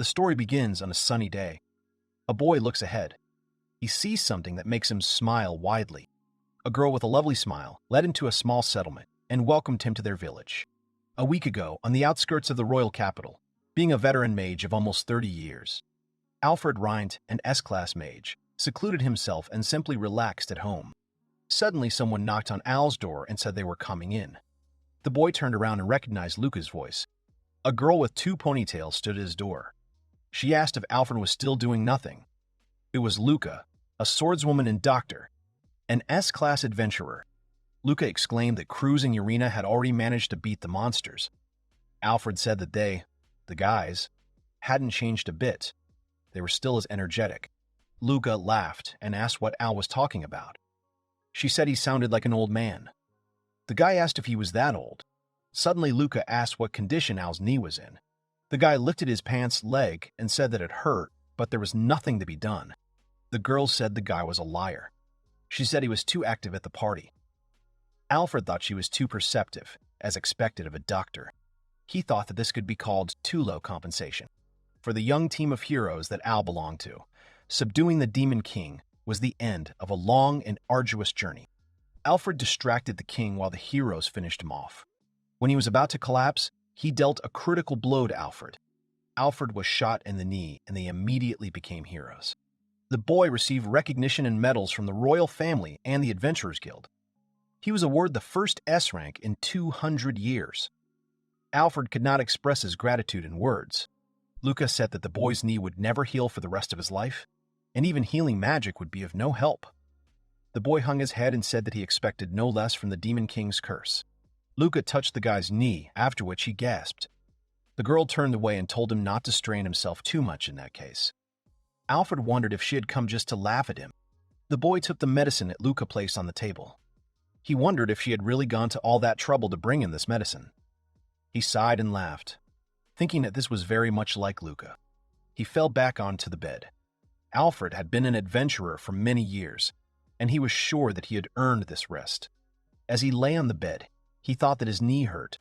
The story begins on a sunny day. A boy looks ahead. He sees something that makes him smile widely. A girl with a lovely smile led him to a small settlement and welcomed him to their village. A week ago, on the outskirts of the royal capital, being a veteran mage of almost 30 years, Alfred Rind, an S-class mage, secluded himself and simply relaxed at home. Suddenly, someone knocked on Al's door and said they were coming in. The boy turned around and recognized Luca's voice. A girl with 2 ponytails stood at his door. She asked if Alfred was still doing nothing. It was Luca, a swordswoman and doctor, an S-class adventurer. Luca exclaimed that Cruz and Urena had already managed to beat the monsters. Alfred said that they, the guys, hadn't changed a bit. They were still as energetic. Luca laughed and asked what Al was talking about. She said he sounded like an old man. The guy asked if he was that old. Suddenly, Luca asked what condition Al's knee was in. The guy lifted his pants leg and said that it hurt, but there was nothing to be done. The girl said the guy was a liar. She said he was too active at the party. Alfred thought she was too perceptive, as expected of a doctor. He thought that this could be called too low compensation. For the young team of heroes that Al belonged to, subduing the Demon King was the end of a long and arduous journey. Alfred distracted the king while the heroes finished him off. When he was about to collapse, he dealt a critical blow to Alfred. Alfred was shot in the knee, and they immediately became heroes. The boy received recognition and medals from the royal family and the Adventurers Guild. He was awarded the first S rank in 200 years. Alfred could not express his gratitude in words. Luca said that the boy's knee would never heal for the rest of his life, and even healing magic would be of no help. The boy hung his head and said that he expected no less from the Demon King's curse. Luca touched the guy's knee, after which he gasped. The girl turned away and told him not to strain himself too much in that case. Alfred wondered if she had come just to laugh at him. The boy took the medicine that Luca placed on the table. He wondered if she had really gone to all that trouble to bring him this medicine. He sighed and laughed, thinking that this was very much like Luca. He fell back onto the bed. Alfred had been an adventurer for many years, and he was sure that he had earned this rest. As he lay on the bed, he thought that his knee hurt.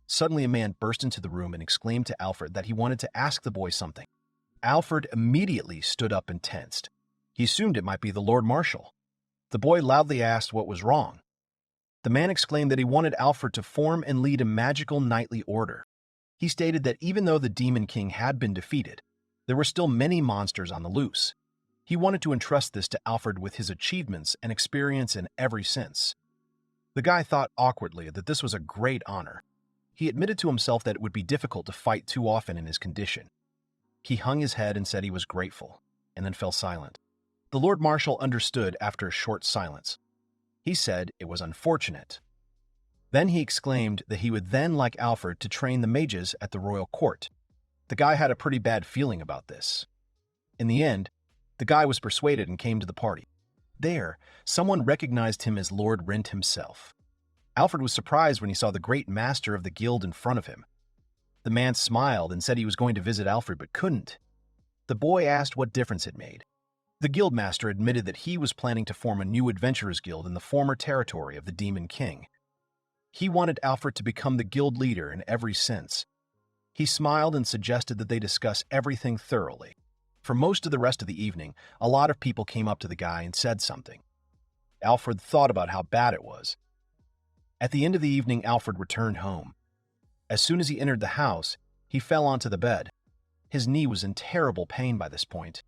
Suddenly, a man burst into the room and exclaimed to Alfred that he wanted to ask the boy something. Alfred immediately stood up and tensed. He assumed it might be the Lord Marshal. The boy loudly asked what was wrong. The man exclaimed that he wanted Alfred to form and lead a magical knightly order. He stated that even though the Demon King had been defeated, there were still many monsters on the loose. He wanted to entrust this to Alfred with his achievements and experience in every sense. The guy thought awkwardly that this was a great honor. He admitted to himself that it would be difficult to fight too often in his condition. He hung his head and said he was grateful, and then fell silent. The Lord Marshal understood after a short silence. He said it was unfortunate. Then he exclaimed that he would then like Alfred to train the mages at the royal court. The guy had a pretty bad feeling about this. In the end, the guy was persuaded and came to the party. There, someone recognized him as Lord Rent himself. Alfred was surprised when he saw the great master of the guild in front of him. The man smiled and said he was going to visit Alfred but couldn't. The boy asked what difference it made. The guild master admitted that he was planning to form a new adventurers guild in the former territory of the Demon King. He wanted Alfred to become the guild leader in every sense. He smiled and suggested that they discuss everything thoroughly. For most of the rest of the evening, a lot of people came up to the guy and said something. Alfred thought about how bad it was. At the end of the evening, Alfred returned home. As soon as he entered the house, he fell onto the bed. His knee was in terrible pain by this point.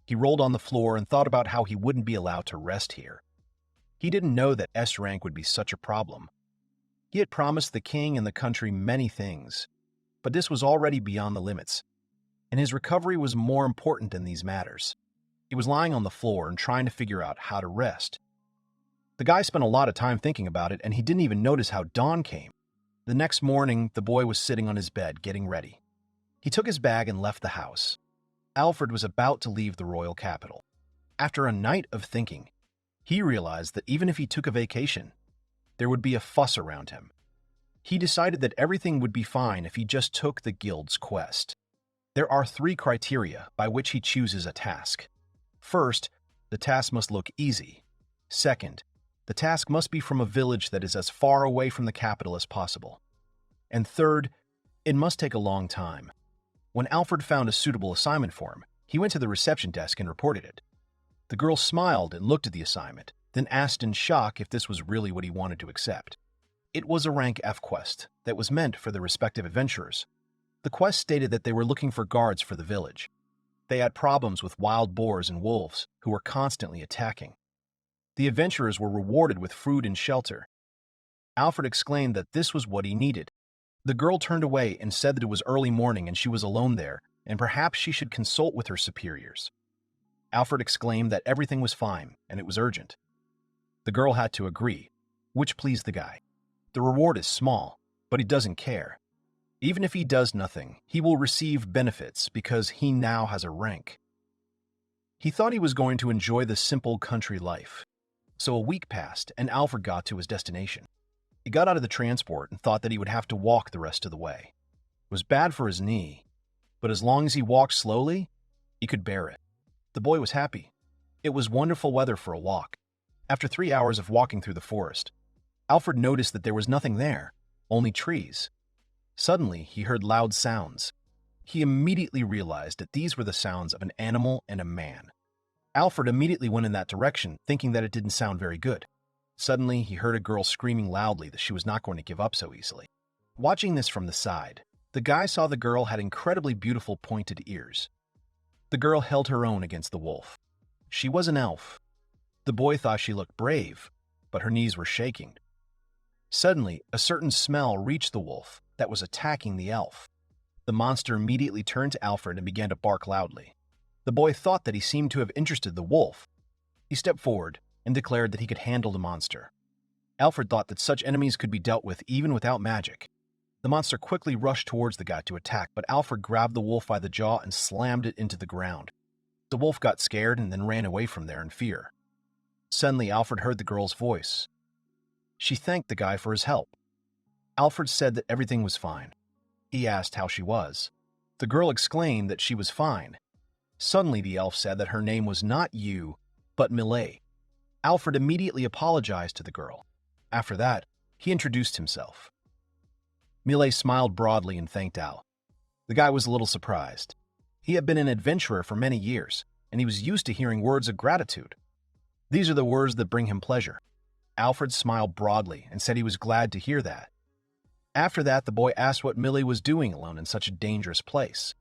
He rolled on the floor and thought about how he wouldn't be allowed to rest here. He didn't know that S rank would be such a problem. He had promised the king and the country many things, but this was already beyond the limits, and his recovery was more important than these matters. He was lying on the floor and trying to figure out how to rest. The guy spent a lot of time thinking about it, and he didn't even notice how dawn came. The next morning, the boy was sitting on his bed, getting ready. He took his bag and left the house. Alfred was about to leave the royal capital. After a night of thinking, he realized that even if he took a vacation, there would be a fuss around him. He decided that everything would be fine if he just took the guild's quest. There are 3 criteria by which he chooses a task. First, the task must look easy. Second, the task must be from a village that is as far away from the capital as possible. And third, it must take a long time. When Alfred found a suitable assignment for him, he went to the reception desk and reported it. The girl smiled and looked at the assignment, then asked in shock if this was really what he wanted to accept. It was a rank F quest that was meant for the respective adventurers. The quest stated that they were looking for guards for the village. They had problems with wild boars and wolves who were constantly attacking. The adventurers were rewarded with food and shelter. Alfred exclaimed that this was what he needed. The girl turned away and said that it was early morning and she was alone there, and perhaps she should consult with her superiors. Alfred exclaimed that everything was fine and it was urgent. The girl had to agree, which pleased the guy. The reward is small, but he doesn't care. Even if he does nothing, he will receive benefits because he now has a rank. He thought he was going to enjoy the simple country life. So a week passed and Alfred got to his destination. He got out of the transport and thought that he would have to walk the rest of the way. It was bad for his knee, but as long as he walked slowly, he could bear it. The boy was happy. It was wonderful weather for a walk. After 3 hours of walking through the forest, Alfred noticed that there was nothing there, only trees. Suddenly, he heard loud sounds. He immediately realized that these were the sounds of an animal and a man. Alfred immediately went in that direction, thinking that it didn't sound very good. Suddenly, he heard a girl screaming loudly that she was not going to give up so easily. Watching this from the side, the guy saw the girl had incredibly beautiful pointed ears. The girl held her own against the wolf. She was an elf. The boy thought she looked brave, but her knees were shaking. Suddenly, a certain smell reached the wolf that was attacking the elf. The monster immediately turned to Alfred and began to bark loudly. The boy thought that he seemed to have interested the wolf. He stepped forward and declared that he could handle the monster. Alfred thought that such enemies could be dealt with even without magic. The monster quickly rushed towards the guy to attack, but Alfred grabbed the wolf by the jaw and slammed it into the ground. The wolf got scared and then ran away from there in fear. Suddenly, Alfred heard the girl's voice. She thanked the guy for his help. Alfred said that everything was fine. He asked how she was. The girl exclaimed that she was fine. Suddenly, the elf said that her name was not you, but Millet. Alfred immediately apologized to the girl. After that, he introduced himself. Millet smiled broadly and thanked Al. The guy was a little surprised. He had been an adventurer for many years, and he was used to hearing words of gratitude. These are the words that bring him pleasure. Alfred smiled broadly and said he was glad to hear that. After that, the boy asked what Millie was doing alone in such a dangerous place.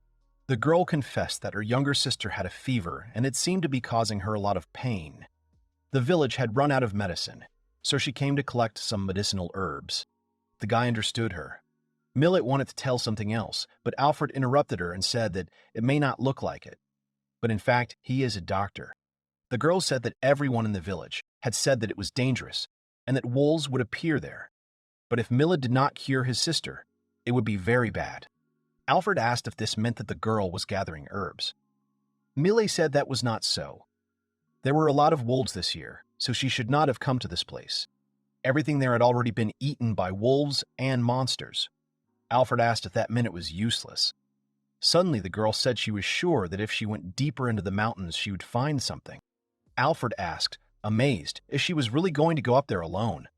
The girl confessed that her younger sister had a fever, and it seemed to be causing her a lot of pain. The village had run out of medicine, so she came to collect some medicinal herbs. The guy understood her. Millet wanted to tell something else, but Alfred interrupted her and said that it may not look like it. But in fact, he is a doctor. The girl said that everyone in the village had said that it was dangerous and that wolves would appear there. But if Millet did not cure his sister, it would be very bad. Alfred asked if this meant that the girl was gathering herbs. Millet said that was not so. There were a lot of wolves this year, so she should not have come to this place. Everything there had already been eaten by wolves and monsters. Alfred asked if that meant it was useless. Suddenly, the girl said she was sure that if she went deeper into the mountains, she would find something. Alfred asked, amazed, if she was really going to go up there alone.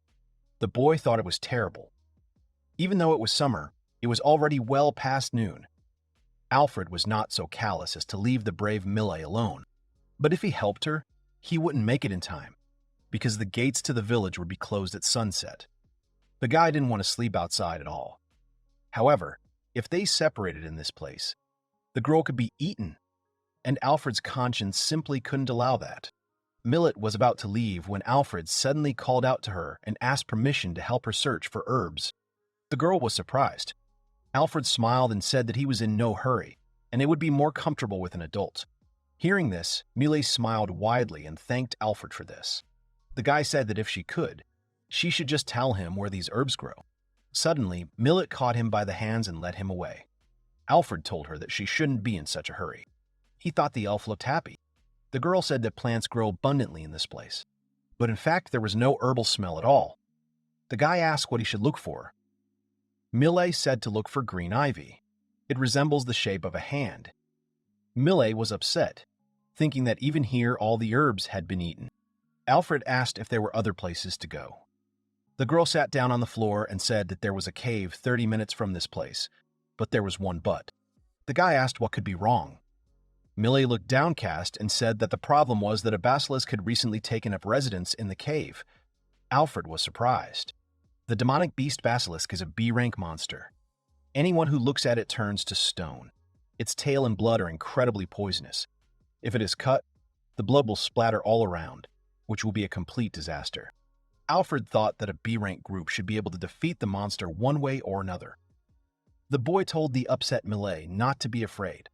The boy thought it was terrible. Even though it was summer, it was already well past noon. Alfred was not so callous as to leave the brave Millet alone. But if he helped her, he wouldn't make it in time, because the gates to the village would be closed at sunset. The guy didn't want to sleep outside at all. However, if they separated in this place, the girl could be eaten, and Alfred's conscience simply couldn't allow that. Millet was about to leave when Alfred suddenly called out to her and asked permission to help her search for herbs. The girl was surprised. Alfred smiled and said that he was in no hurry, and it would be more comfortable with an adult. Hearing this, Millet smiled widely and thanked Alfred for this. The guy said that if she could, she should just tell him where these herbs grow. Suddenly, Millet caught him by the hands and led him away. Alfred told her that she shouldn't be in such a hurry. He thought the elf looked happy. The girl said that plants grow abundantly in this place, but in fact there was no herbal smell at all. The guy asked what he should look for. Millet said to look for green ivy. It resembles the shape of a hand. Millet was upset, thinking that even here all the herbs had been eaten. Alfred asked if there were other places to go. The girl sat down on the floor and said that there was a cave 30 minutes from this place, but there was one but. The guy asked what could be wrong. Millet looked downcast and said that the problem was that a basilisk had recently taken up residence in the cave. Alfred was surprised. The demonic beast basilisk is a B-rank monster. Anyone who looks at it turns to stone. Its tail and blood are incredibly poisonous. If it is cut, the blood will splatter all around, which will be a complete disaster. Alfred thought that a B-rank group should be able to defeat the monster one way or another. The boy told the upset Millet not to be afraid,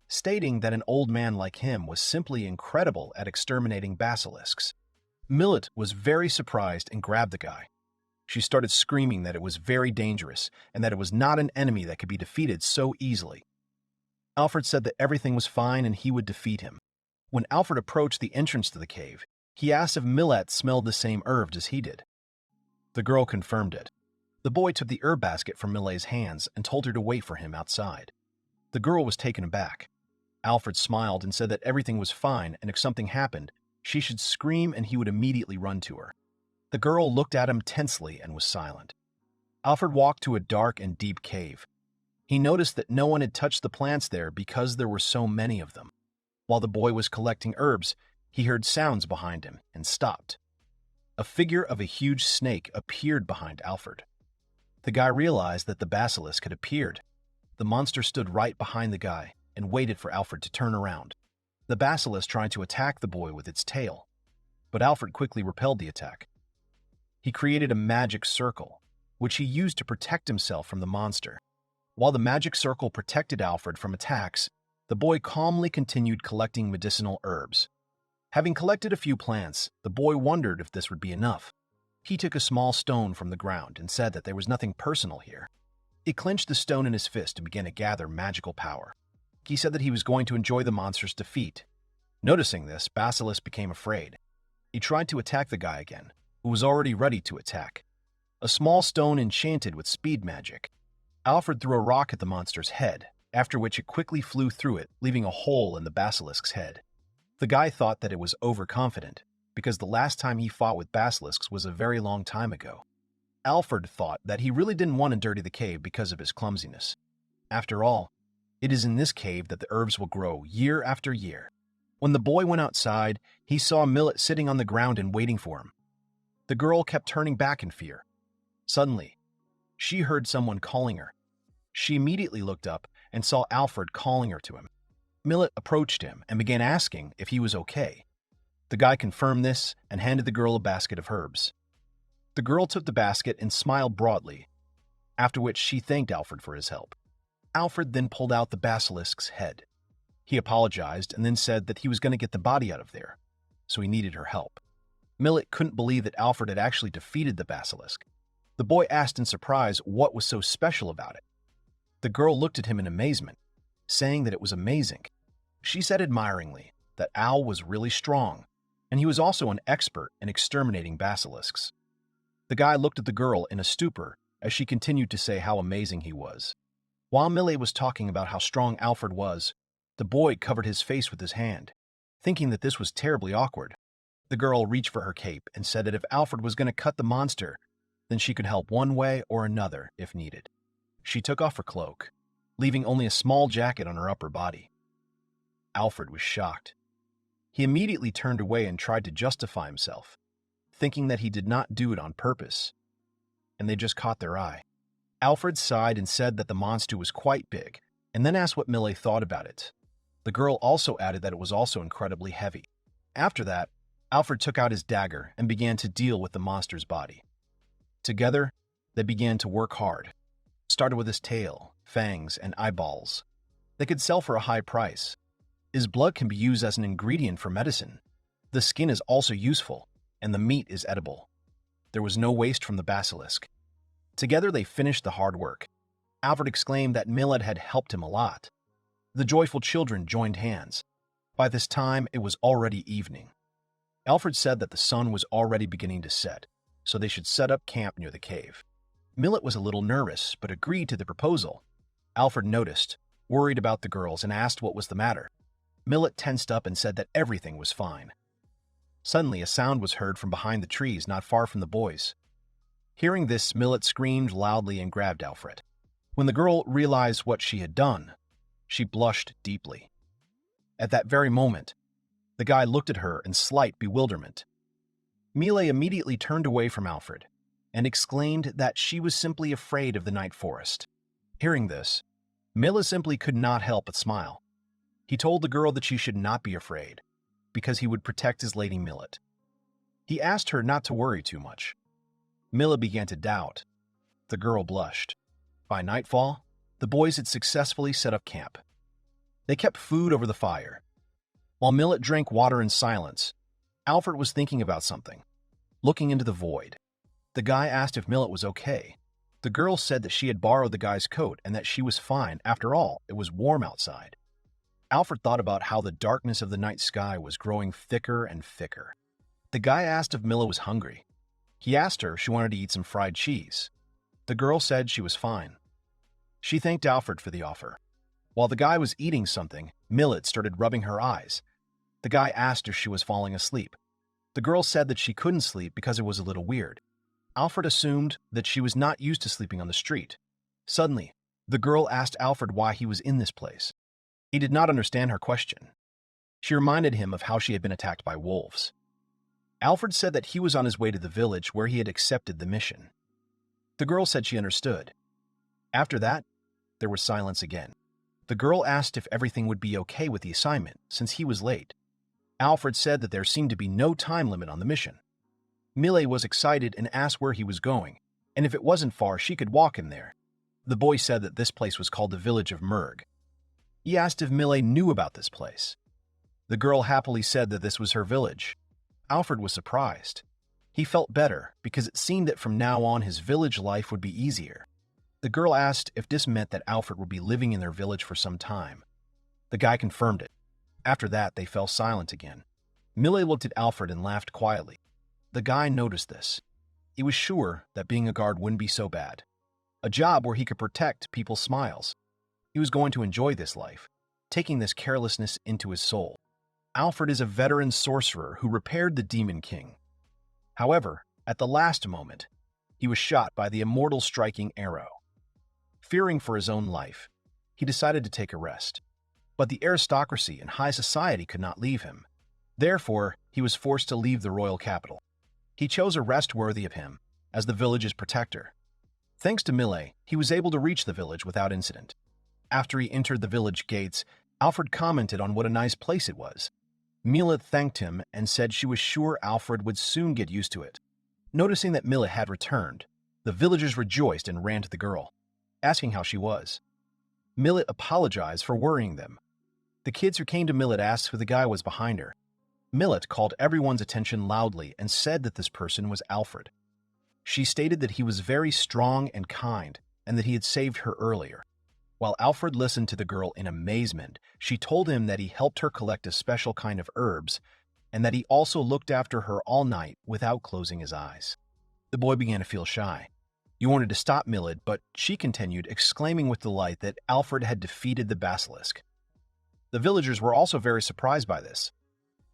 stating that an old man like him was simply incredible at exterminating basilisks. Millet was very surprised and grabbed the guy. She started screaming that it was very dangerous and that it was not an enemy that could be defeated so easily. Alfred said that everything was fine and he would defeat him. When Alfred approached the entrance to the cave, he asked if Millet smelled the same herbs as he did. The girl confirmed it. The boy took the herb basket from Millet's hands and told her to wait for him outside. The girl was taken aback. Alfred smiled and said that everything was fine and if something happened, she should scream and he would immediately run to her. The girl looked at him tensely and was silent. Alfred walked to a dark and deep cave. He noticed that no one had touched the plants there because there were so many of them. While the boy was collecting herbs, he heard sounds behind him and stopped. A figure of a huge snake appeared behind Alfred. The guy realized that the basilisk had appeared. The monster stood right behind the guy and waited for Alfred to turn around. The basilisk tried to attack the boy with its tail, but Alfred quickly repelled the attack. He created a magic circle, which he used to protect himself from the monster. While the magic circle protected Alfred from attacks, the boy calmly continued collecting medicinal herbs. Having collected a few plants, the boy wondered if this would be enough. He took a small stone from the ground and said that there was nothing personal here. He clenched the stone in his fist and began to gather magical power. He said that he was going to enjoy the monster's defeat. Noticing this, Basilisk became afraid. He tried to attack the guy again, who was already ready to attack. A small stone enchanted with speed magic. Alfred threw a rock at the monster's head, after which it quickly flew through it, leaving a hole in the basilisk's head. The guy thought that it was overconfident, because the last time he fought with basilisks was a very long time ago. Alfred thought that he really didn't want to dirty the cave because of his clumsiness. After all, it is in this cave that the herbs will grow year after year. When the boy went outside, he saw Millet sitting on the ground and waiting for him. The girl kept turning back in fear. Suddenly, she heard someone calling her. She immediately looked up and saw Alfred calling her to him. Millet approached him and began asking if he was okay. The guy confirmed this and handed the girl a basket of herbs. The girl took the basket and smiled broadly, after which she thanked Alfred for his help. Alfred then pulled out the basilisk's head. He apologized and then said that he was going to get the body out of there, so he needed her help. Millet couldn't believe that Alfred had actually defeated the basilisk. The boy asked in surprise what was so special about it. The girl looked at him in amazement, saying that it was amazing. She said admiringly that Al was really strong, and he was also an expert in exterminating basilisks. The guy looked at the girl in a stupor as she continued to say how amazing he was. While Millet was talking about how strong Alfred was, the boy covered his face with his hand, thinking that this was terribly awkward. The girl reached for her cape and said that if Alfred was going to cut the monster, then she could help one way or another if needed. She took off her cloak, leaving only a small jacket on her upper body. Alfred was shocked. He immediately turned away and tried to justify himself, thinking that he did not do it on purpose, and they just caught their eye. Alfred sighed and said that the monster was quite big, and then asked what Millet thought about it. The girl also added that it was also incredibly heavy. After that, Alfred took out his dagger and began to deal with the monster's body. Together, they began to work hard. Started with his tail, fangs, and eyeballs. They could sell for a high price. His blood can be used as an ingredient for medicine. The skin is also useful, and the meat is edible. There was no waste from the basilisk. Together they finished the hard work. Alfred exclaimed that Millet had helped him a lot. The joyful children joined hands. By this time, it was already evening. Alfred said that the sun was already beginning to set, so they should set up camp near the cave. Millet was a little nervous, but agreed to the proposal. Alfred noticed, worried about the girls, and asked what was the matter. Millet tensed up and said that everything was fine. Suddenly, a sound was heard from behind the trees not far from the boys. Hearing this, Millet screamed loudly and grabbed Alfred. When the girl realized what she had done, She blushed deeply. At that very moment, the guy looked at her in slight bewilderment. Mile immediately turned away from Alfred and exclaimed that she was simply afraid of the night forest. Hearing this, Mila simply could not help but smile. He told the girl that she should not be afraid, because he would protect his lady Millet. He asked her not to worry too much. Mila began to doubt. The girl blushed. By nightfall, the boys had successfully set up camp. They kept food over the fire. While Millet drank water in silence, Alfred was thinking about something, looking into the void. The guy asked if Millet was okay. The girl said that she had borrowed the guy's coat and that she was fine. After all, it was warm outside. Alfred thought about how the darkness of the night sky was growing thicker and thicker. The guy asked if Mila was hungry. He asked her if she wanted to eat some fried cheese. The girl said she was fine. She thanked Alfred for the offer. While the guy was eating something, Millet started rubbing her eyes. The guy asked if she was falling asleep. The girl said that she couldn't sleep because it was a little weird. Alfred assumed that she was not used to sleeping on the street. Suddenly, the girl asked Alfred why he was in this place. He did not understand her question. She reminded him of how she had been attacked by wolves. Alfred said that he was on his way to the village where he had accepted the mission. The girl said she understood. After that, there was silence again. The girl asked if everything would be okay with the assignment, since he was late. Alfred said that there seemed to be no time limit on the mission. Mile was excited and asked where he was going, and if it wasn't far, she could walk him there. The boy said that this place was called the village of Merg. He asked if Mile knew about this place. The girl happily said that this was her village. Alfred was surprised. He felt better because it seemed that from now on his village life would be easier. The girl asked if this meant that Alfred would be living in their village for some time. The guy confirmed it. After that, they fell silent again. Mile looked at Alfred and laughed quietly. The guy noticed this. He was sure that being a guard wouldn't be so bad. A job where he could protect people's smiles. He was going to enjoy this life, taking this carelessness into his soul. Alfred is a veteran sorcerer who repaired the Demon King. However, at the last moment, he was shot by the immortal striking arrow. Fearing for his own life, he decided to take a rest. But the aristocracy and high society could not leave him. Therefore, he was forced to leave the royal capital. He chose a rest worthy of him, as the village's protector. Thanks to Mile, he was able to reach the village without incident. After he entered the village gates, Alfred commented on what a nice place it was. Mila thanked him and said she was sure Alfred would soon get used to it. Noticing that Mila had returned, the villagers rejoiced and ran to the girl, asking how she was. Millet apologized for worrying them. The kids who came to Millet asked who the guy was behind her. Millet called everyone's attention loudly and said that this person was Alfred. She stated that he was very strong and kind and that he had saved her earlier. While Alfred listened to the girl in amazement, she told him that he helped her collect a special kind of herbs and that he also looked after her all night without closing his eyes. The boy began to feel shy. He wanted to stop Millet, but she continued, exclaiming with delight that Alfred had defeated the basilisk. The villagers were also very surprised by this.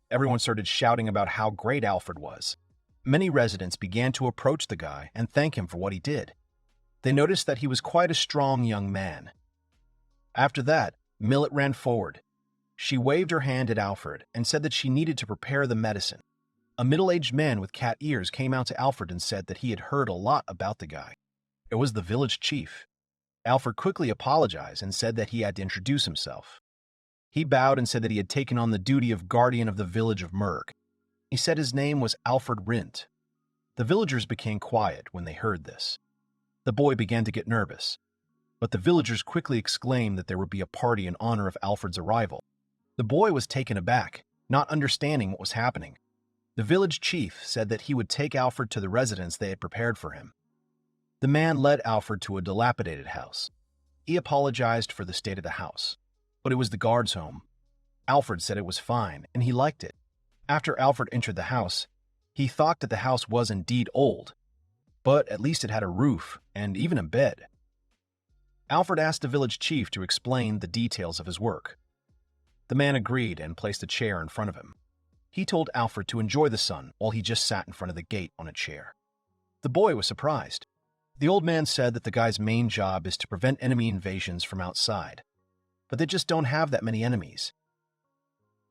Everyone started shouting about how great Alfred was. Many residents began to approach the guy and thank him for what he did. They noticed that he was quite a strong young man. After that, Millet ran forward. She waved her hand at Alfred and said that she needed to prepare the medicine. A middle-aged man with cat ears came out to Alfred and said that he had heard a lot about the guy. It was the village chief. Alfred quickly apologized and said that he had to introduce himself. He bowed and said that he had taken on the duty of guardian of the village of Merg. He said his name was Alfred Rint. The villagers became quiet when they heard this. The boy began to get nervous, but the villagers quickly exclaimed that there would be a party in honor of Alfred's arrival. The boy was taken aback, not understanding what was happening. The village chief said that he would take Alfred to the residence they had prepared for him. The man led Alfred to a dilapidated house. He apologized for the state of the house, but it was the guard's home. Alfred said it was fine, and he liked it. After Alfred entered the house, he thought that the house was indeed old, but at least it had a roof and even a bed. Alfred asked the village chief to explain the details of his work. The man agreed and placed a chair in front of him. He told Alfred to enjoy the sun while he just sat in front of the gate on a chair. The boy was surprised. The old man said that the guy's main job is to prevent enemy invasions from outside. but they just don't have that many enemies.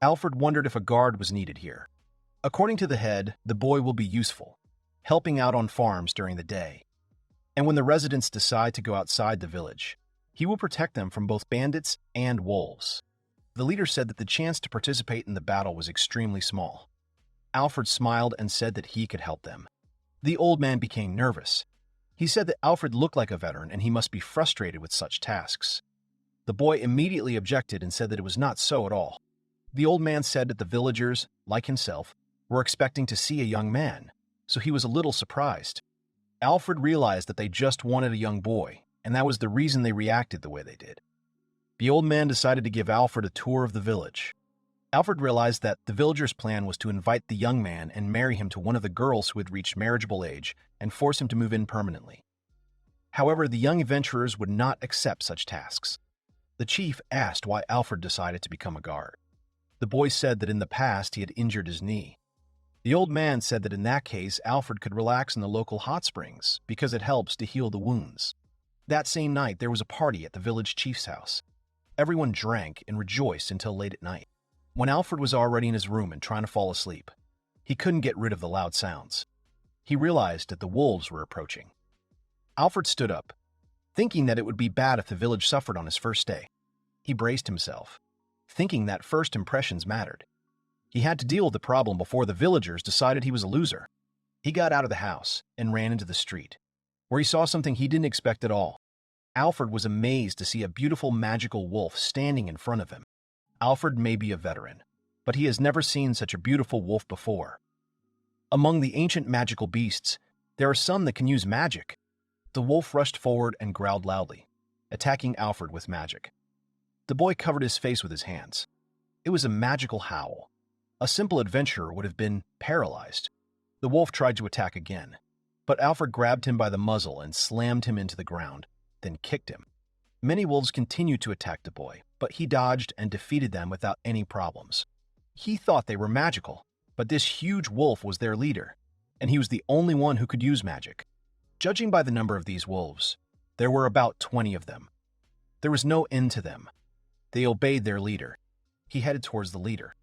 Alfred wondered if a guard was needed here. According to the head, the boy will be useful, helping out on farms during the day. And when the residents decide to go outside the village, he will protect them from both bandits and wolves. The leader said that the chance to participate in the battle was extremely small. Alfred smiled and said that he could help them. The old man became nervous. He said that Alfred looked like a veteran and he must be frustrated with such tasks. The boy immediately objected and said that it was not so at all. The old man said that the villagers, like himself, were expecting to see a young man, so he was a little surprised. Alfred realized that they just wanted a young boy, and that was the reason they reacted the way they did. The old man decided to give Alfred a tour of the village. Alfred realized that the villagers' plan was to invite the young man and marry him to one of the girls who had reached marriageable age and force him to move in permanently. However, the young adventurers would not accept such tasks. The chief asked why Alfred decided to become a guard. The boy said that in the past he had injured his knee. The old man said that in that case, Alfred could relax in the local hot springs because it helps to heal the wounds. That same night, there was a party at the village chief's house. Everyone drank and rejoiced until late at night. When Alfred was already in his room and trying to fall asleep, he couldn't get rid of the loud sounds. He realized that the wolves were approaching. Alfred stood up, thinking that it would be bad if the village suffered on his first day. He braced himself, thinking that first impressions mattered. He had to deal with the problem before the villagers decided he was a loser. He got out of the house and ran into the street, where he saw something he didn't expect at all. Alfred was amazed to see a beautiful magical wolf standing in front of him. Alfred may be a veteran, but he has never seen such a beautiful wolf before. Among the ancient magical beasts, there are some that can use magic. The wolf rushed forward and growled loudly, attacking Alfred with magic. The boy covered his face with his hands. It was a magical howl. A simple adventurer would have been paralyzed. The wolf tried to attack again, but Alfred grabbed him by the muzzle and slammed him into the ground, then kicked him. Many wolves continued to attack the boy, but he dodged and defeated them without any problems. He thought they were magical, but this huge wolf was their leader, and he was the only one who could use magic. Judging by the number of these wolves, there were about 20 of them. There was no end to them. They obeyed their leader. He headed towards the leader.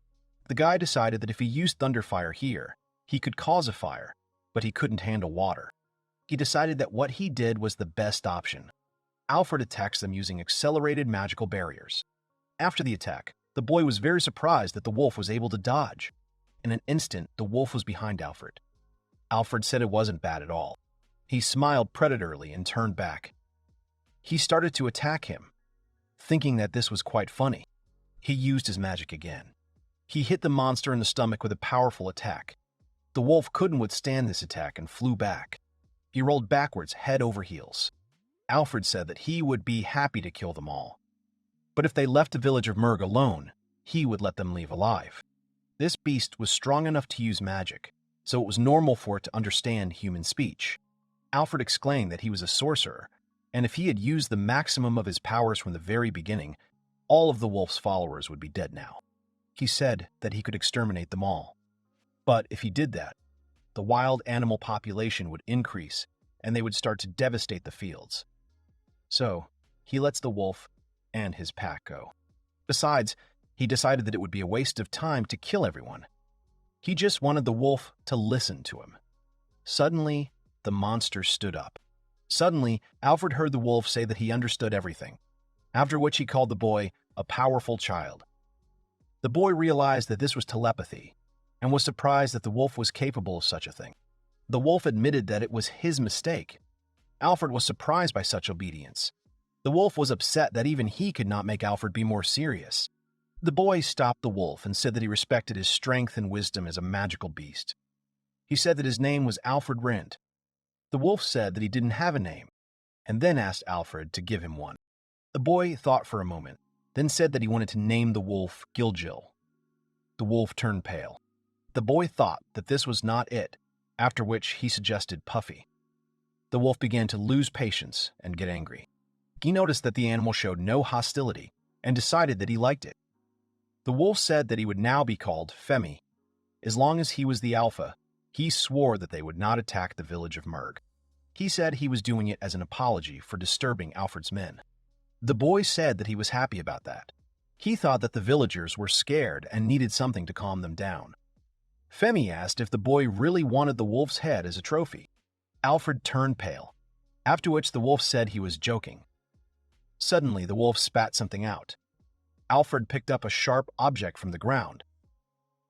The guy decided that if he used thunderfire here, he could cause a fire, but he couldn't handle water. He decided that what he did was the best option. Alfred attacks them using accelerated magical barriers. After the attack, the boy was very surprised that the wolf was able to dodge. In an instant, the wolf was behind Alfred. Alfred said it wasn't bad at all. He smiled predatorily and turned back. He started to attack him, thinking that this was quite funny. He used his magic again. He hit the monster in the stomach with a powerful attack. The wolf couldn't withstand this attack and flew back. He rolled backwards, head over heels. Alfred said that he would be happy to kill them all. But if they left the village of Murg alone, he would let them leave alive. This beast was strong enough to use magic, so it was normal for it to understand human speech. Alfred exclaimed that he was a sorcerer, and if he had used the maximum of his powers from the very beginning, all of the wolf's followers would be dead now. He said that he could exterminate them all. But if he did that, the wild animal population would increase, and they would start to devastate the fields. So, he lets the wolf and his pack go. Besides, he decided that it would be a waste of time to kill everyone. He just wanted the wolf to listen to him. Suddenly, the monster stood up. Suddenly, Alfred heard the wolf say that he understood everything, after which he called the boy a powerful child. The boy realized that this was telepathy, and was surprised that the wolf was capable of such a thing. The wolf admitted that it was his mistake. Alfred was surprised by such obedience. The wolf was upset that even he could not make Alfred be more serious. The boy stopped the wolf and said that he respected his strength and wisdom as a magical beast. He said that his name was Alfred Rent. The wolf said that he didn't have a name, and then asked Alfred to give him one. The boy thought for a moment, then said that he wanted to name the wolf Gilgil. The wolf turned pale. The boy thought that this was not it, after which he suggested Puffy. The wolf began to lose patience and get angry. He noticed that the animal showed no hostility and decided that he liked it. The wolf said that he would now be called Femi. As long as he was the alpha, he swore that they would not attack the village of Murg. He said he was doing it as an apology for disturbing Alfred's men. The boy said that he was happy about that. He thought that the villagers were scared and needed something to calm them down. Femi asked if the boy really wanted the wolf's head as a trophy. Alfred turned pale, after which the wolf said he was joking. Suddenly, the wolf spat something out. Alfred picked up a sharp object from the ground.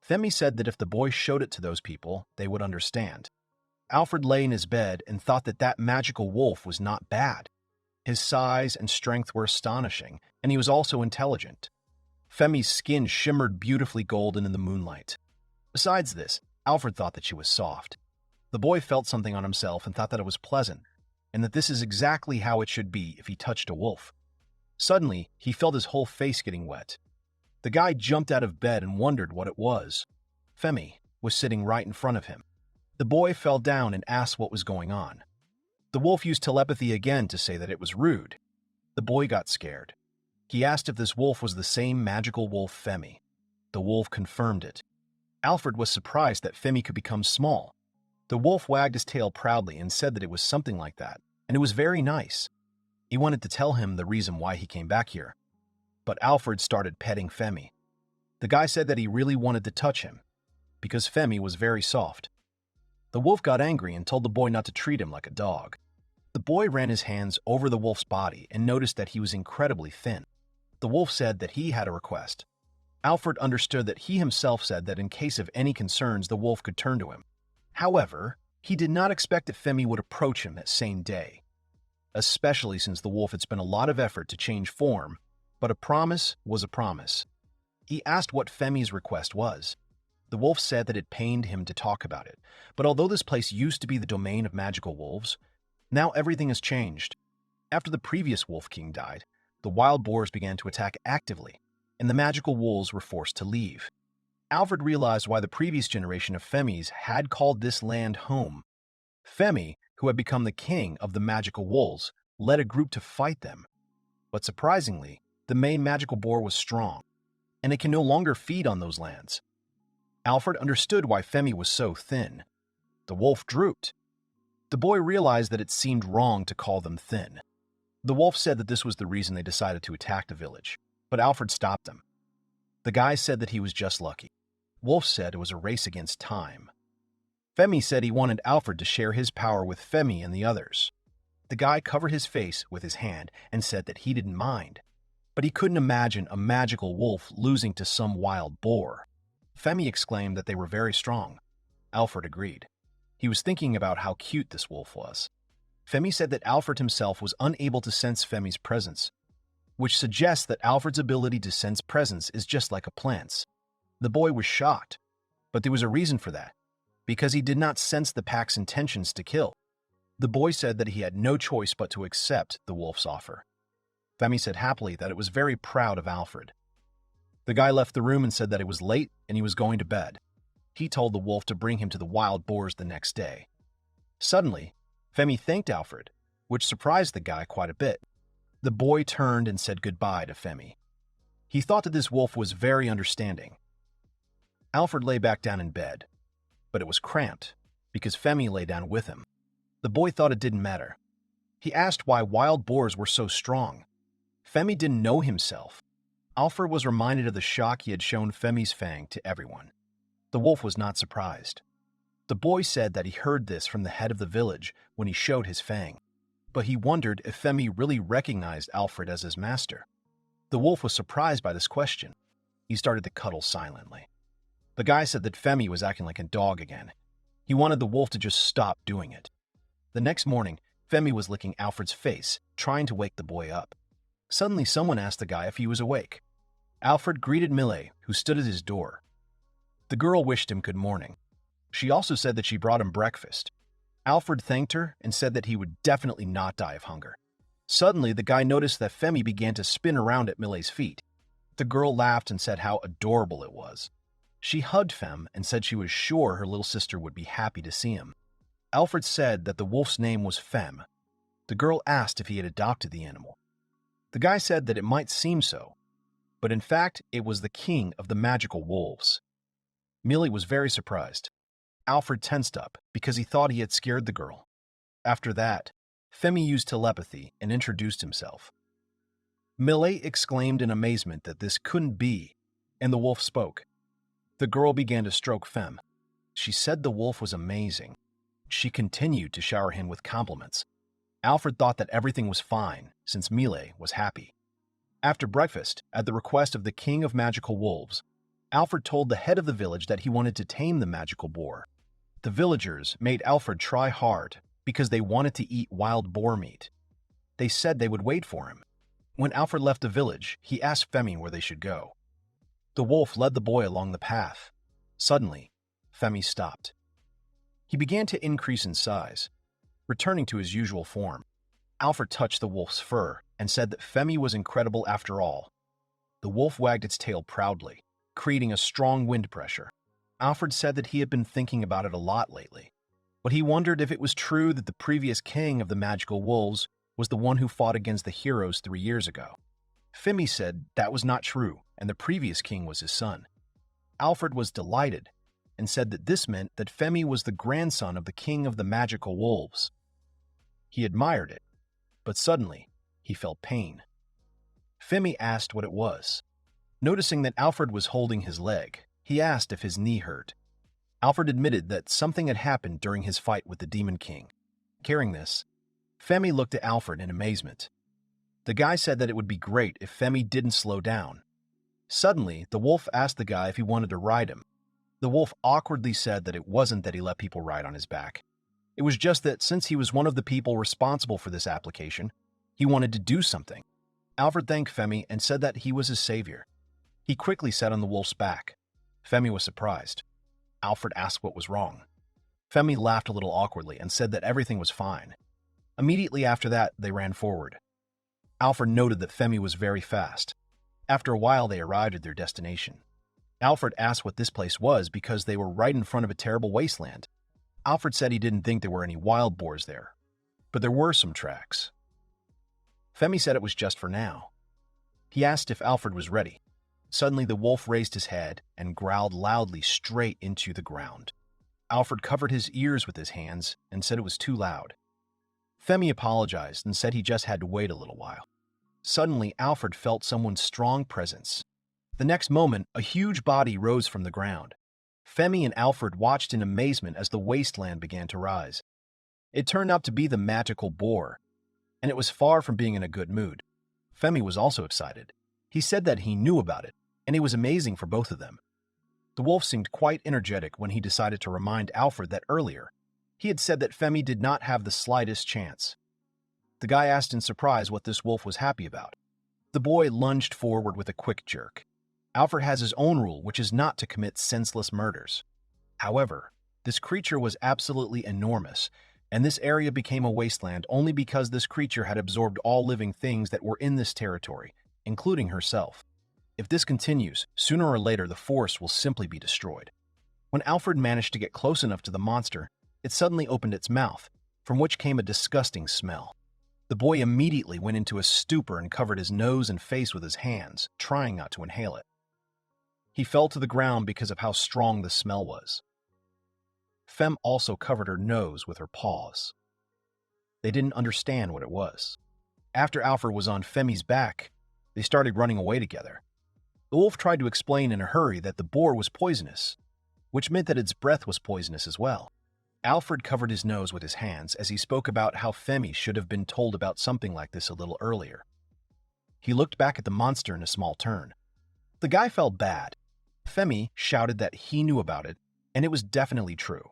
Femi said that if the boy showed it to those people, they would understand. Alfred lay in his bed and thought that that magical wolf was not bad. His size and strength were astonishing, and he was also intelligent. Femi's skin shimmered beautifully golden in the moonlight. Besides this, Alfred thought that she was soft. The boy felt something on himself and thought that it was pleasant, and that this is exactly how it should be if he touched a wolf. Suddenly, he felt his whole face getting wet. The guy jumped out of bed and wondered what it was. Femi was sitting right in front of him. The boy fell down and asked what was going on. The wolf used telepathy again to say that it was rude. The boy got scared. He asked if this wolf was the same magical wolf Femi. The wolf confirmed it. Alfred was surprised that Femi could become small. The wolf wagged his tail proudly and said that it was something like that, and it was very nice. He wanted to tell him the reason why he came back here. But Alfred started petting Femi. The guy said that he really wanted to touch him, because Femi was very soft. The wolf got angry and told the boy not to treat him like a dog. The boy ran his hands over the wolf's body and noticed that he was incredibly thin. The wolf said that he had a request. Alfred understood that he himself said that in case of any concerns, the wolf could turn to him. However, he did not expect that Femi would approach him that same day, especially since the wolf had spent a lot of effort to change form, but a promise was a promise. He asked what Femi's request was. The wolf said that it pained him to talk about it, but although this place used to be the domain of magical wolves, now everything has changed. After the previous Wolf King died, the wild boars began to attack actively, and the magical wolves were forced to leave. Alfred realized why the previous generation of Femis had called this land home. Femi, who had become the king of the magical wolves, led a group to fight them. But surprisingly, the main magical boar was strong, and it can no longer feed on those lands. Alfred understood why Femi was so thin. The wolf drooped. The boy realized that it seemed wrong to call them thin. The wolf said that this was the reason they decided to attack the village, but Alfred stopped them. The guy said that he was just lucky. Wolf said it was a race against time. Femi said he wanted Alfred to share his power with Femi and the others. The guy covered his face with his hand and said that he didn't mind, but he couldn't imagine a magical wolf losing to some wild boar. Femi exclaimed that they were very strong. Alfred agreed. He was thinking about how cute this wolf was. Femi said that Alfred himself was unable to sense Femi's presence, which suggests that Alfred's ability to sense presence is just like a plant's. The boy was shocked, but there was a reason for that, because he did not sense the pack's intentions to kill. The boy said that he had no choice but to accept the wolf's offer. Femi said happily that it was very proud of Alfred. The guy left the room and said that it was late and he was going to bed. He told the wolf to bring him to the wild boars the next day. Suddenly, Femi thanked Alfred, which surprised the guy quite a bit. The boy turned and said goodbye to Femi. He thought that this wolf was very understanding. Alfred lay back down in bed, but it was cramped because Femi lay down with him. The boy thought it didn't matter. He asked why wild boars were so strong. Femi didn't know himself. Alfred was reminded of the shock he had shown Femi's fang to everyone. The wolf was not surprised. The boy said that he heard this from the head of the village when he showed his fang, but he wondered if Femi really recognized Alfred as his master. The wolf was surprised by this question. He started to cuddle silently. The guy said that Femi was acting like a dog again. He wanted the wolf to just stop doing it. The next morning, Femi was licking Alfred's face, trying to wake the boy up. Suddenly, someone asked the guy if he was awake. Alfred greeted Mille, who stood at his door. The girl wished him good morning. She also said that she brought him breakfast. Alfred thanked her and said that he would definitely not die of hunger. Suddenly, the guy noticed that Femi began to spin around at Mille's feet. The girl laughed and said how adorable it was. She hugged Fem and said she was sure her little sister would be happy to see him. Alfred said that the wolf's name was Fem. The girl asked if he had adopted the animal. The guy said that it might seem so, but in fact, it was the king of the magical wolves. Millie was very surprised. Alfred tensed up because he thought he had scared the girl. After that, Femi used telepathy and introduced himself. Millet exclaimed in amazement that this couldn't be, and the wolf spoke. The girl began to stroke Femme. She said the wolf was amazing. She continued to shower him with compliments. Alfred thought that everything was fine, since Millet was happy. After breakfast, at the request of the king of magical wolves, Alfred told the head of the village that he wanted to tame the magical boar. The villagers made Alfred try hard because they wanted to eat wild boar meat. They said they would wait for him. When Alfred left the village, he asked Femi where they should go. The wolf led the boy along the path. Suddenly, Femi stopped. He began to increase in size, returning to his usual form. Alfred touched the wolf's fur and said that Femi was incredible after all. The wolf wagged its tail proudly, creating a strong wind pressure. Alfred said that he had been thinking about it a lot lately, but he wondered if it was true that the previous king of the magical wolves was the one who fought against the heroes 3 years ago. Femi said that was not true, and the previous king was his son. Alfred was delighted and said that this meant that Femi was the grandson of the king of the magical wolves. He admired it, but suddenly he felt pain. Femi asked what it was. Noticing that Alfred was holding his leg, he asked if his knee hurt. Alfred admitted that something had happened during his fight with the Demon King. Hearing this, Femi looked at Alfred in amazement. The guy said that it would be great if Femi didn't slow down. Suddenly, the wolf asked the guy if he wanted to ride him. The wolf awkwardly said that it wasn't that he let people ride on his back. It was just that since he was one of the people responsible for this application, he wanted to do something. Alfred thanked Femi and said that he was his savior. He quickly sat on the wolf's back. Femi was surprised. Alfred asked what was wrong. Femi laughed a little awkwardly and said that everything was fine. Immediately after that, they ran forward. Alfred noted that Femi was very fast. After a while, they arrived at their destination. Alfred asked what this place was because they were right in front of a terrible wasteland. Alfred said he didn't think there were any wild boars there, but there were some tracks. Femi said it was just for now. He asked if Alfred was ready. Suddenly, the wolf raised his head and growled loudly straight into the ground. Alfred covered his ears with his hands and said it was too loud. Femi apologized and said he just had to wait a little while. Suddenly, Alfred felt someone's strong presence. The next moment, a huge body rose from the ground. Femi and Alfred watched in amazement as the wasteland began to rise. It turned out to be the magical boar, and it was far from being in a good mood. Femi was also excited. He said that he knew about it, and it was amazing for both of them. The wolf seemed quite energetic when he decided to remind Alfred that earlier, he had said that Femi did not have the slightest chance. The guy asked in surprise what this wolf was happy about. The boy lunged forward with a quick jerk. Alfred has his own rule, which is not to commit senseless murders. However, this creature was absolutely enormous, and this area became a wasteland only because this creature had absorbed all living things that were in this territory, including herself. If this continues, sooner or later the forest will simply be destroyed. When Alfred managed to get close enough to the monster, it suddenly opened its mouth, from which came a disgusting smell. The boy immediately went into a stupor and covered his nose and face with his hands, trying not to inhale it. He fell to the ground because of how strong the smell was. Femme also covered her nose with her paws. They didn't understand what it was. After Alfred was on Femi's back, they started running away together. The wolf tried to explain in a hurry that the boar was poisonous, which meant that its breath was poisonous as well. Alfred covered his nose with his hands as he spoke about how Femi should have been told about something like this a little earlier. He looked back at the monster in a small turn. The guy felt bad. Femi shouted that he knew about it, and it was definitely true.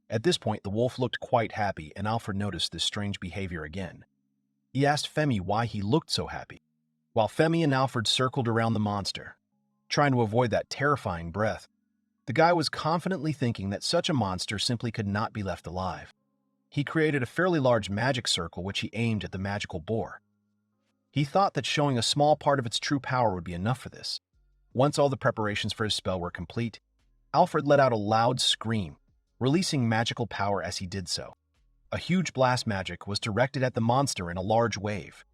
At this point, the wolf looked quite happy, and Alfred noticed this strange behavior again. He asked Femi why he looked so happy. While Femi and Alfred circled around the monster, trying to avoid that terrifying breath, the guy was confidently thinking that such a monster simply could not be left alive. He created a fairly large magic circle which he aimed at the magical boar. He thought that showing a small part of its true power would be enough for this. Once all the preparations for his spell were complete, Alfred let out a loud scream, releasing magical power as he did so. A huge blast magic was directed at the monster in a large wave.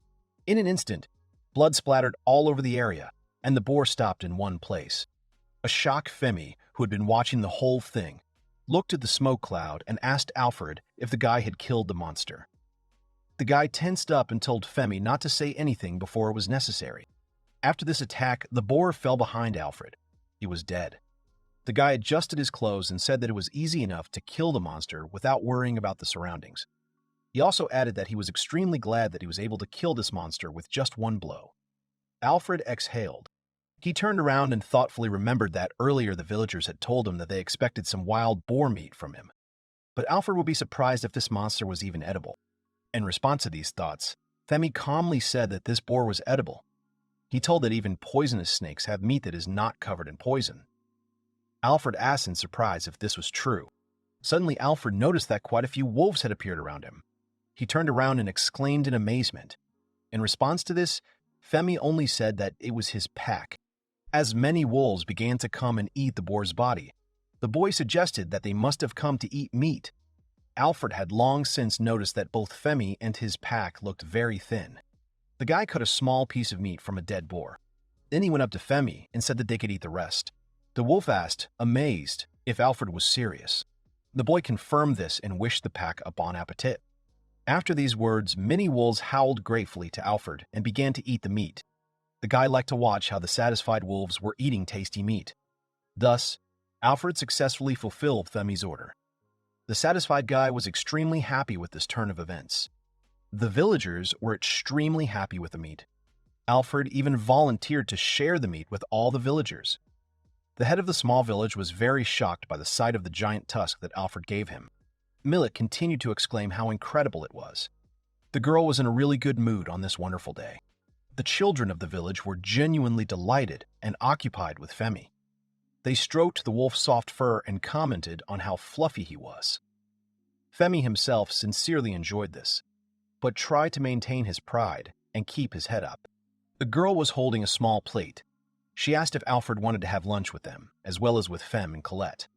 In an instant, blood splattered all over the area, and the boar stopped in one place. A shocked Femi, who had been watching the whole thing, looked at the smoke cloud and asked Alfred if the guy had killed the monster. The guy tensed up and told Femi not to say anything before it was necessary. After this attack, the boar fell behind Alfred. He was dead. The guy adjusted his clothes and said that it was easy enough to kill the monster without worrying about the surroundings. He also added that he was extremely glad that he was able to kill this monster with just one blow. Alfred exhaled. He turned around and thoughtfully remembered that earlier the villagers had told him that they expected some wild boar meat from him. But Alfred would be surprised if this monster was even edible. In response to these thoughts, Femi calmly said that this boar was edible. He told that even poisonous snakes have meat that is not covered in poison. Alfred asked in surprise if this was true. Suddenly, Alfred noticed that quite a few wolves had appeared around him. He turned around and exclaimed in amazement. In response to this, Femi only said that it was his pack. As many wolves began to come and eat the boar's body, the boy suggested that they must have come to eat meat. Alfred had long since noticed that both Femi and his pack looked very thin. The guy cut a small piece of meat from a dead boar. Then he went up to Femi and said that they could eat the rest. The wolf asked, amazed, if Alfred was serious. The boy confirmed this and wished the pack a bon appetit. After these words, many wolves howled gratefully to Alfred and began to eat the meat. The guy liked to watch how the satisfied wolves were eating tasty meat. Thus, Alfred successfully fulfilled Femi's order. The satisfied guy was extremely happy with this turn of events. The villagers were extremely happy with the meat. Alfred even volunteered to share the meat with all the villagers. The head of the small village was very shocked by the sight of the giant tusk that Alfred gave him. Millet continued to exclaim how incredible it was. The girl was in a really good mood on this wonderful day. The children of the village were genuinely delighted and occupied with Femi. They stroked the wolf's soft fur and commented on how fluffy he was. Femi himself sincerely enjoyed this, but tried to maintain his pride and keep his head up. The girl was holding a small plate. She asked if Alfred wanted to have lunch with them, as well as with Fem and Colette.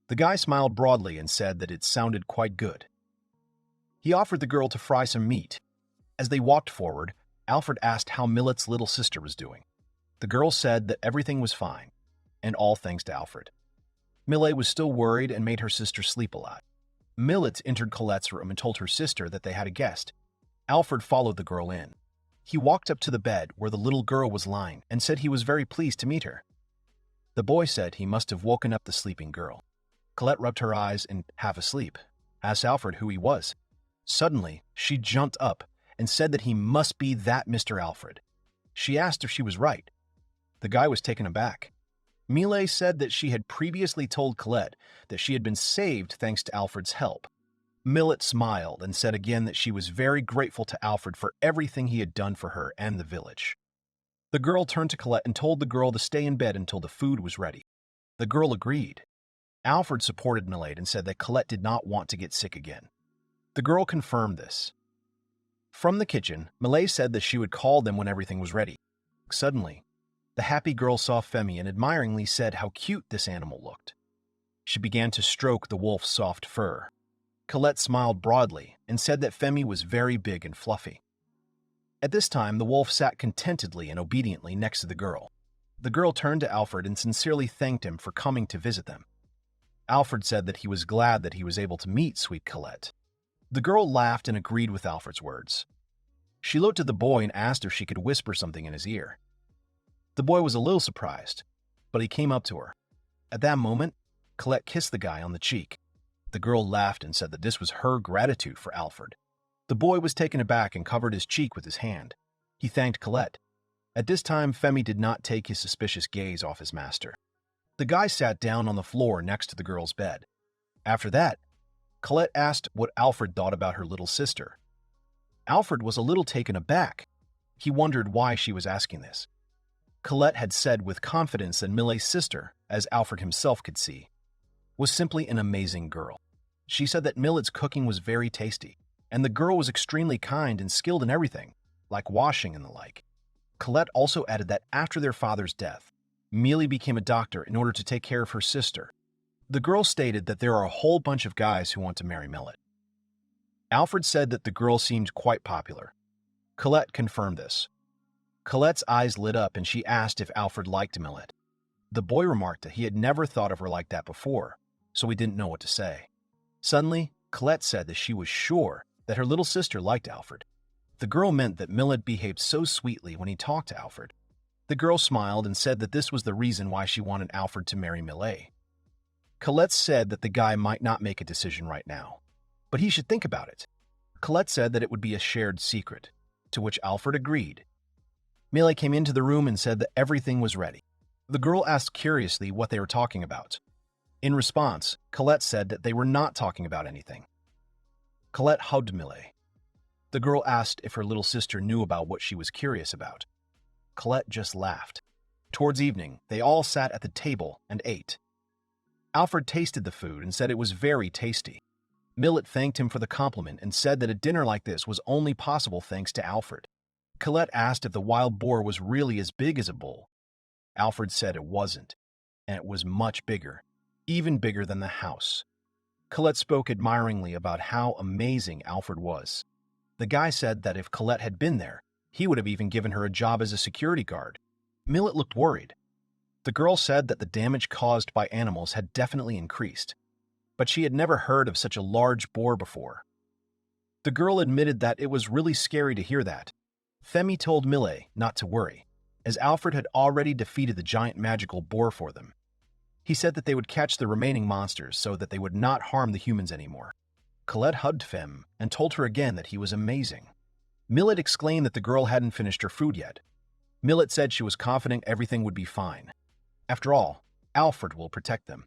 The guy smiled broadly and said that it sounded quite good. He offered the girl to fry some meat. As they walked forward, Alfred asked how Millet's little sister was doing. The girl said that everything was fine, and all thanks to Alfred. Millet was still worried and made her sister sleep a lot. Millet entered Colette's room and told her sister that they had a guest. Alfred followed the girl in. He walked up to the bed where the little girl was lying and said he was very pleased to meet her. The boy said he must have woken up the sleeping girl. Colette rubbed her eyes and, half asleep, asked Alfred who he was. Suddenly, she jumped up and said that he must be that Mr. Alfred. She asked if she was right. The guy was taken aback. Millet said that she had previously told Colette that she had been saved thanks to Alfred's help. Millet smiled and said again that she was very grateful to Alfred for everything he had done for her and the village. The girl turned to Colette and told the girl to stay in bed until the food was ready. The girl agreed. Alfred supported Millet and said that Colette did not want to get sick again. The girl confirmed this. From the kitchen, Millet said that she would call them when everything was ready. Suddenly, the happy girl saw Femi and admiringly said how cute this animal looked. She began to stroke the wolf's soft fur. Colette smiled broadly and said that Femi was very big and fluffy. At this time, the wolf sat contentedly and obediently next to the girl. The girl turned to Alfred and sincerely thanked him for coming to visit them. Alfred said that he was glad that he was able to meet sweet Colette. The girl laughed and agreed with Alfred's words. She looked at the boy and asked if she could whisper something in his ear. The boy was a little surprised, but he came up to her. At that moment, Colette kissed the guy on the cheek. The girl laughed and said that this was her gratitude for Alfred. The boy was taken aback and covered his cheek with his hand. He thanked Colette. At this time, Femi did not take his suspicious gaze off his master. The guy sat down on the floor next to the girl's bed. After that, Colette asked what Alfred thought about her little sister. Alfred was a little taken aback. He wondered why she was asking this. Colette had said with confidence that Millet's sister, as Alfred himself could see, was simply an amazing girl. She said that Millet's cooking was very tasty, and the girl was extremely kind and skilled in everything, like washing and the like. Colette also added that after their father's death, Millie became a doctor in order to take care of her sister. The girl stated that there are a whole bunch of guys who want to marry Millet. Alfred said that the girl seemed quite popular. Colette confirmed this. Colette's eyes lit up and she asked if Alfred liked Millet. The boy remarked that he had never thought of her like that before, so he didn't know what to say. Suddenly, Colette said that she was sure that her little sister liked Alfred. The girl meant that Millet behaved so sweetly when he talked to Alfred. The girl smiled and said that this was the reason why she wanted Alfred to marry Millet. Colette said that the guy might not make a decision right now, but he should think about it. Colette said that it would be a shared secret, to which Alfred agreed. Millet came into the room and said that everything was ready. The girl asked curiously what they were talking about. In response, Colette said that they were not talking about anything. Colette hugged Millet. The girl asked if her little sister knew about what she was curious about. Colette just laughed. Towards evening, they all sat at the table and ate. Alfred tasted the food and said it was very tasty. Millet thanked him for the compliment and said that a dinner like this was only possible thanks to Alfred. Colette asked if the wild boar was really as big as a bull. Alfred said it wasn't, and it was much bigger, even bigger than the house. Colette spoke admiringly about how amazing Alfred was. The guy said that if Colette had been there, he would have even given her a job as a security guard. Millet looked worried. The girl said that the damage caused by animals had definitely increased, but she had never heard of such a large boar before. The girl admitted that it was really scary to hear that. Femi told Millet not to worry, as Alfred had already defeated the giant magical boar for them. He said that they would catch the remaining monsters so that they would not harm the humans anymore. Colette hugged Fem and told her again that he was amazing. Millet exclaimed that the girl hadn't finished her food yet. Millet said she was confident everything would be fine. After all, Alfred will protect them.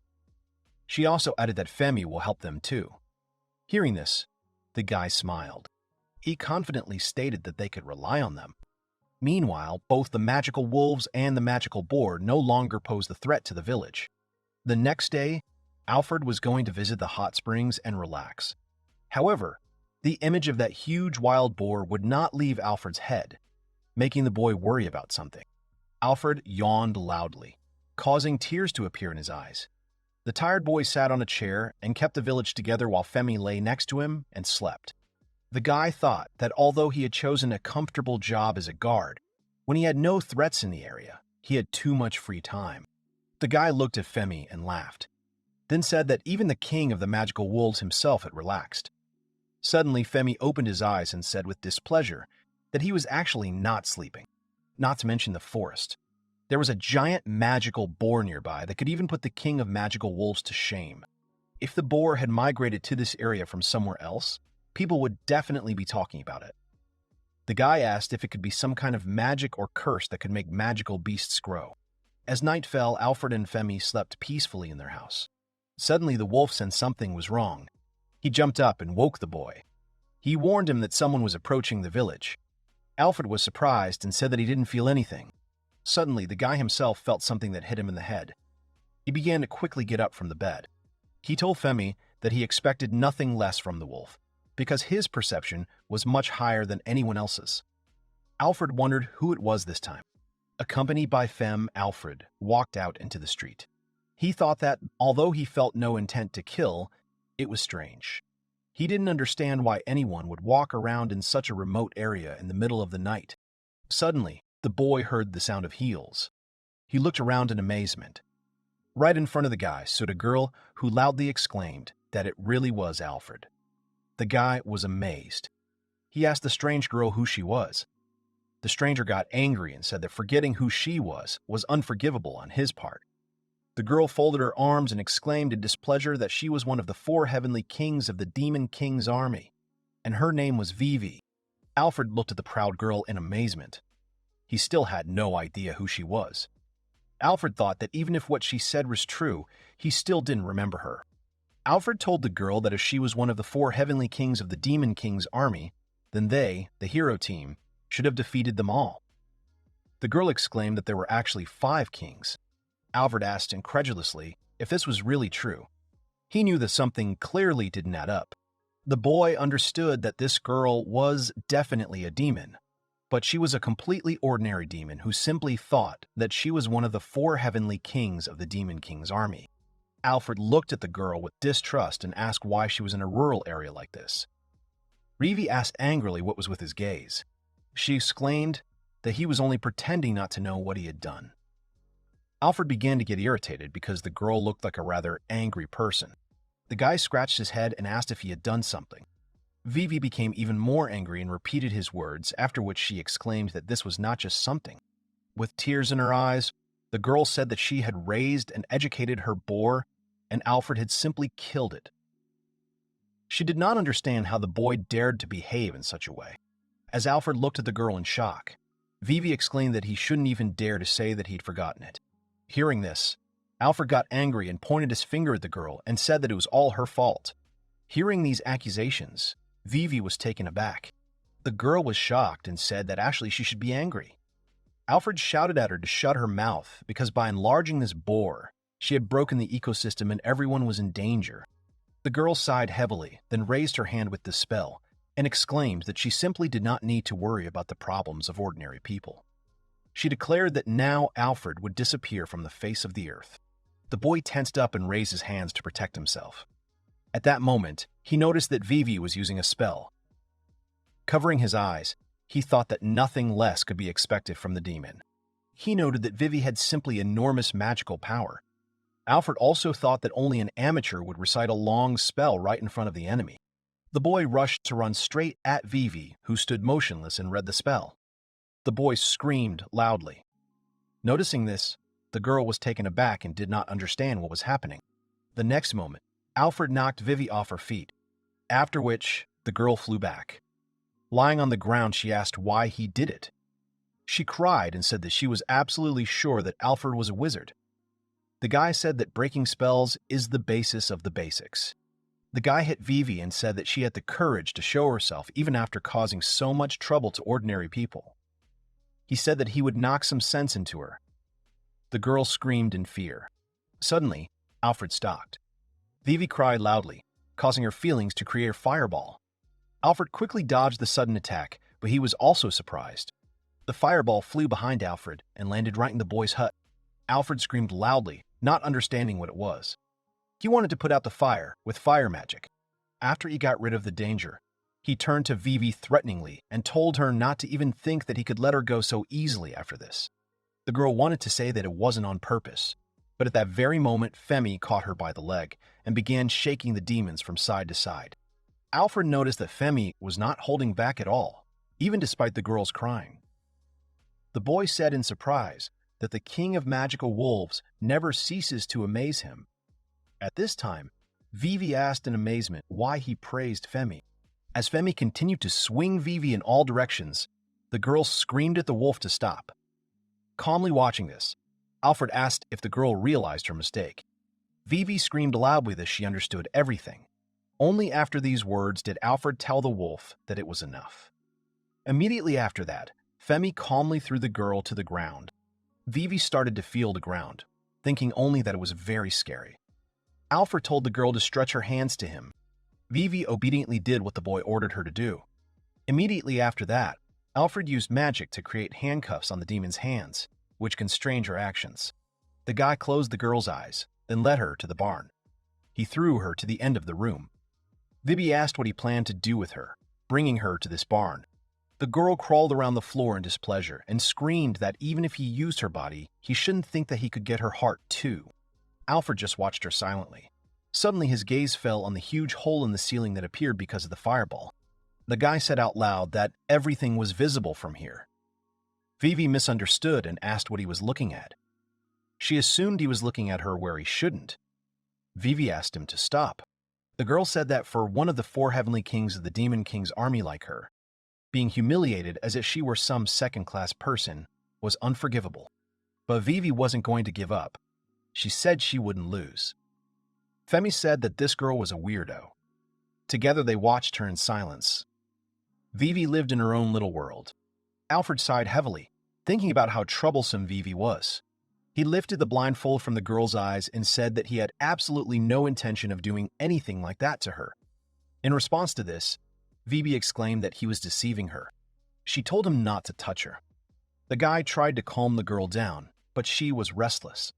She also added that Femi will help them too. Hearing this, the guy smiled. He confidently stated that they could rely on them. Meanwhile, both the magical wolves and the magical boar no longer posed a threat to the village. The next day, Alfred was going to visit the hot springs and relax. However, the image of that huge wild boar would not leave Alfred's head, making the boy worry about something. Alfred yawned loudly, causing tears to appear in his eyes. The tired boy sat on a chair and kept the village together while Femi lay next to him and slept. The guy thought that although he had chosen a comfortable job as a guard, when he had no threats in the area, he had too much free time. The guy looked at Femi and laughed, then said that even the king of the magical wolves himself had relaxed. Suddenly, Femi opened his eyes and said with displeasure that he was actually not sleeping, not to mention the forest. There was a giant magical boar nearby that could even put the king of magical wolves to shame. If the boar had migrated to this area from somewhere else, people would definitely be talking about it. The guy asked if it could be some kind of magic or curse that could make magical beasts grow. As night fell, Alfred and Femi slept peacefully in their house. Suddenly, the wolf sensed something was wrong. He jumped up and woke the boy. He warned him that someone was approaching the village. Alfred was surprised and said that he didn't feel anything. Suddenly, the guy himself felt something that hit him in the head. He began to quickly get up from the bed. He told Femi that he expected nothing less from the wolf, because his perception was much higher than anyone else's. Alfred wondered who it was this time. Accompanied by Fem, Alfred walked out into the street. He thought that, although he felt no intent to kill, it was strange. He didn't understand why anyone would walk around in such a remote area in the middle of the night. Suddenly, the boy heard the sound of heels. He looked around in amazement. Right in front of the guy stood a girl who loudly exclaimed that it really was Alfred. The guy was amazed. He asked the strange girl who she was. The stranger got angry and said that forgetting who she was unforgivable on his part. The girl folded her arms and exclaimed in displeasure that she was one of the 4 heavenly kings of the Demon King's army, and her name was Vivi. Alfred looked at the proud girl in amazement. He still had no idea who she was. Alfred thought that even if what she said was true, he still didn't remember her. Alfred told the girl that if she was one of the 4 heavenly kings of the Demon King's army, then they, the hero team, should have defeated them all. The girl exclaimed that there were actually 5 kings. Alfred asked incredulously if this was really true. He knew that something clearly didn't add up. The boy understood that this girl was definitely a demon, but she was a completely ordinary demon who simply thought that she was one of the 4 heavenly kings of the Demon King's army. Alfred looked at the girl with distrust and asked why she was in a rural area like this. Revi asked angrily what was with his gaze. She exclaimed that he was only pretending not to know what he had done. Alfred began to get irritated because the girl looked like a rather angry person. The guy scratched his head and asked if he had done something. Vivi became even more angry and repeated his words, after which she exclaimed that this was not just something. With tears in her eyes, the girl said that she had raised and educated her boar, and Alfred had simply killed it. She did not understand how the boy dared to behave in such a way. As Alfred looked at the girl in shock, Vivi exclaimed that he shouldn't even dare to say that he'd forgotten it. Hearing this, Alfred got angry and pointed his finger at the girl and said that it was all her fault. Hearing these accusations, Vivi was taken aback. The girl was shocked and said that actually she should be angry. Alfred shouted at her to shut her mouth because by enlarging this boar, she had broken the ecosystem and everyone was in danger. The girl sighed heavily, then raised her hand with the spell and exclaimed that she simply did not need to worry about the problems of ordinary people. She declared that now Alfred would disappear from the face of the earth. The boy tensed up and raised his hands to protect himself. At that moment, he noticed that Vivi was using a spell. Covering his eyes, he thought that nothing less could be expected from the demon. He noted that Vivi had simply enormous magical power. Alfred also thought that only an amateur would recite a long spell right in front of the enemy. The boy rushed to run straight at Vivi, who stood motionless and read the spell. The boy screamed loudly. Noticing this, the girl was taken aback and did not understand what was happening. The next moment, Alfred knocked Vivi off her feet, after which the girl flew back. Lying on the ground, she asked why he did it. She cried and said that she was absolutely sure that Alfred was a wizard. The guy said that breaking spells is the basis of the basics. The guy hit Vivi and said that she had the courage to show herself even after causing so much trouble to ordinary people. He said that he would knock some sense into her. The girl screamed in fear. Suddenly, Alfred stopped. Vivi cried loudly, causing her feelings to create a fireball. Alfred quickly dodged the sudden attack, but he was also surprised. The fireball flew behind Alfred and landed right in the boy's hut. Alfred screamed loudly, not understanding what it was. He wanted to put out the fire with fire magic. After he got rid of the danger, he turned to Vivi threateningly and told her not to even think that he could let her go so easily after this. The girl wanted to say that it wasn't on purpose, but at that very moment, Femi caught her by the leg and began shaking the demons from side to side. Alfred noticed that Femi was not holding back at all, even despite the girl's crying. The boy said in surprise that the king of magical wolves never ceases to amaze him. At this time, Vivi asked in amazement why he praised Femi. As Femi continued to swing Vivi in all directions, the girl screamed at the wolf to stop. Calmly watching this, Alfred asked if the girl realized her mistake. Vivi screamed loudly that she understood everything. Only after these words did Alfred tell the wolf that it was enough. Immediately after that, Femi calmly threw the girl to the ground. Vivi started to feel the ground, thinking only that it was very scary. Alfred told the girl to stretch her hands to him. Vivi obediently did what the boy ordered her to do. Immediately after that, Alfred used magic to create handcuffs on the demon's hands, which constrained her actions. The guy closed the girl's eyes, then led her to the barn. He threw her to the end of the room. Vivi asked what he planned to do with her, bringing her to this barn. The girl crawled around the floor in displeasure and screamed that even if he used her body, he shouldn't think that he could get her heart too. Alfred just watched her silently. Suddenly, his gaze fell on the huge hole in the ceiling that appeared because of the fireball. The guy said out loud that everything was visible from here. Vivi misunderstood and asked what he was looking at. She assumed he was looking at her where he shouldn't. Vivi asked him to stop. The girl said that for one of the 4 heavenly kings of the Demon King's army like her, being humiliated as if she were some second-class person was unforgivable. But Vivi wasn't going to give up. She said she wouldn't lose. Femi said that this girl was a weirdo. Together they watched her in silence. Vivi lived in her own little world. Alfred sighed heavily, thinking about how troublesome Vivi was. He lifted the blindfold from the girl's eyes and said that he had absolutely no intention of doing anything like that to her. In response to this, Vivi exclaimed that he was deceiving her. She told him not to touch her. The guy tried to calm the girl down, but she was restless.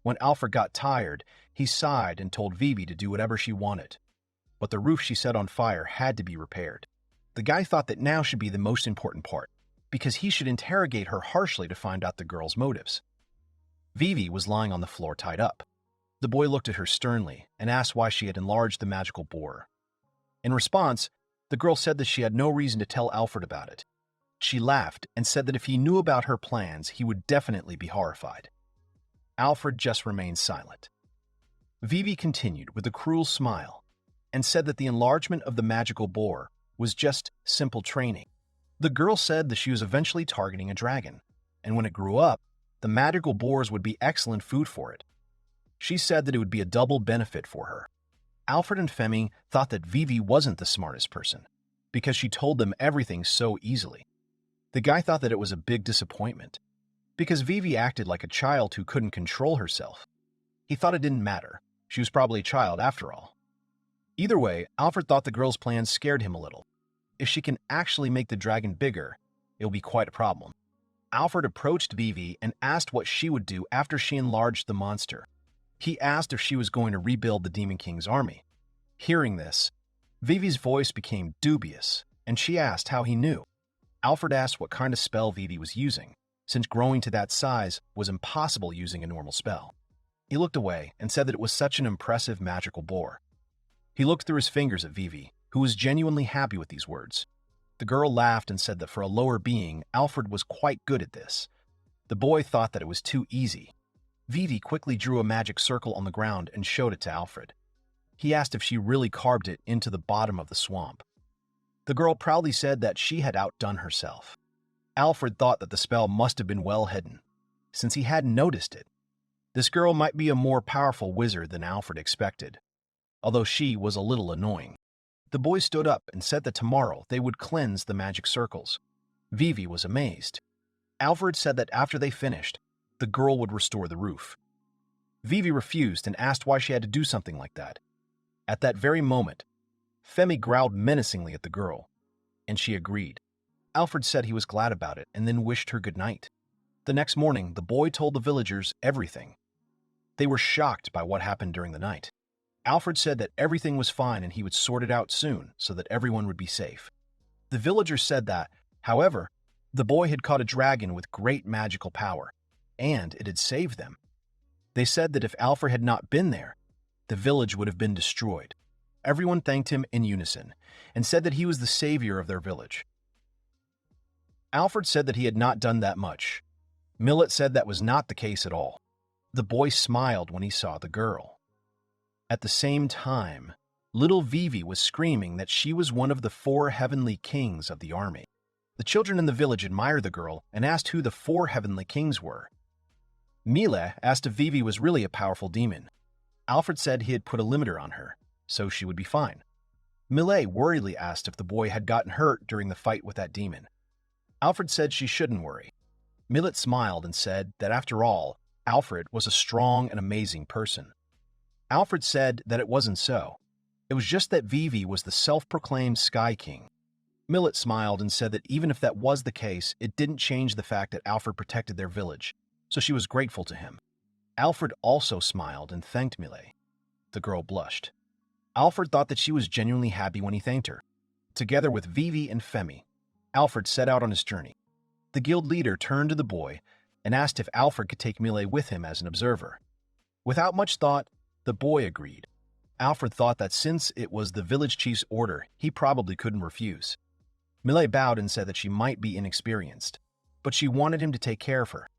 When Alfred got tired, he sighed and told Vivi to do whatever she wanted. But the roof she set on fire had to be repaired. The guy thought that now should be the most important part, because he should interrogate her harshly to find out the girl's motives. Vivi was lying on the floor tied up. The boy looked at her sternly and asked why she had enlarged the magical boar. In response, The girl said that she had no reason to tell Alfred about it. She laughed and said that if he knew about her plans, he would definitely be horrified. Alfred just remained silent. Vivi continued with a cruel smile and said that the enlargement of the magical boar was just simple training. The girl said that she was eventually targeting a dragon, and when it grew up, the magical boars would be excellent food for it. She said that it would be a double benefit for her. Alfred and Femi thought that Vivi wasn't the smartest person, because she told them everything so easily. The guy thought that it was a big disappointment, because Vivi acted like a child who couldn't control herself. He thought it didn't matter. She was probably a child after all. Either way, Alfred thought the girl's plan scared him a little. If she can actually make the dragon bigger, it'll be quite a problem. Alfred approached Vivi and asked what she would do after she enlarged the monster. He asked if she was going to rebuild the Demon King's army. Hearing this, Vivi's voice became dubious, and she asked how he knew. Alfred asked what kind of spell Vivi was using, since growing to that size was impossible using a normal spell. He looked away and said that it was such an impressive magical boar. He looked through his fingers at Vivi, who was genuinely happy with these words. The girl laughed and said that for a lower being, Alfred was quite good at this. The boy thought that it was too easy. Vivi quickly drew a magic circle on the ground and showed it to Alfred. He asked if she really carved it into the bottom of the swamp. The girl proudly said that she had outdone herself. Alfred thought that the spell must have been well hidden, since he hadn't noticed it. This girl might be a more powerful wizard than Alfred expected, although she was a little annoying. The boy stood up and said that tomorrow they would cleanse the magic circles. Vivi was amazed. Alfred said that after they finished, the girl would restore the roof. Vivi refused and asked why she had to do something like that. At that very moment, Femi growled menacingly at the girl, and she agreed. Alfred said he was glad about it and then wished her good night. The next morning, the boy told the villagers everything. They were shocked by what happened during the night. Alfred said that everything was fine and he would sort it out soon so that everyone would be safe. The villagers said that, however, the boy had caught a dragon with great magical power, and it had saved them. They said that if Alfred had not been there, the village would have been destroyed. Everyone thanked him in unison and said that he was the savior of their village. Alfred said that he had not done that much. Millet said that was not the case at all. The boy smiled when he saw the girl. At the same time, little Vivi was screaming that she was one of the 4 heavenly kings of the army. The children in the village admired the girl and asked who the 4 heavenly kings were. Mile asked if Vivi was really a powerful demon. Alfred said he had put a limiter on her, so she would be fine. Mile worriedly asked if the boy had gotten hurt during the fight with that demon. Alfred said she shouldn't worry. Millet smiled and said that after all, Alfred was a strong and amazing person. Alfred said that it wasn't so. It was just that Vivi was the self-proclaimed Sky King. Millet smiled and said that even if that was the case, it didn't change the fact that Alfred protected their village, so she was grateful to him. Alfred also smiled and thanked Millet. The girl blushed. Alfred thought that she was genuinely happy when he thanked her. Together with Vivi and Femi, Alfred set out on his journey. The guild leader turned to the boy and asked if Alfred could take Millet with him as an observer. Without much thought, the boy agreed. Alfred thought that since it was the village chief's order, he probably couldn't refuse. Millet bowed and said that she might be inexperienced, but she wanted him to take care of her.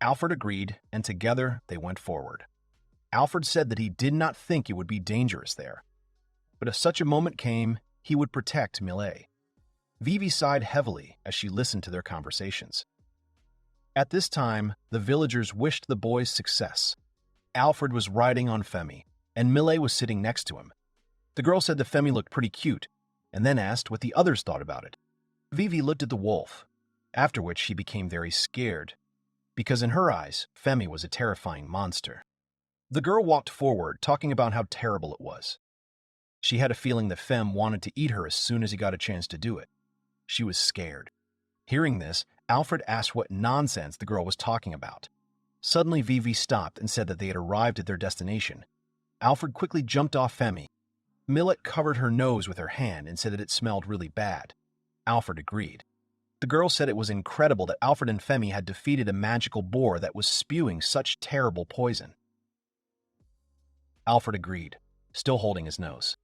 Alfred agreed, and together they went forward. Alfred said that he did not think it would be dangerous there, but if such a moment came, he would protect Millet. Vivi sighed heavily as she listened to their conversations. At this time, the villagers wished the boys success. Alfred was riding on Femi, and Millet was sitting next to him. The girl said that Femi looked pretty cute, and then asked what the others thought about it. Vivi looked at the wolf, after which she became very scared, because in her eyes, Femi was a terrifying monster. The girl walked forward, talking about how terrible it was. She had a feeling that Fem wanted to eat her as soon as he got a chance to do it. She was scared. Hearing this, Alfred asked what nonsense the girl was talking about. Suddenly, Vivi stopped and said that they had arrived at their destination. Alfred quickly jumped off Femi. Millet covered her nose with her hand and said that it smelled really bad. Alfred agreed. The girl said it was incredible that Alfred and Femi had defeated a magical boar that was spewing such terrible poison. Alfred agreed, still holding his nose.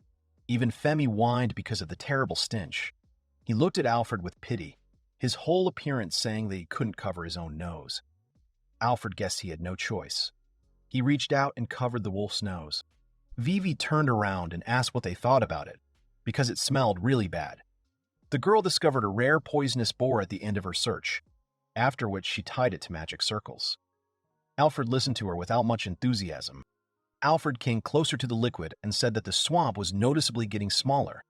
Even Femi whined because of the terrible stench. He looked at Alfred with pity, his whole appearance saying that he couldn't cover his own nose. Alfred guessed he had no choice. He reached out and covered the wolf's nose. Vivi turned around and asked what they thought about it, because it smelled really bad. The girl discovered a rare poisonous boar at the end of her search, after which she tied it to magic circles. Alfred listened to her without much enthusiasm. Alfred came closer to the liquid and said that the swamp was noticeably getting smaller.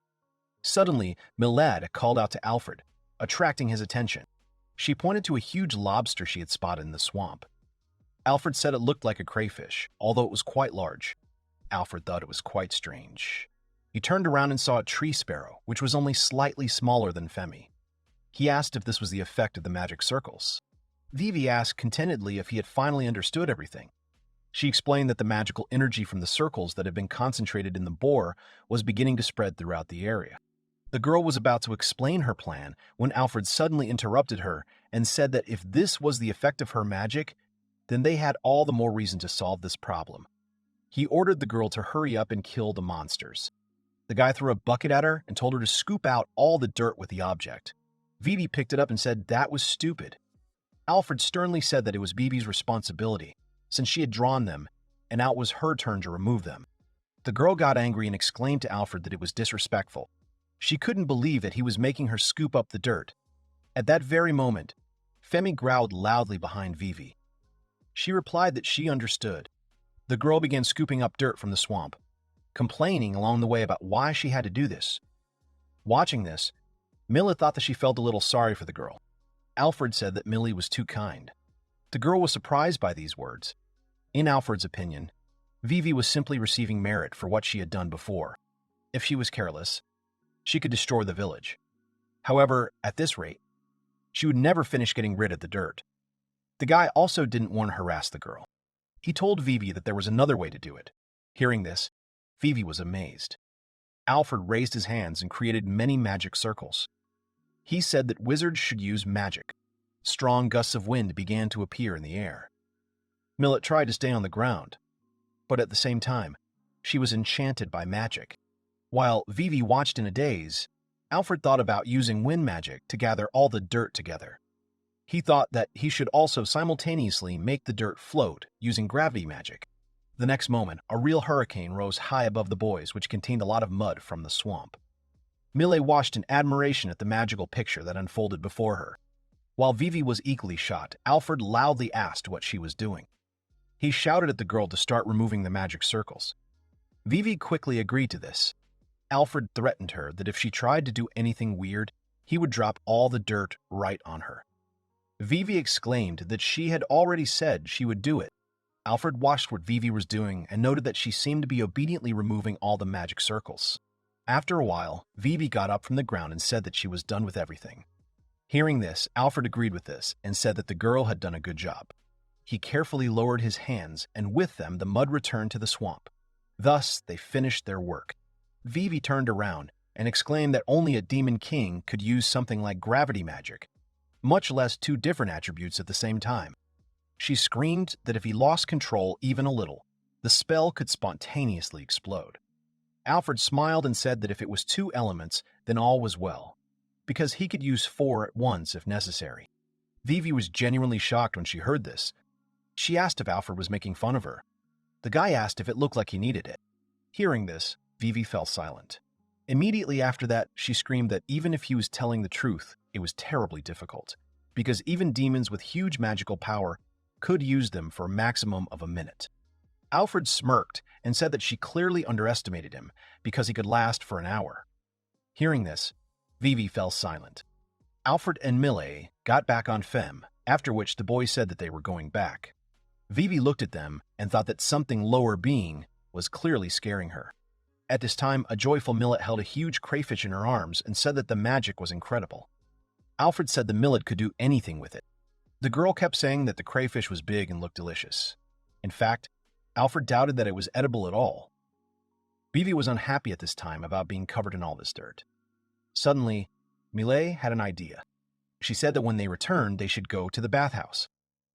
Suddenly, Milad called out to Alfred, attracting his attention. She pointed to a huge lobster she had spotted in the swamp. Alfred said it looked like a crayfish, although it was quite large. Alfred thought it was quite strange. He turned around and saw a tree sparrow, which was only slightly smaller than Femi. He asked if this was the effect of the magic circles. Vivi asked contentedly if he had finally understood everything. She explained that the magical energy from the circles that had been concentrated in the boar was beginning to spread throughout the area. The girl was about to explain her plan when Alfred suddenly interrupted her and said that if this was the effect of her magic, then they had all the more reason to solve this problem. He ordered the girl to hurry up and kill the monsters. The guy threw a bucket at her and told her to scoop out all the dirt with the object. Vivi picked it up and said that was stupid. Alfred sternly said that it was Vivi's responsibility, since she had drawn them, and now it was her turn to remove them. The girl got angry and exclaimed to Alfred that it was disrespectful. She couldn't believe that he was making her scoop up the dirt. At that very moment, Femi growled loudly behind Vivi. She replied that she understood. The girl began scooping up dirt from the swamp, complaining along the way about why she had to do this. Watching this, Milla thought that she felt a little sorry for the girl. Alfred said that Millie was too kind. The girl was surprised by these words. In Alfred's opinion, Vivi was simply receiving merit for what she had done before. If she was careless, she could destroy the village. However, at this rate, she would never finish getting rid of the dirt. The guy also didn't want to harass the girl. He told Vivi that there was another way to do it. Hearing this, Vivi was amazed. Alfred raised his hands and created many magic circles. He said that wizards should use magic. Strong gusts of wind began to appear in the air. Millet tried to stay on the ground, but at the same time, she was enchanted by magic. While Vivi watched in a daze, Alfred thought about using wind magic to gather all the dirt together. He thought that he should also simultaneously make the dirt float using gravity magic. The next moment, a real hurricane rose high above the boys, which contained a lot of mud from the swamp. Millet watched in admiration at the magical picture that unfolded before her. While Vivi was equally shocked, Alfred loudly asked what she was doing. He shouted at the girl to start removing the magic circles. Vivi quickly agreed to this. Alfred threatened her that if she tried to do anything weird, he would drop all the dirt right on her. Vivi exclaimed that she had already said she would do it. Alfred watched what Vivi was doing and noted that she seemed to be obediently removing all the magic circles. After a while, Vivi got up from the ground and said that she was done with everything. Hearing this, Alfred agreed with this and said that the girl had done a good job. He carefully lowered his hands, and with them the mud returned to the swamp. Thus, they finished their work. Vivi turned around and exclaimed that only a demon king could use something like gravity magic, much less two different attributes at the same time. She screamed that if he lost control even a little, the spell could spontaneously explode. Alfred smiled and said that if it was two elements, then all was well, because he could use 4 at once if necessary. Vivi was genuinely shocked when she heard this. She asked if Alfred was making fun of her. The guy asked if it looked like he needed it. Hearing this, Vivi fell silent. Immediately after that, she screamed that even if he was telling the truth, it was terribly difficult, because even demons with huge magical power could use them for a maximum of a minute. Alfred smirked and said that she clearly underestimated him because he could last for an hour. Hearing this, Vivi fell silent. Alfred and Millet got back on Fem, after which the boys said that they were going back. Vivi looked at them and thought that something lower being was clearly scaring her. At this time, a joyful Millet held a huge crayfish in her arms and said that the magic was incredible. Alfred said the Millet could do anything with it. The girl kept saying that the crayfish was big and looked delicious. In fact, Alfred doubted that it was edible at all. Vivi was unhappy at this time about being covered in all this dirt. Suddenly, Millet had an idea. She said that when they returned, they should go to the bathhouse.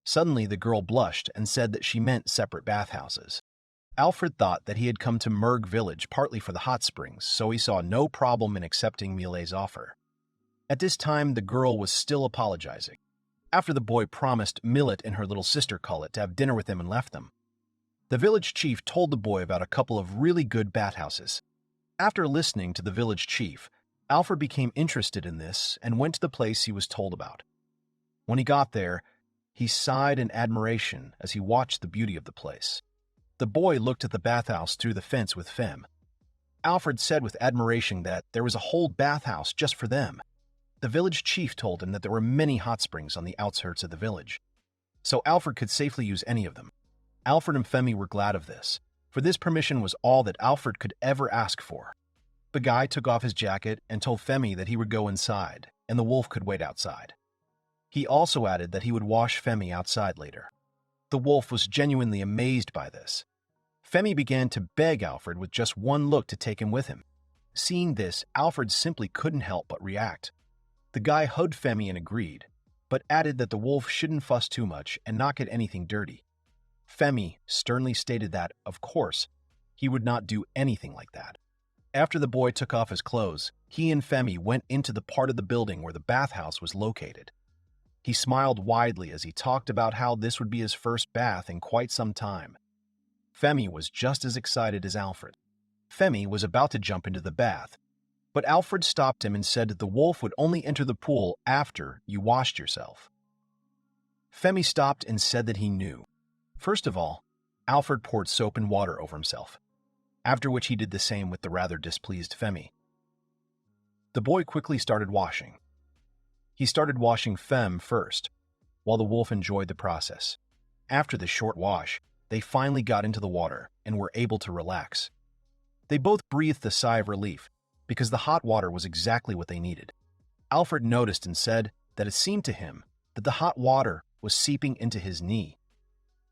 Suddenly, the girl blushed and said that she meant separate bathhouses. Alfred thought that he had come to Merg village partly for the hot springs, so he saw no problem in accepting Milei's offer. At this time, the girl was still apologizing. After the boy promised Millet and her little sister Cullet to have dinner with him and left them, the village chief told the boy about a couple of really good bathhouses. After listening to the village chief, Alfred became interested in this and went to the place he was told about. When he got there, he sighed in admiration as he watched the beauty of the place. The boy looked at the bathhouse through the fence with Fem. Alfred said with admiration that there was a whole bathhouse just for them. The village chief told him that there were many hot springs on the outskirts of the village, so Alfred could safely use any of them. Alfred and Femi were glad of this, for this permission was all that Alfred could ever ask for. The guy took off his jacket and told Femi that he would go inside, and the wolf could wait outside. He also added that he would wash Femi outside later. The wolf was genuinely amazed by this. Femi began to beg Alfred with just one look to take him with him. Seeing this, Alfred simply couldn't help but react. The guy hugged Femi and agreed, but added that the wolf shouldn't fuss too much and not get anything dirty. Femi sternly stated that, of course, he would not do anything like that. After the boy took off his clothes, he and Femi went into the part of the building where the bathhouse was located. He smiled widely as he talked about how this would be his first bath in quite some time. Femi was just as excited as Alfred. Femi was about to jump into the bath, but Alfred stopped him and said that the wolf would only enter the pool after you washed yourself. Femi stopped and said that he knew. First of all, Alfred poured soap and water over himself, after which he did the same with the rather displeased Femi. The boy quickly started washing. He started washing Fem first, while the wolf enjoyed the process. After the short wash, they finally got into the water and were able to relax. They both breathed a sigh of relief because the hot water was exactly what they needed. Alfred noticed and said that it seemed to him that the hot water was seeping into his knee.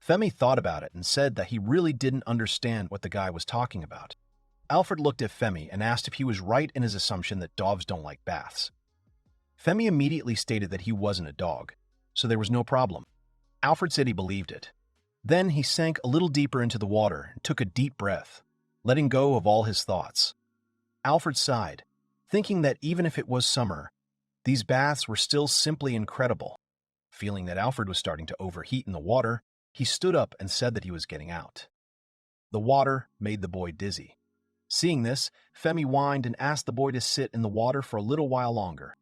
Femi thought about it and said that he really didn't understand what the guy was talking about. Alfred looked at Femi and asked if he was right in his assumption that dogs don't like baths. Femi immediately stated that he wasn't a dog, so there was no problem. Alfred said he believed it. Then he sank a little deeper into the water and took a deep breath, letting go of all his thoughts. Alfred sighed, thinking that even if it was summer, these baths were still simply incredible. Feeling that Alfred was starting to overheat in the water, he stood up and said that he was getting out. The water made the boy dizzy. Seeing this, Femi whined and asked the boy to sit in the water for a little while longer.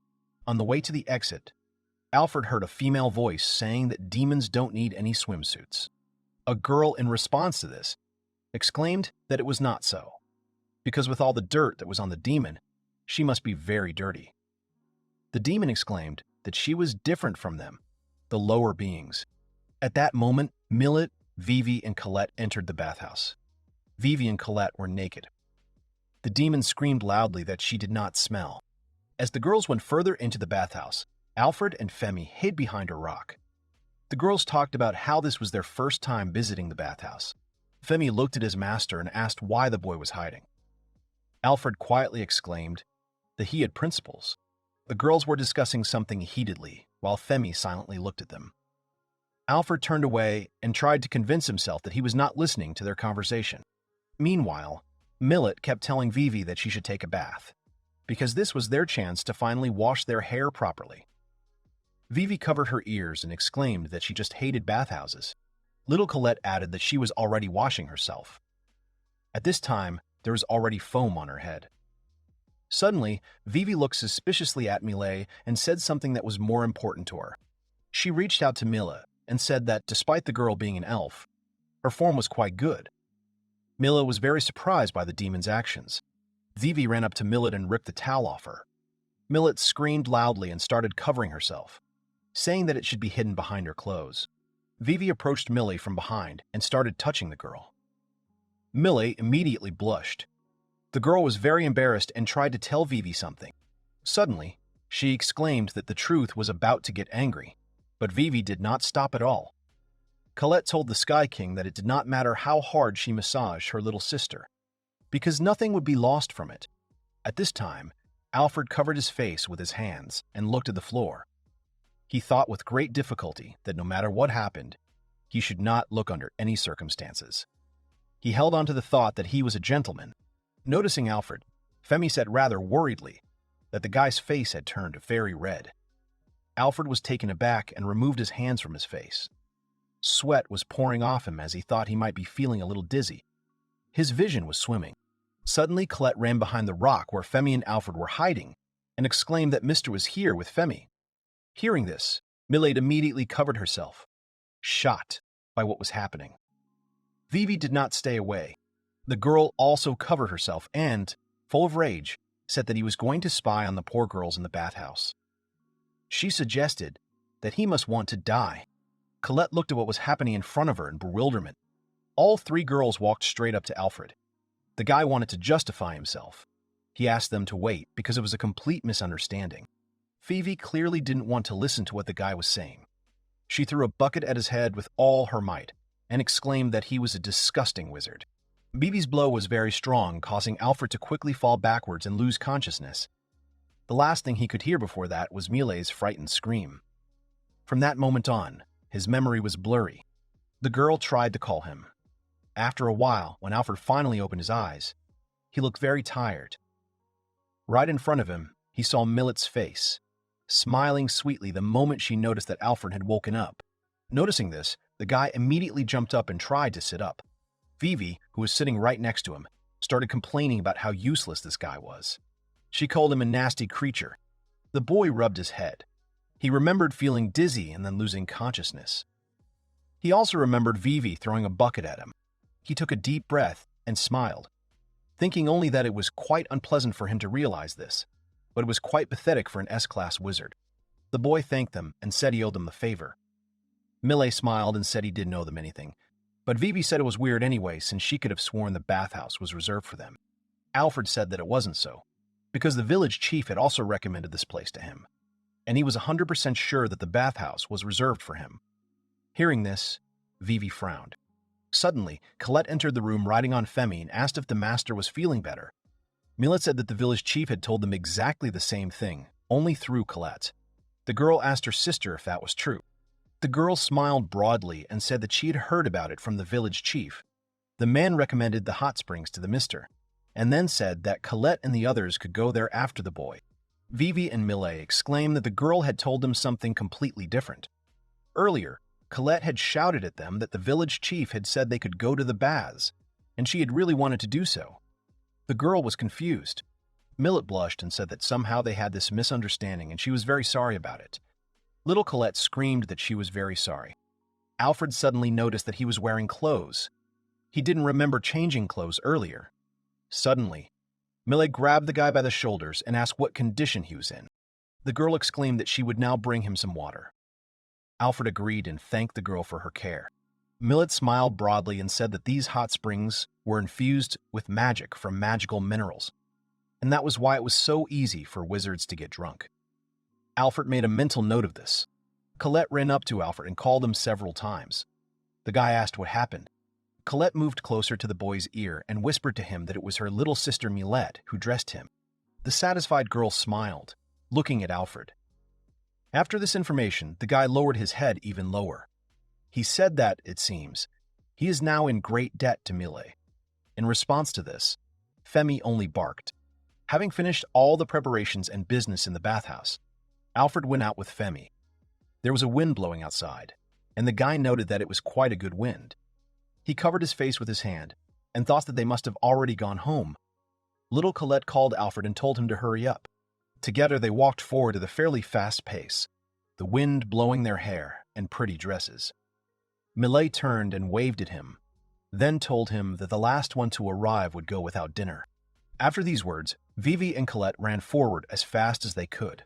On the way to the exit, Alfred heard a female voice saying that demons don't need any swimsuits. A girl, in response to this, exclaimed that it was not so, because with all the dirt that was on the demon, she must be very dirty. The demon exclaimed that she was different from them, the lower beings. At that moment, Millet, Vivi, and Colette entered the bathhouse. Vivi and Colette were naked. The demon screamed loudly that she did not smell. As the girls went further into the bathhouse, Alfred and Femi hid behind a rock. The girls talked about how this was their first time visiting the bathhouse. Femi looked at his master and asked why the boy was hiding. Alfred quietly exclaimed that he had principles. The girls were discussing something heatedly, while Femi silently looked at them. Alfred turned away and tried to convince himself that he was not listening to their conversation. Meanwhile, Millet kept telling Vivi that she should take a bath, because this was their chance to finally wash their hair properly. Vivi covered her ears and exclaimed that she just hated bathhouses. Little Colette added that she was already washing herself. At this time, there was already foam on her head. Suddenly, Vivi looked suspiciously at Millet and said something that was more important to her. She reached out to Mila and said that despite the girl being an elf, her form was quite good. Mila was very surprised by the demon's actions. Vivi ran up to Millet and ripped the towel off her. Millet screamed loudly and started covering herself, saying that it should be hidden behind her clothes. Vivi approached Millie from behind and started touching the girl. Millie immediately blushed. The girl was very embarrassed and tried to tell Vivi something. Suddenly, she exclaimed that the truth was about to get angry, but Vivi did not stop at all. Colette told the Sky King that it did not matter how hard she massaged her little sister, because nothing would be lost from it. At this time, Alfred covered his face with his hands and looked at the floor. He thought with great difficulty that no matter what happened, he should not look under any circumstances. He held on to the thought that he was a gentleman. Noticing Alfred, Femi said rather worriedly that the guy's face had turned very red. Alfred was taken aback and removed his hands from his face. Sweat was pouring off him as he thought he might be feeling a little dizzy. His vision was swimming. Suddenly, Colette ran behind the rock where Femi and Alfred were hiding and exclaimed that Mr. was here with Femi. Hearing this, Milade immediately covered herself, shocked by what was happening. Vivi did not stay away. The girl also covered herself and, full of rage, said that he was going to spy on the poor girls in the bathhouse. She suggested that he must want to die. Colette looked at what was happening in front of her in bewilderment. All three girls walked straight up to Alfred. The guy wanted to justify himself. He asked them to wait because it was a complete misunderstanding. Vivi clearly didn't want to listen to what the guy was saying. She threw a bucket at his head with all her might and exclaimed that he was a disgusting wizard. Vivi's blow was very strong, causing Alfred to quickly fall backwards and lose consciousness. The last thing he could hear before that was Milei's frightened scream. From that moment on, his memory was blurry. The girl tried to call him. After a while, when Alfred finally opened his eyes, he looked very tired. Right in front of him, he saw Millet's face, smiling sweetly the moment she noticed that Alfred had woken up. Noticing this, the guy immediately jumped up and tried to sit up. Vivi, who was sitting right next to him, started complaining about how useless this guy was. She called him a nasty creature. The boy rubbed his head. He remembered feeling dizzy and then losing consciousness. He also remembered Vivi throwing a bucket at him. He took a deep breath and smiled, thinking only that it was quite unpleasant for him to realize this, but it was quite pathetic for an S-class wizard. The boy thanked them and said he owed them a favor. Millet smiled and said he didn't owe them anything, but Vivi said it was weird anyway since she could have sworn the bathhouse was reserved for them. Alfred said that it wasn't so, because the village chief had also recommended this place to him, and he was 100% sure that the bathhouse was reserved for him. Hearing this, Vivi frowned. Suddenly, Colette entered the room riding on Femi and asked if the master was feeling better. Millet said that the village chief had told them exactly the same thing, only through Colette. The girl asked her sister if that was true. The girl smiled broadly and said that she had heard about it from the village chief. The man recommended the hot springs to the mister, and then said that Colette and the others could go there after the boy. Vivi and Millet exclaimed that the girl had told them something completely different. Earlier, Colette had shouted at them that the village chief had said they could go to the baths, and she had really wanted to do so. The girl was confused. Millet blushed and said that somehow they had this misunderstanding and she was very sorry about it. Little Colette screamed that she was very sorry. Alfred suddenly noticed that he was wearing clothes. He didn't remember changing clothes earlier. Suddenly, Millet grabbed the guy by the shoulders and asked what condition he was in. The girl exclaimed that she would now bring him some water. Alfred agreed and thanked the girl for her care. Millet smiled broadly and said that these hot springs were infused with magic from magical minerals, and that was why it was so easy for wizards to get drunk. Alfred made a mental note of this. Colette ran up to Alfred and called him several times. The guy asked what happened. Colette moved closer to the boy's ear and whispered to him that it was her little sister Milette who dressed him. The satisfied girl smiled, looking at Alfred. After this information, the guy lowered his head even lower. He said that, it seems, he is now in great debt to Millet. In response to this, Femi only barked. Having finished all the preparations and business in the bathhouse, Alfred went out with Femi. There was a wind blowing outside, and the guy noted that it was quite a good wind. He covered his face with his hand and thought that they must have already gone home. Little Colette called Alfred and told him to hurry up. Together they walked forward at a fairly fast pace, the wind blowing their hair and pretty dresses. Millet turned and waved at him, then told him that the last one to arrive would go without dinner. After these words, Vivi and Colette ran forward as fast as they could.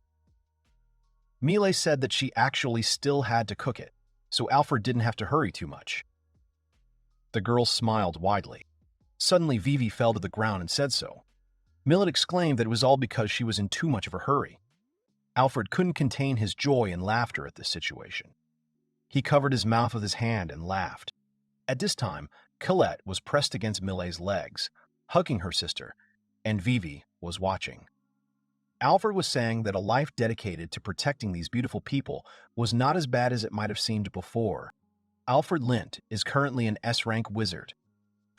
Millet said that she actually still had to cook it, so Alfred didn't have to hurry too much. The girl smiled widely. Suddenly Vivi fell to the ground and said so. Millet exclaimed that it was all because she was in too much of a hurry. Alfred couldn't contain his joy and laughter at this situation. He covered his mouth with his hand and laughed. At this time, Colette was pressed against Millet's legs, hugging her sister, and Vivi was watching. Alfred was saying that a life dedicated to protecting these beautiful people was not as bad as it might have seemed before. Alfred Lint is currently an S-rank wizard.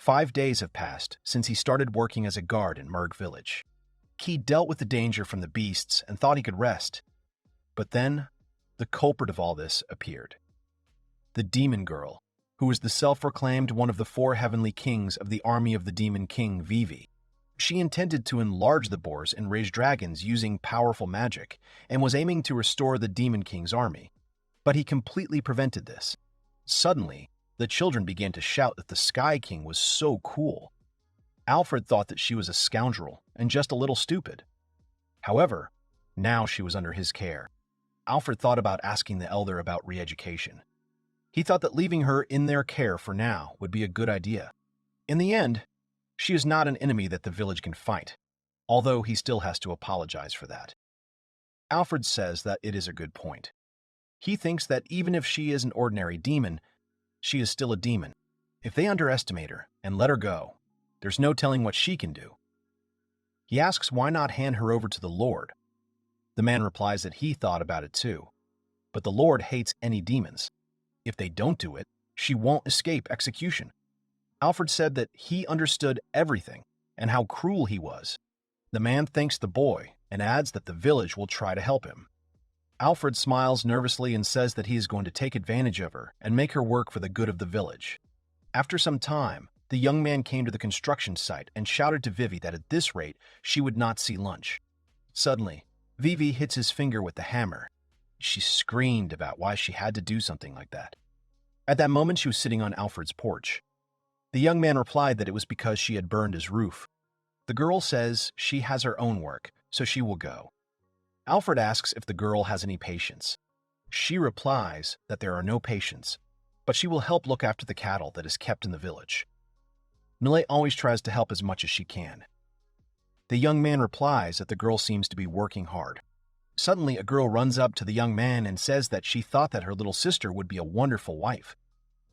5 days have passed since he started working as a guard in Merg village. He dealt with the danger from the beasts and thought he could rest. But then, the culprit of all this appeared. The demon girl, who was the self-proclaimed one of the 4 heavenly kings of the army of the demon king Vivi. She intended to enlarge the boars and raise dragons using powerful magic, and was aiming to restore the demon king's army. But he completely prevented this. Suddenly, the children began to shout that the Sky King was so cool. Alfred thought that she was a scoundrel and just a little stupid. However, now she was under his care. Alfred thought about asking the elder about re-education. He thought that leaving her in their care for now would be a good idea. In the end, she is not an enemy that the village can fight, although he still has to apologize for that. Alfred says that it is a good point. He thinks that even if she is an ordinary demon, she is still a demon. If they underestimate her and let her go, there's no telling what she can do. He asks why not hand her over to the Lord. The man replies that he thought about it too, but the Lord hates any demons. If they don't do it, she won't escape execution. Alfred said that he understood everything and how cruel he was. The man thanks the boy and adds that the village will try to help him. Alfred smiles nervously and says that he is going to take advantage of her and make her work for the good of the village. After some time, the young man came to the construction site and shouted to Vivi that at this rate she would not see lunch. Suddenly, Vivi hits his finger with the hammer. She screamed about why she had to do something like that. At that moment, she was sitting on Alfred's porch. The young man replied that it was because she had burned his roof. The girl says she has her own work, so she will go. Alfred asks if the girl has any patience. She replies that there are no patients, but she will help look after the cattle that is kept in the village. Millet always tries to help as much as she can. The young man replies that the girl seems to be working hard. Suddenly, a girl runs up to the young man and says that she thought that her little sister would be a wonderful wife.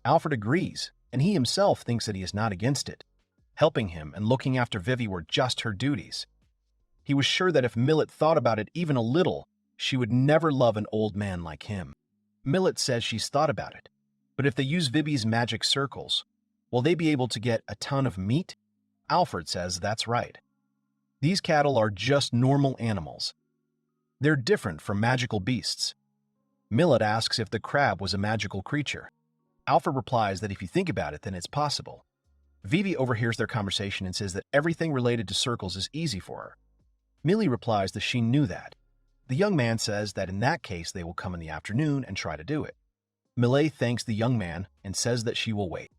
Alfred agrees, and he himself thinks that he is not against it. Helping him and looking after Vivi were just her duties. He was sure that if Millet thought about it even a little, she would never love an old man like him. Millet says she's thought about it, but if they use Vivi's magic circles, will they be able to get a ton of meat? Alfred says that's right. These cattle are just normal animals. They're different from magical beasts. Millet asks if the crab was a magical creature. Alfred replies that if you think about it, then it's possible. Vivi overhears their conversation and says that everything related to circles is easy for her. Millie replies that she knew that. The young man says that in that case they will come in the afternoon and try to do it. Millet thanks the young man and says that she will wait.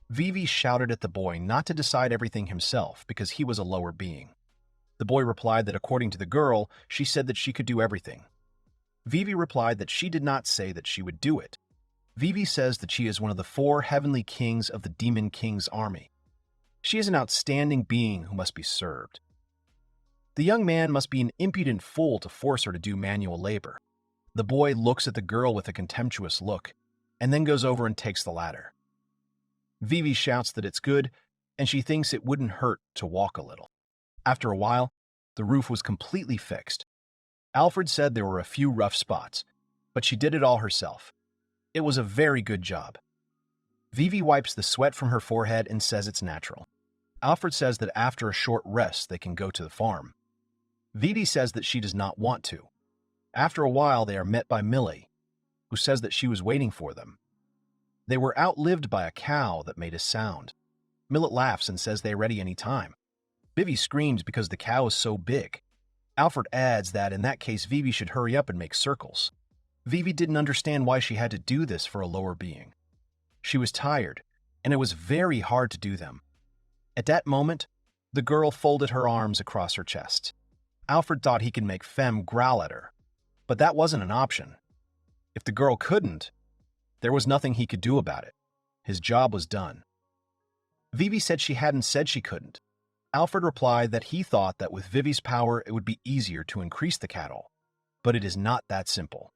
Vivi shouted at the boy not to decide everything himself because he was a lower being. The boy replied that according to the girl, she said that she could do everything. Vivi replied that she did not say that she would do it. Vivi says that she is one of the 4 heavenly kings of the Demon King's army. She is an outstanding being who must be served. The young man must be an impudent fool to force her to do manual labor. The boy looks at the girl with a contemptuous look, and then goes over and takes the ladder. Vivi shouts that it's good, and she thinks it wouldn't hurt to walk a little. After a while, the roof was completely fixed. Alfred said there were a few rough spots, but she did it all herself. It was a very good job. Vivi wipes the sweat from her forehead and says it's natural. Alfred says that after a short rest they can go to the farm. Vivi says that she does not want to. After a while they are met by Millie, who says that she was waiting for them. They were outlived by a cow that made a sound. Millet laughs and says they are ready any time. Vivi screams because the cow is so big. Alfred adds that in that case Vivi should hurry up and make circles. Vivi didn't understand why she had to do this for a lower being. She was tired, and it was very hard to do them. At that moment, the girl folded her arms across her chest. Alfred thought he could make Femme growl at her, but that wasn't an option. If the girl couldn't, there was nothing he could do about it. His job was done. Vivi said she hadn't said she couldn't. Alfred replied that he thought that with Vivi's power it would be easier to increase the cattle, but it is not that simple.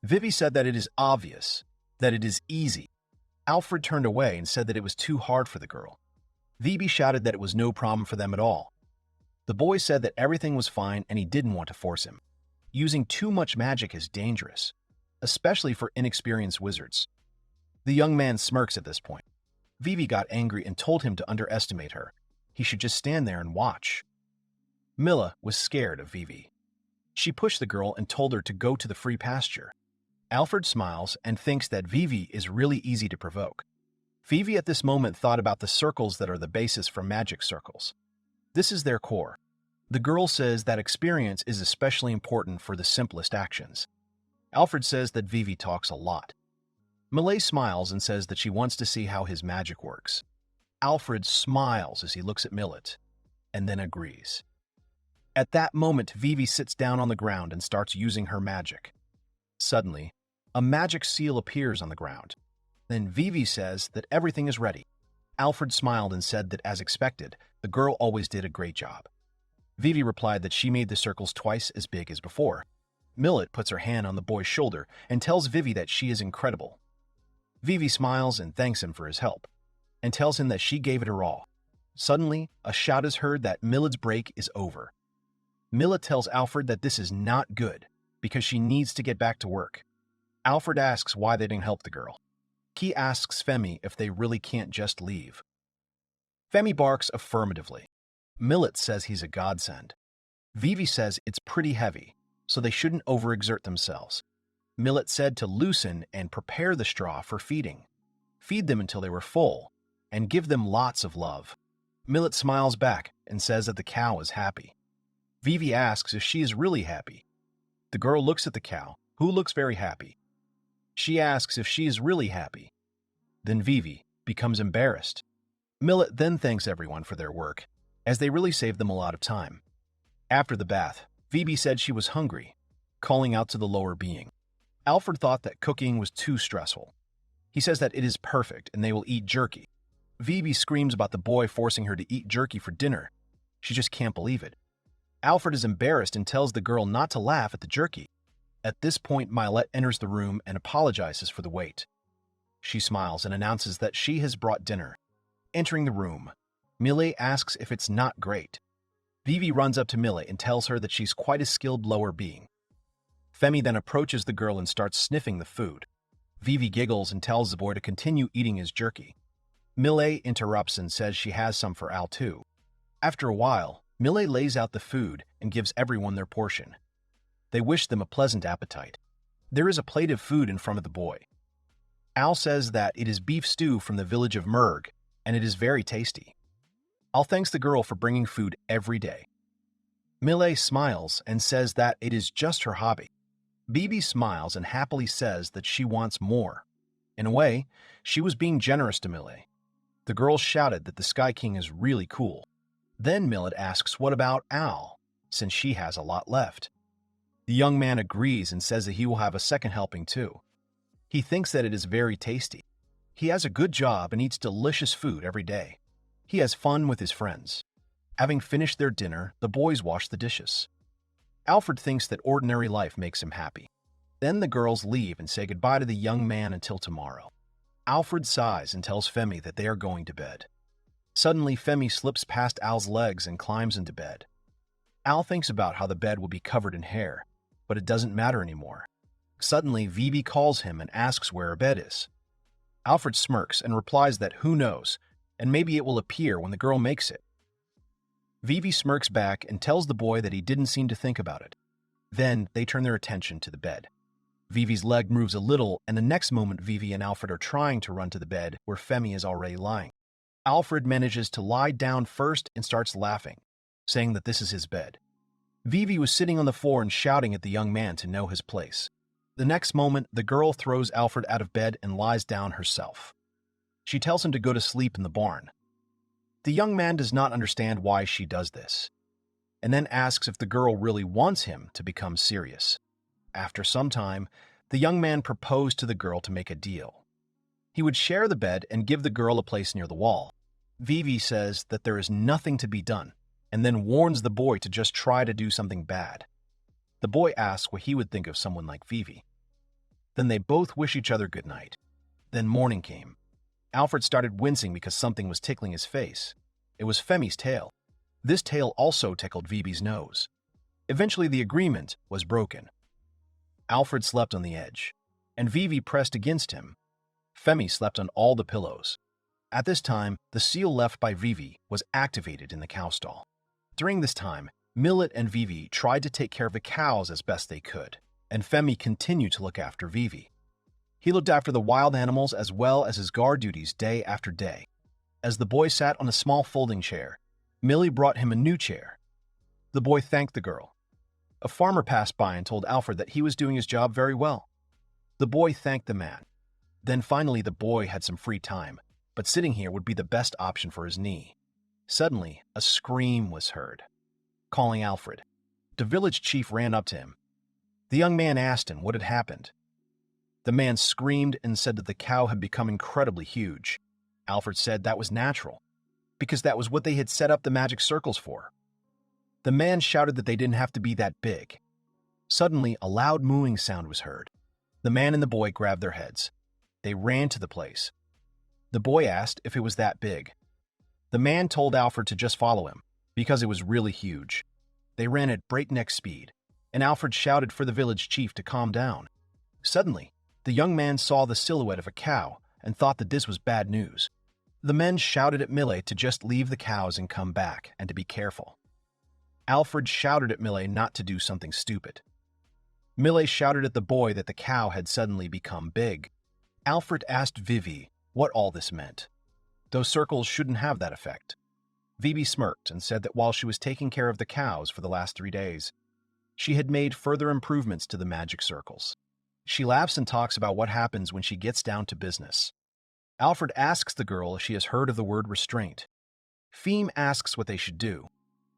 Vivi said that it is obvious, that it is easy. Alfred turned away and said that it was too hard for the girl. Vivi shouted that it was no problem for them at all. The boy said that everything was fine and he didn't want to force him. Using too much magic is dangerous, especially for inexperienced wizards. The young man smirks at this point. Vivi got angry and told him to underestimate her. He should just stand there and watch. Milla was scared of Vivi. She pushed the girl and told her to go to the free pasture. Alfred smiles and thinks that Vivi is really easy to provoke. Vivi at this moment thought about the circles that are the basis for magic circles. This is their core. The girl says that experience is especially important for the simplest actions. Alfred says that Vivi talks a lot. Millet smiles and says that she wants to see how his magic works. Alfred smiles as he looks at Millet, and then agrees. At that moment, Vivi sits down on the ground and starts using her magic. Suddenly, a magic seal appears on the ground. Then Vivi says that everything is ready. Alfred smiled and said that, as expected, the girl always did a great job. Vivi replied that she made the circles twice as big as before. Millet puts her hand on the boy's shoulder and tells Vivi that she is incredible. Vivi smiles and thanks him for his help, and tells him that she gave it her all. Suddenly, a shout is heard that Millet's break is over. Millet tells Alfred that this is not good, because she needs to get back to work. Alfred asks why they didn't help the girl. He asks Femi if they really can't just leave. Femi barks affirmatively. Millet says he's a godsend. Vivi says it's pretty heavy, so they shouldn't overexert themselves. Millet said to loosen and prepare the straw for feeding. Feed them until they were full, and give them lots of love. Millet smiles back and says that the cow is happy. Vivi asks if she is really happy. The girl looks at the cow, who looks very happy. She asks if she is really happy. Then Vivi becomes embarrassed. Millet then thanks everyone for their work, as they really saved them a lot of time. After the bath, Vivi said she was hungry, calling out to the lower being. Alfred thought that cooking was too stressful. He says that it is perfect and they will eat jerky. Vivi screams about the boy forcing her to eat jerky for dinner. She just can't believe it. Alfred is embarrassed and tells the girl not to laugh at the jerky. At this point, Milet enters the room and apologizes for the wait. She smiles and announces that she has brought dinner. Entering the room, Millet asks if it's not great. Vivi runs up to Millet and tells her that she's quite a skilled lower being. Femi then approaches the girl and starts sniffing the food. Vivi giggles and tells the boy to continue eating his jerky. Millet interrupts and says she has some for Al too. After a while, Millet lays out the food and gives everyone their portion. They wish them a pleasant appetite. There is a plate of food in front of the boy. Al says that it is beef stew from the village of Merg, and it is very tasty. Al thanks the girl for bringing food every day. Millet smiles and says that it is just her hobby. Bibi smiles and happily says that she wants more. In a way, she was being generous to Millet. The girl shouted that the Sky King is really cool. Then Millet asks what about Al, since she has a lot left. The young man agrees and says that he will have a second helping too. He thinks that it is very tasty. He has a good job and eats delicious food every day. He has fun with his friends. Having finished their dinner, the boys wash the dishes. Alfred thinks that ordinary life makes him happy. Then the girls leave and say goodbye to the young man until tomorrow. Alfred sighs and tells Femi that they are going to bed. Suddenly, Femi slips past Al's legs and climbs into bed. Al thinks about how the bed will be covered in hair, but it doesn't matter anymore. Suddenly, Vivi calls him and asks where her bed is. Alfred smirks and replies that who knows, and maybe it will appear when the girl makes it. Vivi smirks back and tells the boy that he didn't seem to think about it. Then they turn their attention to the bed. Vivi's leg moves a little, and the next moment Vivi and Alfred are trying to run to the bed where Femi is already lying. Alfred manages to lie down first and starts laughing, saying that this is his bed. Vivi was sitting on the floor and shouting at the young man to know his place. The next moment, the girl throws Alfred out of bed and lies down herself. She tells him to go to sleep in the barn. The young man does not understand why she does this, and then asks if the girl really wants him to become serious. After some time, the young man proposed to the girl to make a deal. He would share the bed and give the girl a place near the wall. Vivi says that there is nothing to be done, and then warns the boy to just try to do something bad. The boy asks what he would think of someone like Vivi. Then they both wish each other good night. Then morning came. Alfred started wincing because something was tickling his face. It was Femi's tail. This tail also tickled Vivi's nose. Eventually the agreement was broken. Alfred slept on the edge, and Vivi pressed against him. Femi slept on all the pillows. At this time, the seal left by Vivi was activated in the cow stall. During this time, Millet and Vivi tried to take care of the cows as best they could, and Femi continued to look after Vivi. He looked after the wild animals as well as his guard duties day after day. As the boy sat on a small folding chair, Millie brought him a new chair. The boy thanked the girl. A farmer passed by and told Alfred that he was doing his job very well. The boy thanked the man. Then finally the boy had some free time, but sitting here would be the best option for his knee. Suddenly, a scream was heard, calling Alfred. The village chief ran up to him. The young man asked him what had happened. The man screamed and said that the cow had become incredibly huge. Alfred said that was natural, because that was what they had set up the magic circles for. The man shouted that they didn't have to be that big. Suddenly, a loud mooing sound was heard. The man and the boy grabbed their heads. They ran to the place. The boy asked if it was that big. The man told Alfred to just follow him, because it was really huge. They ran at breakneck speed, and Alfred shouted for the village chief to calm down. Suddenly, the young man saw the silhouette of a cow and thought that this was bad news. The men shouted at Millet to just leave the cows and come back, and to be careful. Alfred shouted at Millet not to do something stupid. Millet shouted at the boy that the cow had suddenly become big. Alfred asked Vivi what all this meant. Those circles shouldn't have that effect. Vivi smirked and said that while she was taking care of the cows for the last 3 days, she had made further improvements to the magic circles. She laughs and talks about what happens when she gets down to business. Alfred asks the girl if she has heard of the word restraint. Feme asks what they should do.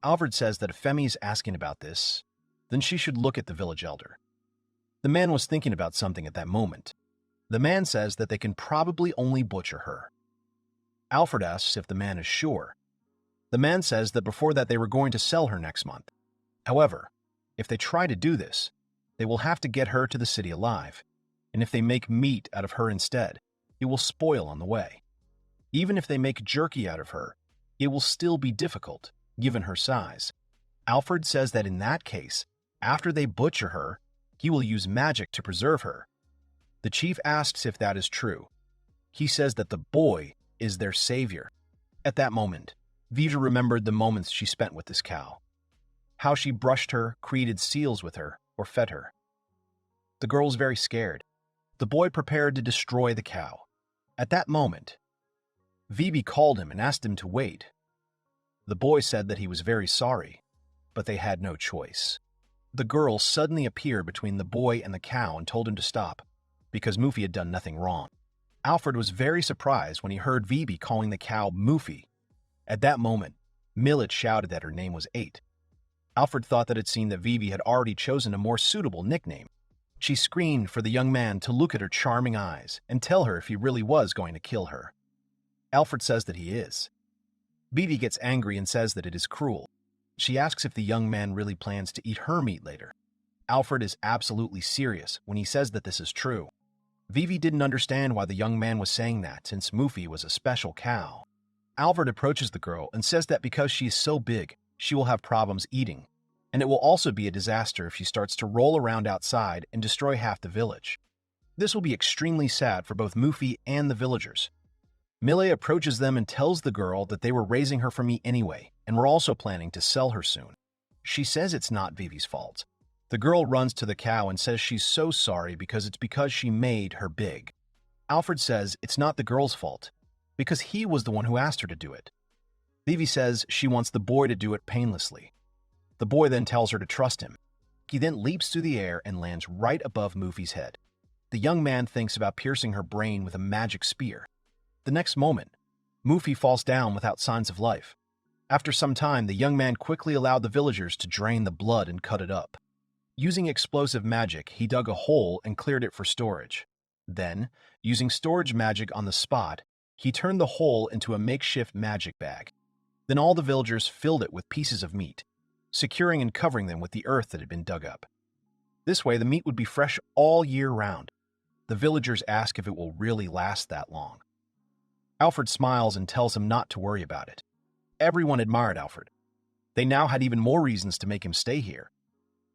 Alfred says that if Femi is asking about this, then she should look at the village elder. The man was thinking about something at that moment. The man says that they can probably only butcher her. Alfred asks if the man is sure. The man says that before that they were going to sell her next month. However, if they try to do this, they will have to get her to the city alive, and if they make meat out of her instead, it will spoil on the way. Even if they make jerky out of her, it will still be difficult, given her size. Alfred says that in that case, after they butcher her, he will use magic to preserve her. The chief asks if that is true. He says that the boy is their savior. At that moment, Vivi remembered the moments she spent with this cow. How she brushed her, created seals with her, or fed her. The girl was very scared. The boy prepared to destroy the cow. At that moment, Vivi called him and asked him to wait. The boy said that he was very sorry, but they had no choice. The girl suddenly appeared between the boy and the cow and told him to stop, because Mufi had done nothing wrong. Alfred was very surprised when he heard Vivi calling the cow Mufi. At that moment, Millet shouted that her name was 8. Alfred thought that it seemed that Vivi had already chosen a more suitable nickname. She screamed for the young man to look at her charming eyes and tell her if he really was going to kill her. Alfred says that he is. Vivi gets angry and says that it is cruel. She asks if the young man really plans to eat her meat later. Alfred is absolutely serious when he says that this is true. Vivi didn't understand why the young man was saying that, since Mufi was a special cow. Alfred approaches the girl and says that because she is so big, she will have problems eating, and it will also be a disaster if she starts to roll around outside and destroy half the village. This will be extremely sad for both Mufi and the villagers. Millet approaches them and tells the girl that they were raising her for me anyway, and were also planning to sell her soon. She says it's not Vivi's fault. The girl runs to the cow and says she's so sorry because it's because she made her big. Alfred says it's not the girl's fault, because he was the one who asked her to do it. Vivi says she wants the boy to do it painlessly. The boy then tells her to trust him. He then leaps through the air and lands right above Mufi's head. The young man thinks about piercing her brain with a magic spear. The next moment, Mufi falls down without signs of life. After some time, the young man quickly allowed the villagers to drain the blood and cut it up. Using explosive magic, he dug a hole and cleared it for storage. Then, using storage magic on the spot, he turned the hole into a makeshift magic bag. Then all the villagers filled it with pieces of meat, securing and covering them with the earth that had been dug up. This way, the meat would be fresh all year round. The villagers ask if it will really last that long. Alfred smiles and tells him not to worry about it. Everyone admired Alfred. They now had even more reasons to make him stay here.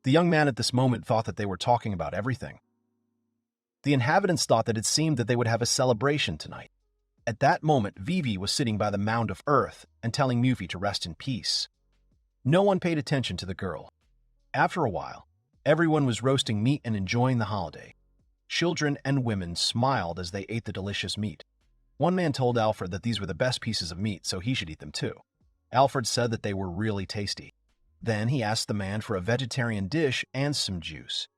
The young man at this moment thought that they were talking about everything. The inhabitants thought that it seemed that they would have a celebration tonight. At that moment, Vivi was sitting by the mound of earth and telling Mufi to rest in peace. No one paid attention to the girl. After a while, everyone was roasting meat and enjoying the holiday. Children and women smiled as they ate the delicious meat. One man told Alfred that these were the best pieces of meat, so he should eat them too. Alfred said that they were really tasty. Then he asked the man for a vegetarian dish and some juice.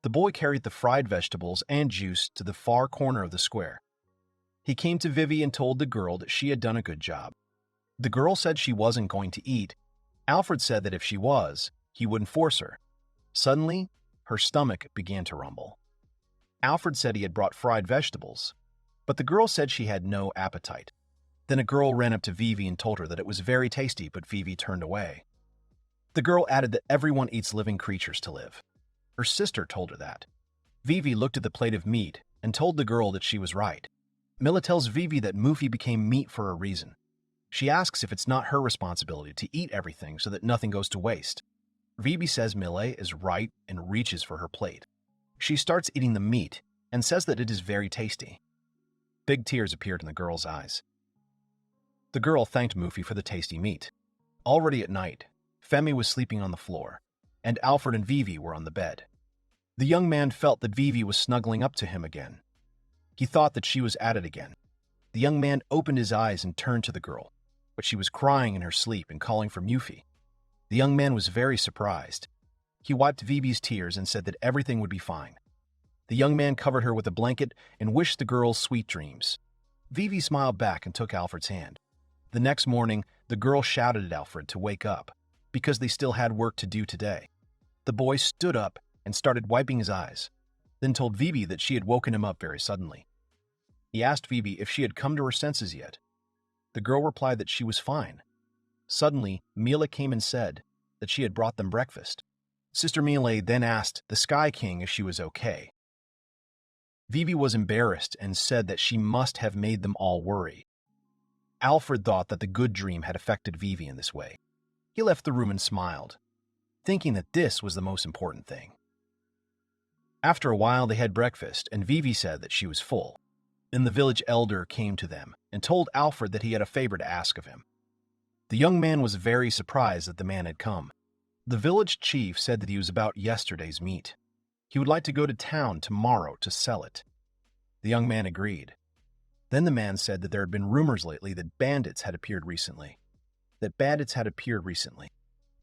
The boy carried the fried vegetables and juice to the far corner of the square. He came to Vivi and told the girl that she had done a good job. The girl said she wasn't going to eat. Alfred said that if she was, he wouldn't force her. Suddenly, her stomach began to rumble. Alfred said he had brought fried vegetables, but the girl said she had no appetite. Then a girl ran up to Vivi and told her that it was very tasty, but Vivi turned away. The girl added that everyone eats living creatures to live. Her sister told her that. Vivi looked at the plate of meat and told the girl that she was right. Mila tells Vivi that Mufi became meat for a reason. She asks if it's not her responsibility to eat everything so that nothing goes to waste. Vivi says Mila is right and reaches for her plate. She starts eating the meat and says that it is very tasty. Big tears appeared in the girl's eyes. The girl thanked Mufi for the tasty meat. Already at night, Femi was sleeping on the floor, and Alfred and Vivi were on the bed. The young man felt that Vivi was snuggling up to him again. He thought that she was at it again. The young man opened his eyes and turned to the girl, but she was crying in her sleep and calling for Mufi. The young man was very surprised. He wiped Vivi's tears and said that everything would be fine. The young man covered her with a blanket and wished the girl sweet dreams. Vivi smiled back and took Alfred's hand. The next morning, the girl shouted at Alfred to wake up, because they still had work to do today. The boy stood up and started wiping his eyes, then told Vivi that she had woken him up very suddenly. He asked Vivi if she had come to her senses yet. The girl replied that she was fine. Suddenly, Mila came and said that she had brought them breakfast. Sister Mila then asked the Sky King if she was okay. Vivi was embarrassed and said that she must have made them all worry. Alfred thought that the good dream had affected Vivi in this way. He left the room and smiled, thinking that this was the most important thing. After a while, they had breakfast, and Vivi said that she was full. Then the village elder came to them and told Alfred that he had a favor to ask of him. The young man was very surprised that the man had come. The village chief said that he was about yesterday's meat. He would like to go to town tomorrow to sell it. The young man agreed. Then the man said that there had been rumors lately that bandits had appeared recently.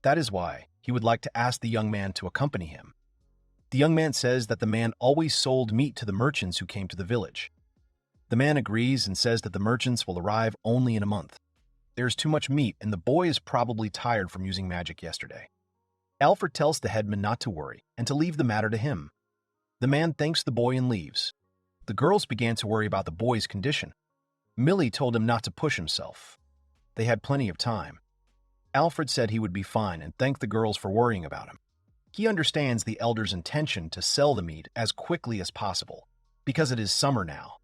That is why he would like to ask the young man to accompany him. The young man says that the man always sold meat to the merchants who came to the village. The man agrees and says that the merchants will arrive only in a month. There is too much meat, and the boy is probably tired from using magic yesterday. Alfred tells the headman not to worry and to leave the matter to him. The man thanks the boy and leaves. The girls began to worry about the boy's condition. Millie told him not to push himself. They had plenty of time. Alfred said he would be fine and thanked the girls for worrying about him. He understands the elder's intention to sell the meat as quickly as possible, because it is summer now.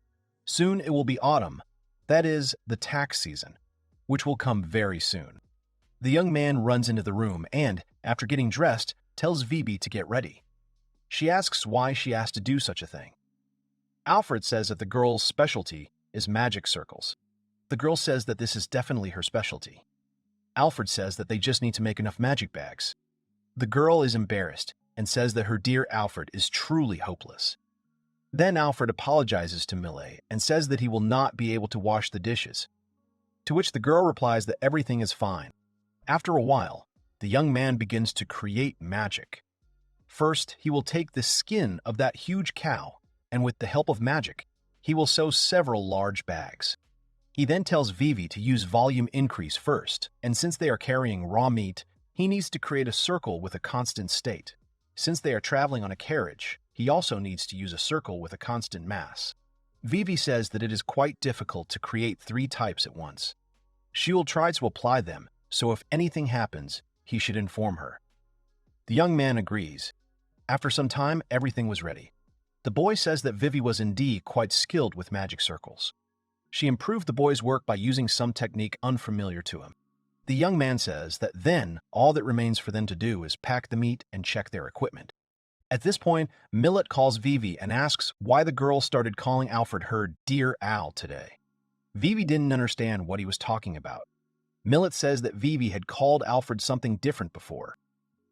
Soon it will be autumn, that is, the tax season, which will come very soon. The young man runs into the room and, after getting dressed, tells Vivi to get ready. She asks why she has to do such a thing. Alfred says that the girl's specialty is magic circles. The girl says that this is definitely her specialty. Alfred says that they just need to make enough magic bags. The girl is embarrassed and says that her dear Alfred is truly hopeless. Then Alfred apologizes to Millet and says that he will not be able to wash the dishes, to which the girl replies that everything is fine. After a while, the young man begins to create magic. First, he will take the skin of that huge cow, and with the help of magic, he will sew several large bags. He then tells Vivi to use volume increase first, and since they are carrying raw meat, he needs to create a circle with a constant state. Since they are traveling on a carriage, he also needs to use a circle with a constant mass. Vivi says that it is quite difficult to create 3 types at once. She will try to apply them, so if anything happens, he should inform her. The young man agrees. After some time, everything was ready. The boy says that Vivi was indeed quite skilled with magic circles. She improved the boy's work by using some technique unfamiliar to him. The young man says that then all that remains for them to do is pack the meat and check their equipment. At this point, Millet calls Vivi and asks why the girl started calling Alfred her Dear Al today. Vivi didn't understand what he was talking about. Millet says that Vivi had called Alfred something different before.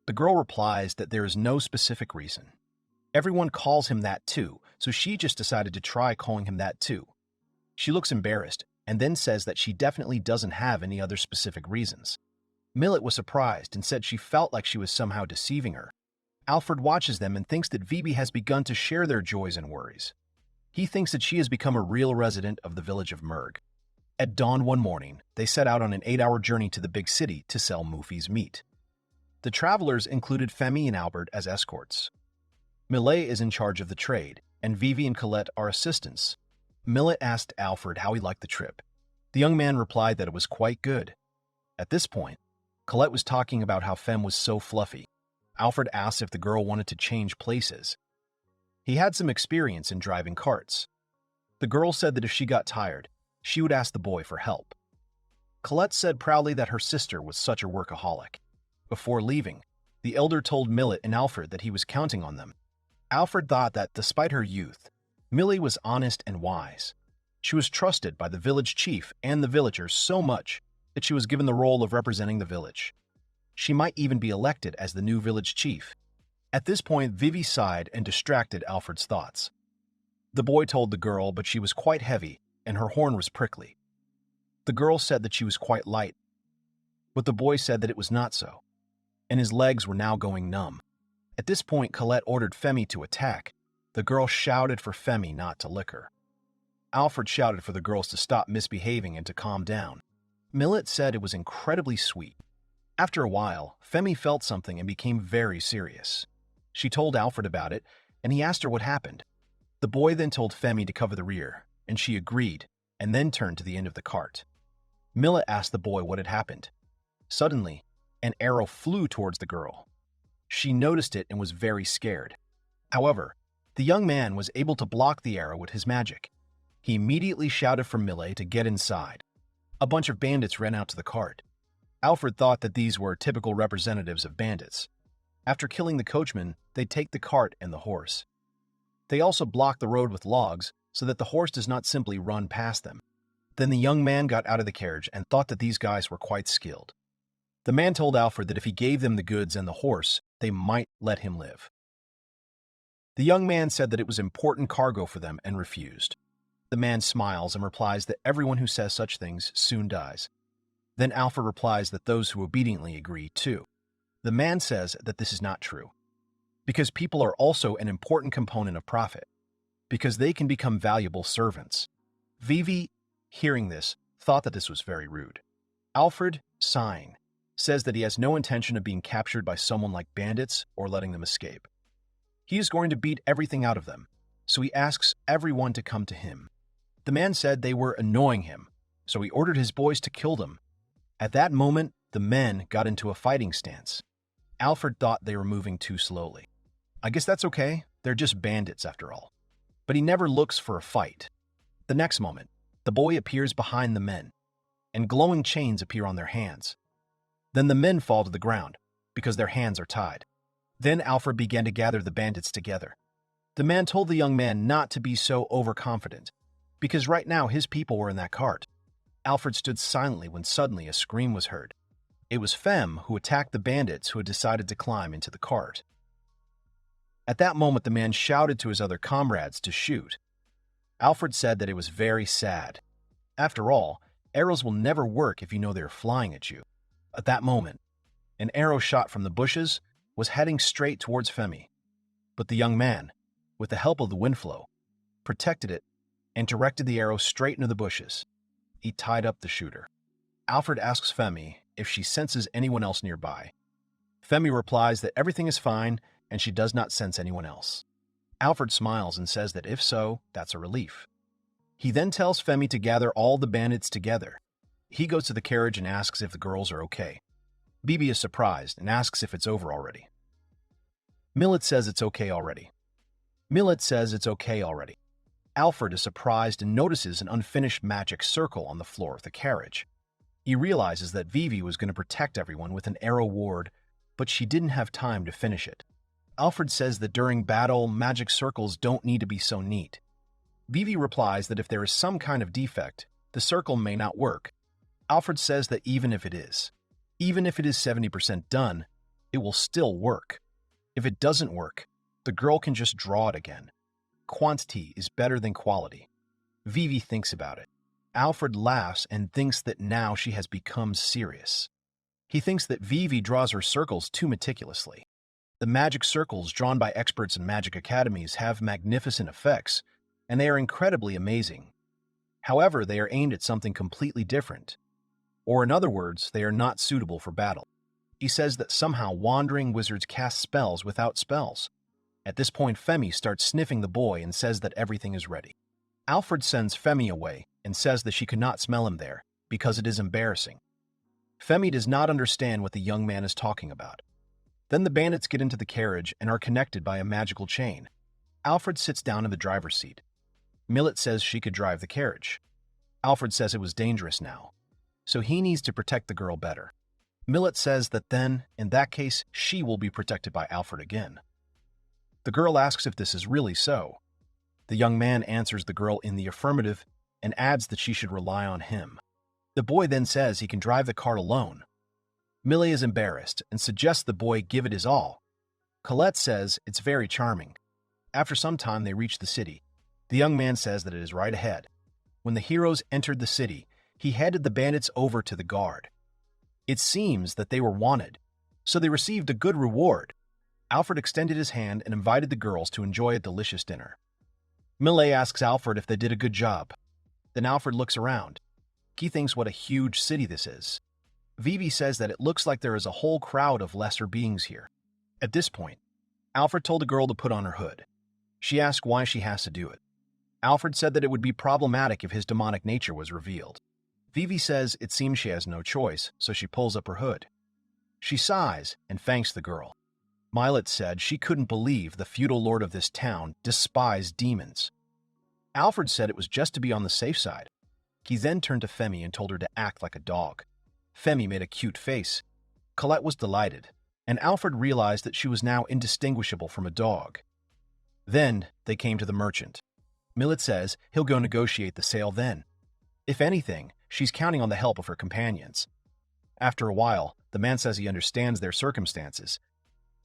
The girl replies that there is no specific reason. Everyone calls him that too, so she just decided to try calling him that too. She looks embarrassed and then says that she definitely doesn't have any other specific reasons. Millet was surprised and said she felt like she was somehow deceiving her. Alfred watches them and thinks that Vivi has begun to share their joys and worries. He thinks that she has become a real resident of the village of Merg. At dawn one morning, they set out on an 8-hour journey to the big city to sell Mufi's meat. The travelers included Femi and Albert as escorts. Millet is in charge of the trade, and Vivi and Colette are assistants. Millet asked Alfred how he liked the trip. The young man replied that it was quite good. At this point, Colette was talking about how Fem was so fluffy. Alfred asked if the girl wanted to change places. He had some experience in driving carts. The girl said that if she got tired, she would ask the boy for help. Colette said proudly that her sister was such a workaholic. Before leaving, the elder told Millet and Alfred that he was counting on them. Alfred thought that, despite her youth, Millie was honest and wise. She was trusted by the village chief and the villagers so much that she was given the role of representing the village. She might even be elected as the new village chief. At this point, Vivi sighed and distracted Alfred's thoughts. The boy told the girl, but she was quite heavy and her horn was prickly. The girl said that she was quite light, but the boy said that it was not so, and his legs were now going numb. At this point, Colette ordered Femi to attack. The girl shouted for Femi not to lick her. Alfred shouted for the girls to stop misbehaving and to calm down. Millet said it was incredibly sweet. After a while, Femi felt something and became very serious. She told Alfred about it, and he asked her what happened. The boy then told Femi to cover the rear, and she agreed, and then turned to the end of the cart. Millet asked the boy what had happened. Suddenly, an arrow flew towards the girl. She noticed it and was very scared. However, the young man was able to block the arrow with his magic. He immediately shouted for Millet to get inside. A bunch of bandits ran out to the cart. Alfred thought that these were typical representatives of bandits. After killing the coachman, they'd take the cart and the horse. They also blocked the road with logs so that the horse does not simply run past them. Then the young man got out of the carriage and thought that these guys were quite skilled. The man told Alfred that if he gave them the goods and the horse, they might let him live. The young man said that it was important cargo for them and refused. The man smiles and replies that everyone who says such things soon dies. Then Alfred replies that those who obediently agree too. The man says that this is not true, because people are also an important component of profit, because they can become valuable servants. Vivi, hearing this, thought that this was very rude. Alfred, sighing, says that he has no intention of being captured by someone like bandits or letting them escape. He is going to beat everything out of them, so he asks everyone to come to him. The man said they were annoying him, so he ordered his boys to kill them. At that moment, the men got into a fighting stance. Alfred thought they were moving too slowly. I guess that's okay, they're just bandits after all. But he never looks for a fight. The next moment, the boy appears behind the men, and glowing chains appear on their hands. Then the men fall to the ground, because their hands are tied. Then Alfred began to gather the bandits together. The man told the young man not to be so overconfident, because right now his people were in that cart. Alfred stood silently when suddenly a scream was heard. It was Fem who attacked the bandits who had decided to climb into the cart. At that moment, the man shouted to his other comrades to shoot. Alfred said that it was very sad. After all, arrows will never work if you know they are flying at you. At that moment, an arrow shot from the bushes was heading straight towards Femi. But the young man, with the help of the wind flow, protected it and directed the arrow straight into the bushes. He tied up the shooter. Alfred asks Femi if she senses anyone else nearby. Femi replies that everything is fine and she does not sense anyone else. Alfred smiles and says that if so, that's a relief. He then tells Femi to gather all the bandits together. He goes to the carriage and asks if the girls are okay. Bibi is surprised and asks if it's over already. Millet says it's okay already. Alfred is surprised and notices an unfinished magic circle on the floor of the carriage. He realizes that Vivi was going to protect everyone with an arrow ward, but she didn't have time to finish it. Alfred says that during battle, magic circles don't need to be so neat. Vivi replies that if there is some kind of defect, The circle may not work. Alfred says that even if it is 70% done, it will still work. If it doesn't work, the girl can just draw it again. Quantity is better than quality. Vivi thinks about it. Alfred laughs and thinks that now she has become serious. He thinks that Vivi draws her circles too meticulously. The magic circles drawn by experts in magic academies have magnificent effects, and they are incredibly amazing. However, they are aimed at something completely different. Or in other words, they are not suitable for battle. He says that somehow wandering wizards cast spells without spells. At this point, Femi starts sniffing the boy and says that everything is ready. Alfred sends Femi away and says that she could not smell him there because it is embarrassing. Femi does not understand what the young man is talking about. Then the bandits get into the carriage and are connected by a magical chain. Alfred sits down in the driver's seat. Millet says she could drive the carriage. Alfred says it was dangerous now, so he needs to protect the girl better. Millet says that then, in that case, she will be protected by Alfred again. The girl asks if this is really so. The young man answers the girl in the affirmative and adds that she should rely on him. The boy then says he can drive the car alone. Millie is embarrassed and suggests the boy give it his all. Colette says it's very charming. After some time, they reach the city. The young man says that it is right ahead. When the heroes entered the city, he handed the bandits over to the guard. It seems that they were wanted, so they received a good reward. Alfred extended his hand and invited the girls to enjoy a delicious dinner. Millet asks Alfred if they did a good job. Then Alfred looks around. He thinks what a huge city this is. Vivi says that it looks like there is a whole crowd of lesser beings here. At this point, Alfred told the girl to put on her hood. She asked why she has to do it. Alfred said that it would be problematic if his demonic nature was revealed. Vivi says it seems she has no choice, so she pulls up her hood. She sighs and thanks the girl. Millet said she couldn't believe the feudal lord of this town despised demons. Alfred said it was just to be on the safe side. He then turned to Femi and told her to act like a dog. Femi made a cute face. Colette was delighted, and Alfred realized that she was now indistinguishable from a dog. Then they came to the merchant. Millet says he'll go negotiate the sale then. If anything, she's counting on the help of her companions. After a while, the man says he understands their circumstances,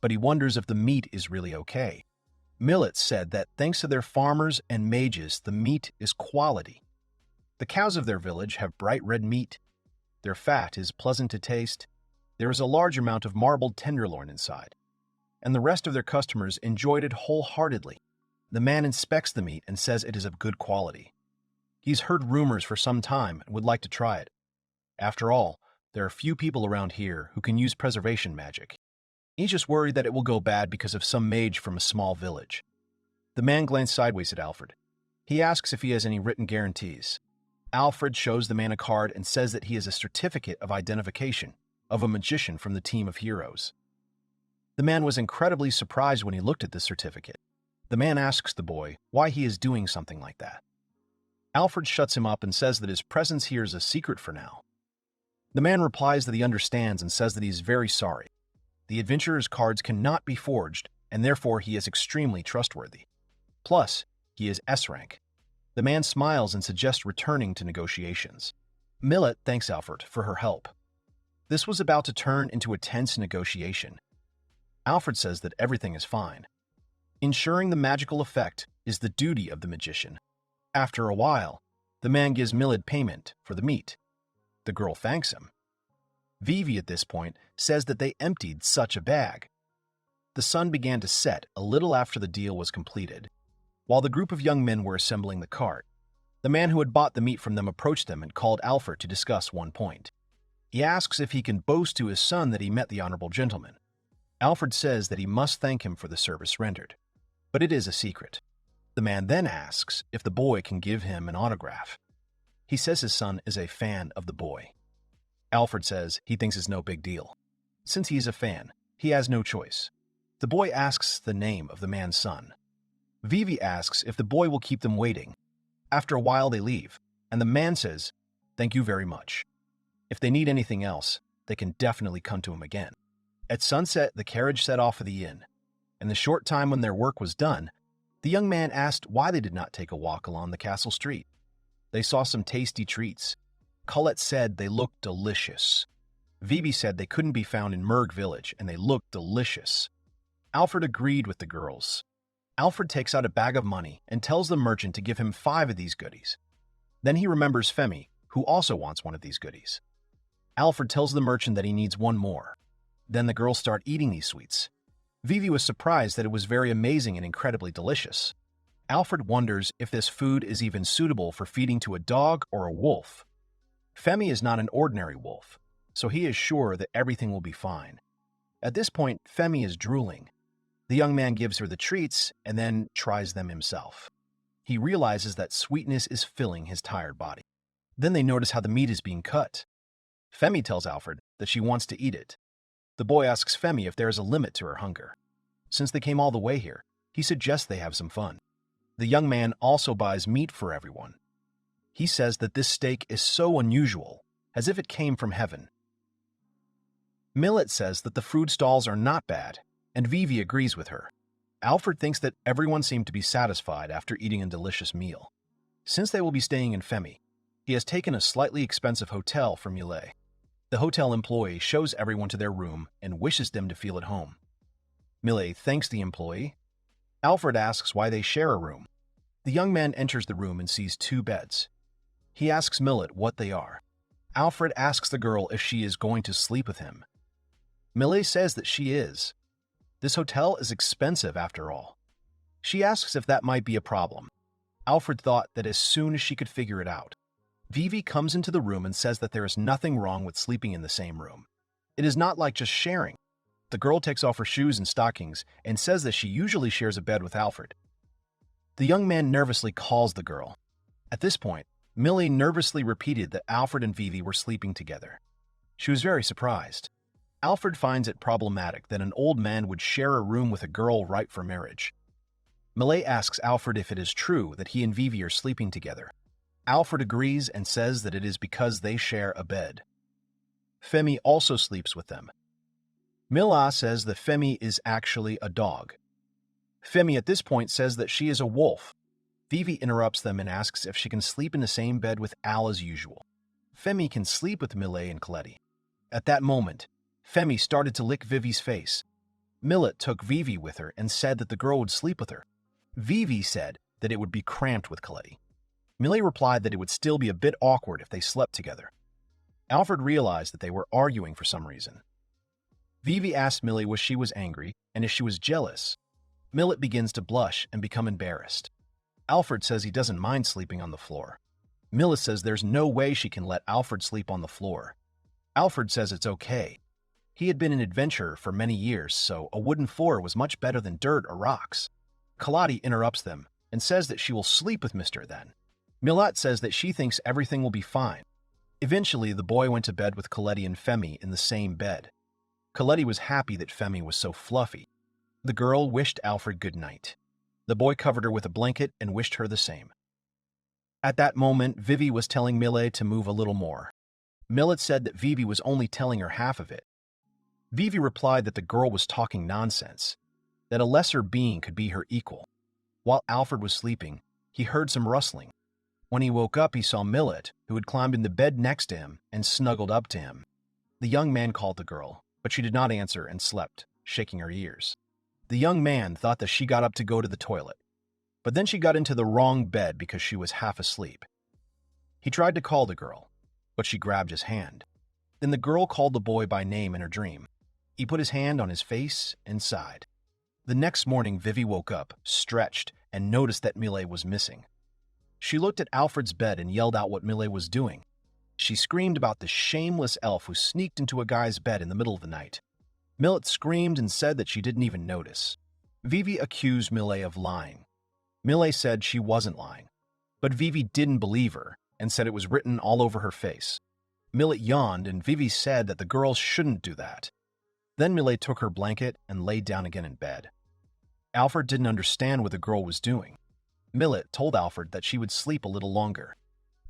but he wonders if the meat is really okay. Millet said that thanks to their farmers and mages, the meat is quality. The cows of their village have bright red meat. Their fat is pleasant to taste. There is a large amount of marbled tenderloin inside, and the rest of their customers enjoyed it wholeheartedly. The man inspects the meat and says it is of good quality. He's heard rumors for some time and would like to try it. After all, there are few people around here who can use preservation magic. He's just worried that it will go bad because of some mage from a small village. The man glanced sideways at Alfred. He asks if he has any written guarantees. Alfred shows the man a card and says that he is a certificate of identification of a magician from the team of heroes. The man was incredibly surprised when he looked at this certificate. The man asks the boy why he is doing something like that. Alfred shuts him up and says that his presence here is a secret for now. The man replies that he understands and says that he is very sorry. The adventurer's cards cannot be forged, and therefore he is extremely trustworthy. Plus, he is S rank. The man smiles and suggests returning to negotiations. Millet thanks Alfred for her help. This was about to turn into a tense negotiation. Alfred says that everything is fine. Ensuring the magical effect is the duty of the magician. After a while, the man gives Millet payment for the meat. The girl thanks him. Vivi at this point says that they emptied such a bag. The sun began to set a little after the deal was completed. While the group of young men were assembling the cart, the man who had bought the meat from them approached them and called Alfred to discuss one point. He asks if he can boast to his son that he met the honorable gentleman. Alfred says that he must thank him for the service rendered, but it is a secret. The man then asks if the boy can give him an autograph. He says his son is a fan of the boy. Alfred says he thinks it's no big deal. Since he is a fan, he has no choice. The boy asks the name of the man's son. Vivi asks if the boy will keep them waiting. After a while, they leave, and the man says, "Thank you very much. If they need anything else, they can definitely come to him again." At sunset, the carriage set off for the inn. In the short time when their work was done, the young man asked why they did not take a walk along the castle street. They saw some tasty treats. Colette said they looked delicious. Vivi said they couldn't be found in Merg Village, and they looked delicious. Alfred agreed with the girls. Alfred takes out a bag of money and tells the merchant to give him 5 of these goodies. Then he remembers Femi, who also wants one of these goodies. Alfred tells the merchant that he needs one more. Then the girls start eating these sweets. Vivi was surprised that it was very amazing and incredibly delicious. Alfred wonders if this food is even suitable for feeding to a dog or a wolf. Femi is not an ordinary wolf, so he is sure that everything will be fine. At this point, Femi is drooling. The young man gives her the treats and then tries them himself. He realizes that sweetness is filling his tired body. Then they notice how the meat is being cut. Femi tells Alfred that she wants to eat it. The boy asks Femi if there is a limit to her hunger. Since they came all the way here, he suggests they have some fun. The young man also buys meat for everyone. He says that this steak is so unusual, as if it came from heaven. Millet says that the food stalls are not bad, and Vivi agrees with her. Alfred thinks that everyone seemed to be satisfied after eating a delicious meal. Since they will be staying in Femi, he has taken a slightly expensive hotel for Millet. The hotel employee shows everyone to their room and wishes them to feel at home. Millet thanks the employee. Alfred asks why they share a room. The young man enters the room and sees 2 beds. He asks Millet what they are. Alfred asks the girl if she is going to sleep with him. Millet says that she is. This hotel is expensive after all. She asks if that might be a problem. Alfred thought that as soon as she could figure it out. Vivi comes into the room and says that there is nothing wrong with sleeping in the same room. It is not like just sharing. The girl takes off her shoes and stockings and says that she usually shares a bed with Alfred. The young man nervously calls the girl. At this point, Millie nervously repeated that Alfred and Vivi were sleeping together. She was very surprised. Alfred finds it problematic that an old man would share a room with a girl ripe for marriage. Millet asks Alfred if it is true that he and Vivi are sleeping together. Alfred agrees and says that it is because they share a bed. Femi also sleeps with them. Mila says that Femi is actually a dog. Femi at this point says that she is a wolf. Vivi interrupts them and asks if she can sleep in the same bed with Al as usual. Femi can sleep with Millet and Coletti. At that moment, Femi started to lick Vivi's face. Millet took Vivi with her and said that the girl would sleep with her. Vivi said that it would be cramped with Coletti. Millet replied that it would still be a bit awkward if they slept together. Alfred realized that they were arguing for some reason. Vivi asked Millet if she was angry and if she was jealous. Millet begins to blush and become embarrassed. Alfred says he doesn't mind sleeping on the floor. Millet says there's no way she can let Alfred sleep on the floor. Alfred says it's okay. He had been an adventurer for many years, so a wooden floor was much better than dirt or rocks. Kaladi interrupts them and says that she will sleep with Mr. then. Millet says that she thinks everything will be fine. Eventually, the boy went to bed with Coletti and Femi in the same bed. Coletti was happy that Femi was so fluffy. The girl wished Alfred good night. The boy covered her with a blanket and wished her the same. At that moment, Vivi was telling Millet to move a little more. Millet said that Vivi was only telling her half of it. Vivi replied that the girl was talking nonsense, that a lesser being could be her equal. While Alfred was sleeping, he heard some rustling. When he woke up, he saw Millet, who had climbed in the bed next to him and snuggled up to him. The young man called the girl, but she did not answer and slept, shaking her ears. The young man thought that she got up to go to the toilet, but then she got into the wrong bed because she was half asleep. He tried to call the girl, but she grabbed his hand. Then the girl called the boy by name in her dream. He put his hand on his face and sighed. The next morning, Vivi woke up, stretched, and noticed that Millet was missing. She looked at Alfred's bed and yelled out what Millet was doing. She screamed about the shameless elf who sneaked into a guy's bed in the middle of the night. Millet screamed and said that she didn't even notice. Vivi accused Millet of lying. Millet said she wasn't lying, but Vivi didn't believe her and said it was written all over her face. Millet yawned and Vivi said that the girls shouldn't do that. Then Millet took her blanket and laid down again in bed. Alfred didn't understand what the girl was doing. Millet told Alfred that she would sleep a little longer.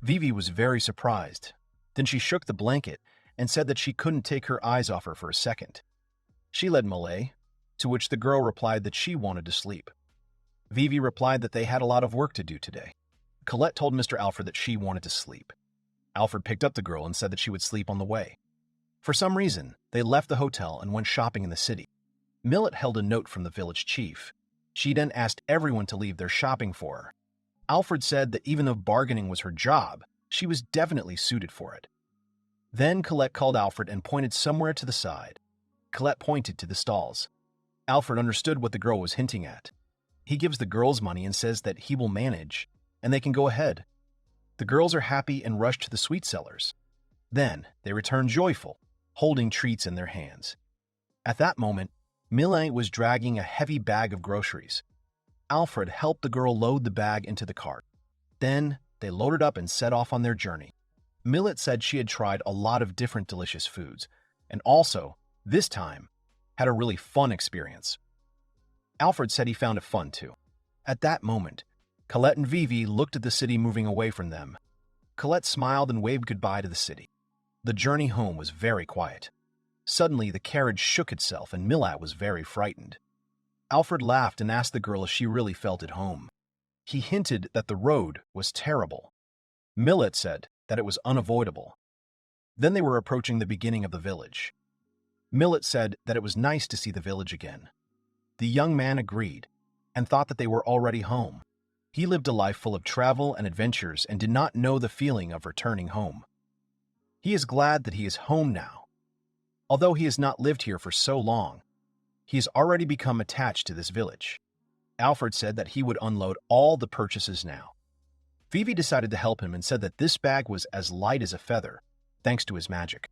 Vivi was very surprised. Then she shook the blanket and said that she couldn't take her eyes off her for a second. She led Millet, to which the girl replied that she wanted to sleep. Vivi replied that they had a lot of work to do today. Colette told Mr. Alfred that she wanted to sleep. Alfred picked up the girl and said that she would sleep on the way. For some reason, they left the hotel and went shopping in the city. Millet held a note from the village chief. She then asked everyone to leave their shopping for her. Alfred said that even though bargaining was her job, she was definitely suited for it. Then Colette called Alfred and pointed somewhere to the side. Colette pointed to the stalls. Alfred understood what the girl was hinting at. He gives the girls money and says that he will manage, and they can go ahead. The girls are happy and rush to the sweet sellers. Then they return joyful, holding treats in their hands. At that moment, Millet was dragging a heavy bag of groceries. Alfred helped the girl load the bag into the cart. Then they loaded up and set off on their journey. Millet said she had tried a lot of different delicious foods, and also, this time, had a really fun experience. Alfred said he found it fun too. At that moment, Colette and Vivi looked at the city moving away from them. Colette smiled and waved goodbye to the city. The journey home was very quiet. Suddenly, the carriage shook itself and Millet was very frightened. Alfred laughed and asked the girl if she really felt at home. He hinted that the road was terrible. Millet said that it was unavoidable. Then they were approaching the beginning of the village. Millet said that it was nice to see the village again. The young man agreed and thought that they were already home. He lived a life full of travel and adventures and did not know the feeling of returning home. He is glad that he is home now. Although he has not lived here for so long, he has already become attached to this village. Alfred said that he would unload all the purchases now. Vivi decided to help him and said that this bag was as light as a feather, thanks to his magic.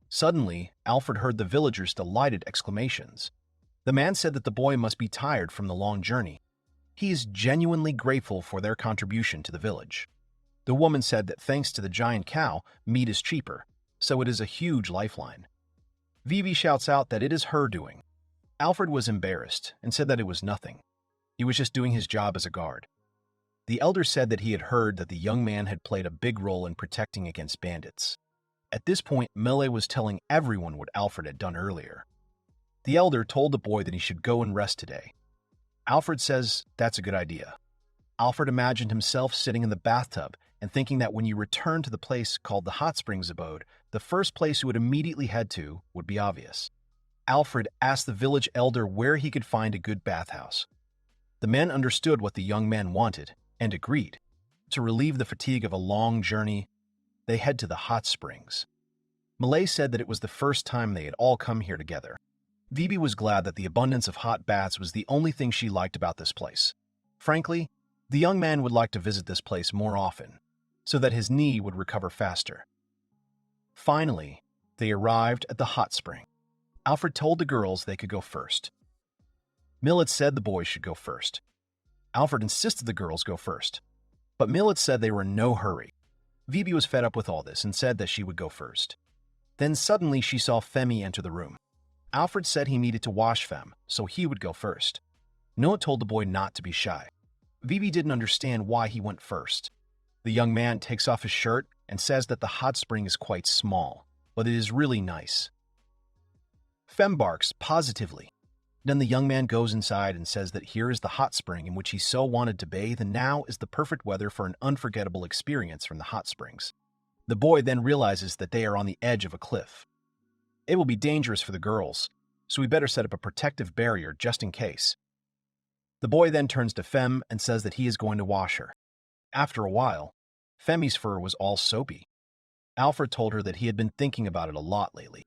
Suddenly, Alfred heard the villagers' delighted exclamations. The man said that the boy must be tired from the long journey. He is genuinely grateful for their contribution to the village. The woman said that thanks to the giant cow, meat is cheaper, so it is a huge lifeline. Vivi shouts out that it is her doing. Alfred was embarrassed and said that it was nothing. He was just doing his job as a guard. The elder said that he had heard that the young man had played a big role in protecting against bandits. At this point, Millet was telling everyone what Alfred had done earlier. The elder told the boy that he should go and rest today. Alfred says that's a good idea. Alfred imagined himself sitting in the bathtub and thinking that when you return to the place called the Hot Springs abode, the first place you would immediately head to would be obvious. Alfred asked the village elder where he could find a good bathhouse. The man understood what the young man wanted and agreed. To relieve the fatigue of a long journey, they head to the hot springs. Millet said that it was the first time they had all come here together. Vivi was glad that the abundance of hot baths was the only thing she liked about this place. Frankly, the young man would like to visit this place more often, so that his knee would recover faster. Finally, they arrived at the hot spring. Alfred told the girls they could go first. Millet said the boys should go first. Alfred insisted the girls go first, but Millet said they were in no hurry. Vivi was fed up with all this and said that she would go first. Then suddenly she saw Femi enter the room. Alfred said he needed to wash Fem, so he would go first. Millet told the boy not to be shy. Vivi didn't understand why he went first. The young man takes off his shirt and says that the hot spring is quite small, but it is really nice. Fem barks positively. Then the young man goes inside and says that here is the hot spring in which he so wanted to bathe, and now is the perfect weather for an unforgettable experience from the hot springs. The boy then realizes that they are on the edge of a cliff. It will be dangerous for the girls, so we better set up a protective barrier just in case. The boy then turns to Fem and says that he is going to wash her. After a while, Femi's fur was all soapy. Alfred told her that he had been thinking about it a lot lately,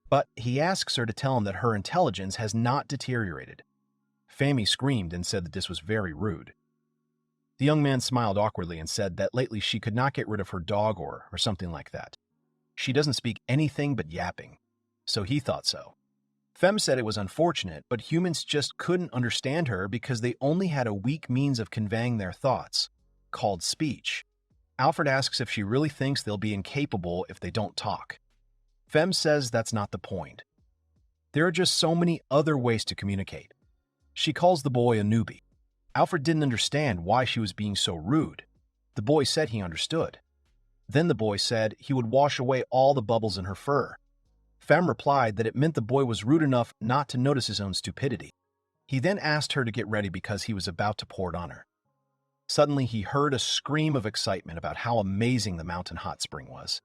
but he asks her to tell him that her intelligence has not deteriorated. Femi screamed and said that this was very rude. The young man smiled awkwardly and said that lately she could not get rid of her dog or something like that. She doesn't speak anything but yapping, so he thought so. Fem said it was unfortunate, but humans just couldn't understand her because they only had a weak means of conveying their thoughts, called speech. Alfred asks if she really thinks they'll be incapable if they don't talk. Fem says that's not the point. There are just so many other ways to communicate. She calls the boy a newbie. Alfred didn't understand why she was being so rude. The boy said he understood. Then the boy said he would wash away all the bubbles in her fur. Fem replied that it meant the boy was rude enough not to notice his own stupidity. He then asked her to get ready because he was about to pour it on her. Suddenly, he heard a scream of excitement about how amazing the mountain hot spring was.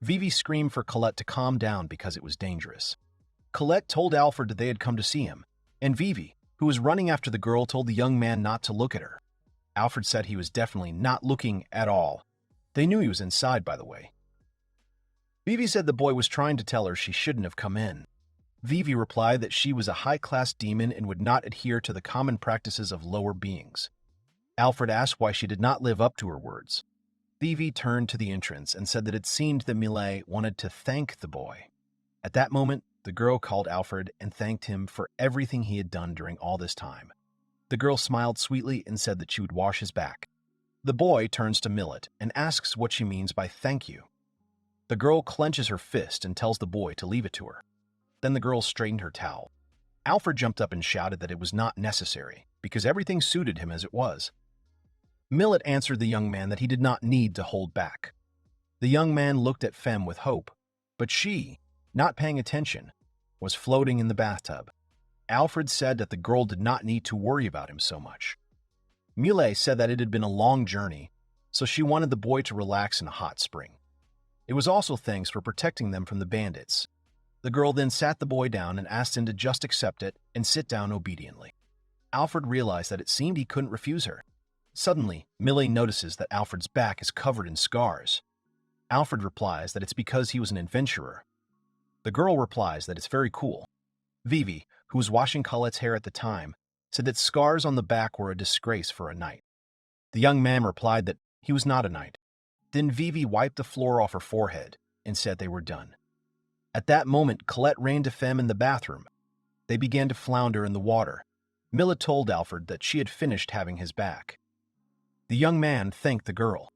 Vivi screamed for Colette to calm down because it was dangerous. Colette told Alfred that they had come to see him, and Vivi, who was running after the girl, told the young man not to look at her. Alfred said he was definitely not looking at all. They knew he was inside, by the way. Vivi said the boy was trying to tell her she shouldn't have come in. Vivi replied that she was a high-class demon and would not adhere to the common practices of lower beings. Alfred asked why she did not live up to her words. Vivi turned to the entrance and said that it seemed that Millet wanted to thank the boy. At that moment, the girl called Alfred and thanked him for everything he had done during all this time. The girl smiled sweetly and said that she would wash his back. The boy turns to Millet and asks what she means by thank you. The girl clenches her fist and tells the boy to leave it to her. Then the girl straightened her towel. Alfred jumped up and shouted that it was not necessary, because everything suited him as it was. Millet answered the young man that he did not need to hold back. The young man looked at Femme with hope, but she, not paying attention, was floating in the bathtub. Alfred said that the girl did not need to worry about him so much. Millet said that it had been a long journey, so she wanted the boy to relax in a hot spring. It was also thanks for protecting them from the bandits. The girl then sat the boy down and asked him to just accept it and sit down obediently. Alfred realized that it seemed he couldn't refuse her. Suddenly, Millet notices that Alfred's back is covered in scars. Alfred replies that it's because he was an adventurer. The girl replies that it's very cool. Vivi, who was washing Colette's hair at the time, said that scars on the back were a disgrace for a knight. The young man replied that he was not a knight. Then Vivi wiped the floor off her forehead and said they were done. At that moment, Colette ran to Femme in the bathroom. They began to flounder in the water. Millet told Alfred that she had finished having his back. The young man thanked the girl.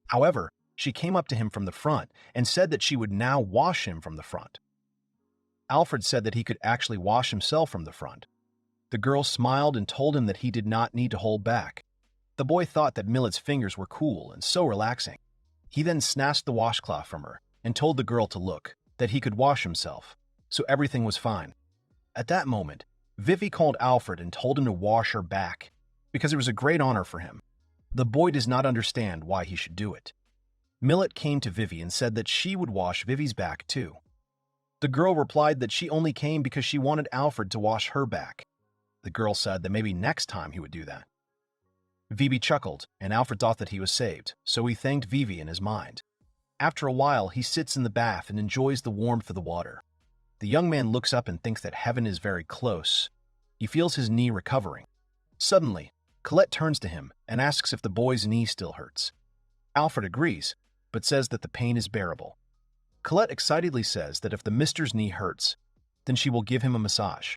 However, she came up to him from the front and said that she would now wash him from the front. Alfred said that he could actually wash himself from the front. The girl smiled and told him that he did not need to hold back. The boy thought that Millet's fingers were cool and so relaxing. He then snatched the washcloth from her and told the girl to look, that he could wash himself, so everything was fine. At that moment, Vivi called Alfred and told him to wash her back, because it was a great honor for him. The boy does not understand why he should do it. Millet came to Vivi and said that she would wash Vivi's back too. The girl replied that she only came because she wanted Alfred to wash her back. The girl said that maybe next time he would do that. Vivi chuckled, and Alfred thought that he was saved, so he thanked Vivi in his mind. After a while, he sits in the bath and enjoys the warmth of the water. The young man looks up and thinks that heaven is very close. He feels his knee recovering. Suddenly, Colette turns to him and asks if the boy's knee still hurts. Alfred agrees, but says that the pain is bearable. Colette excitedly says that if the mister's knee hurts, then she will give him a massage.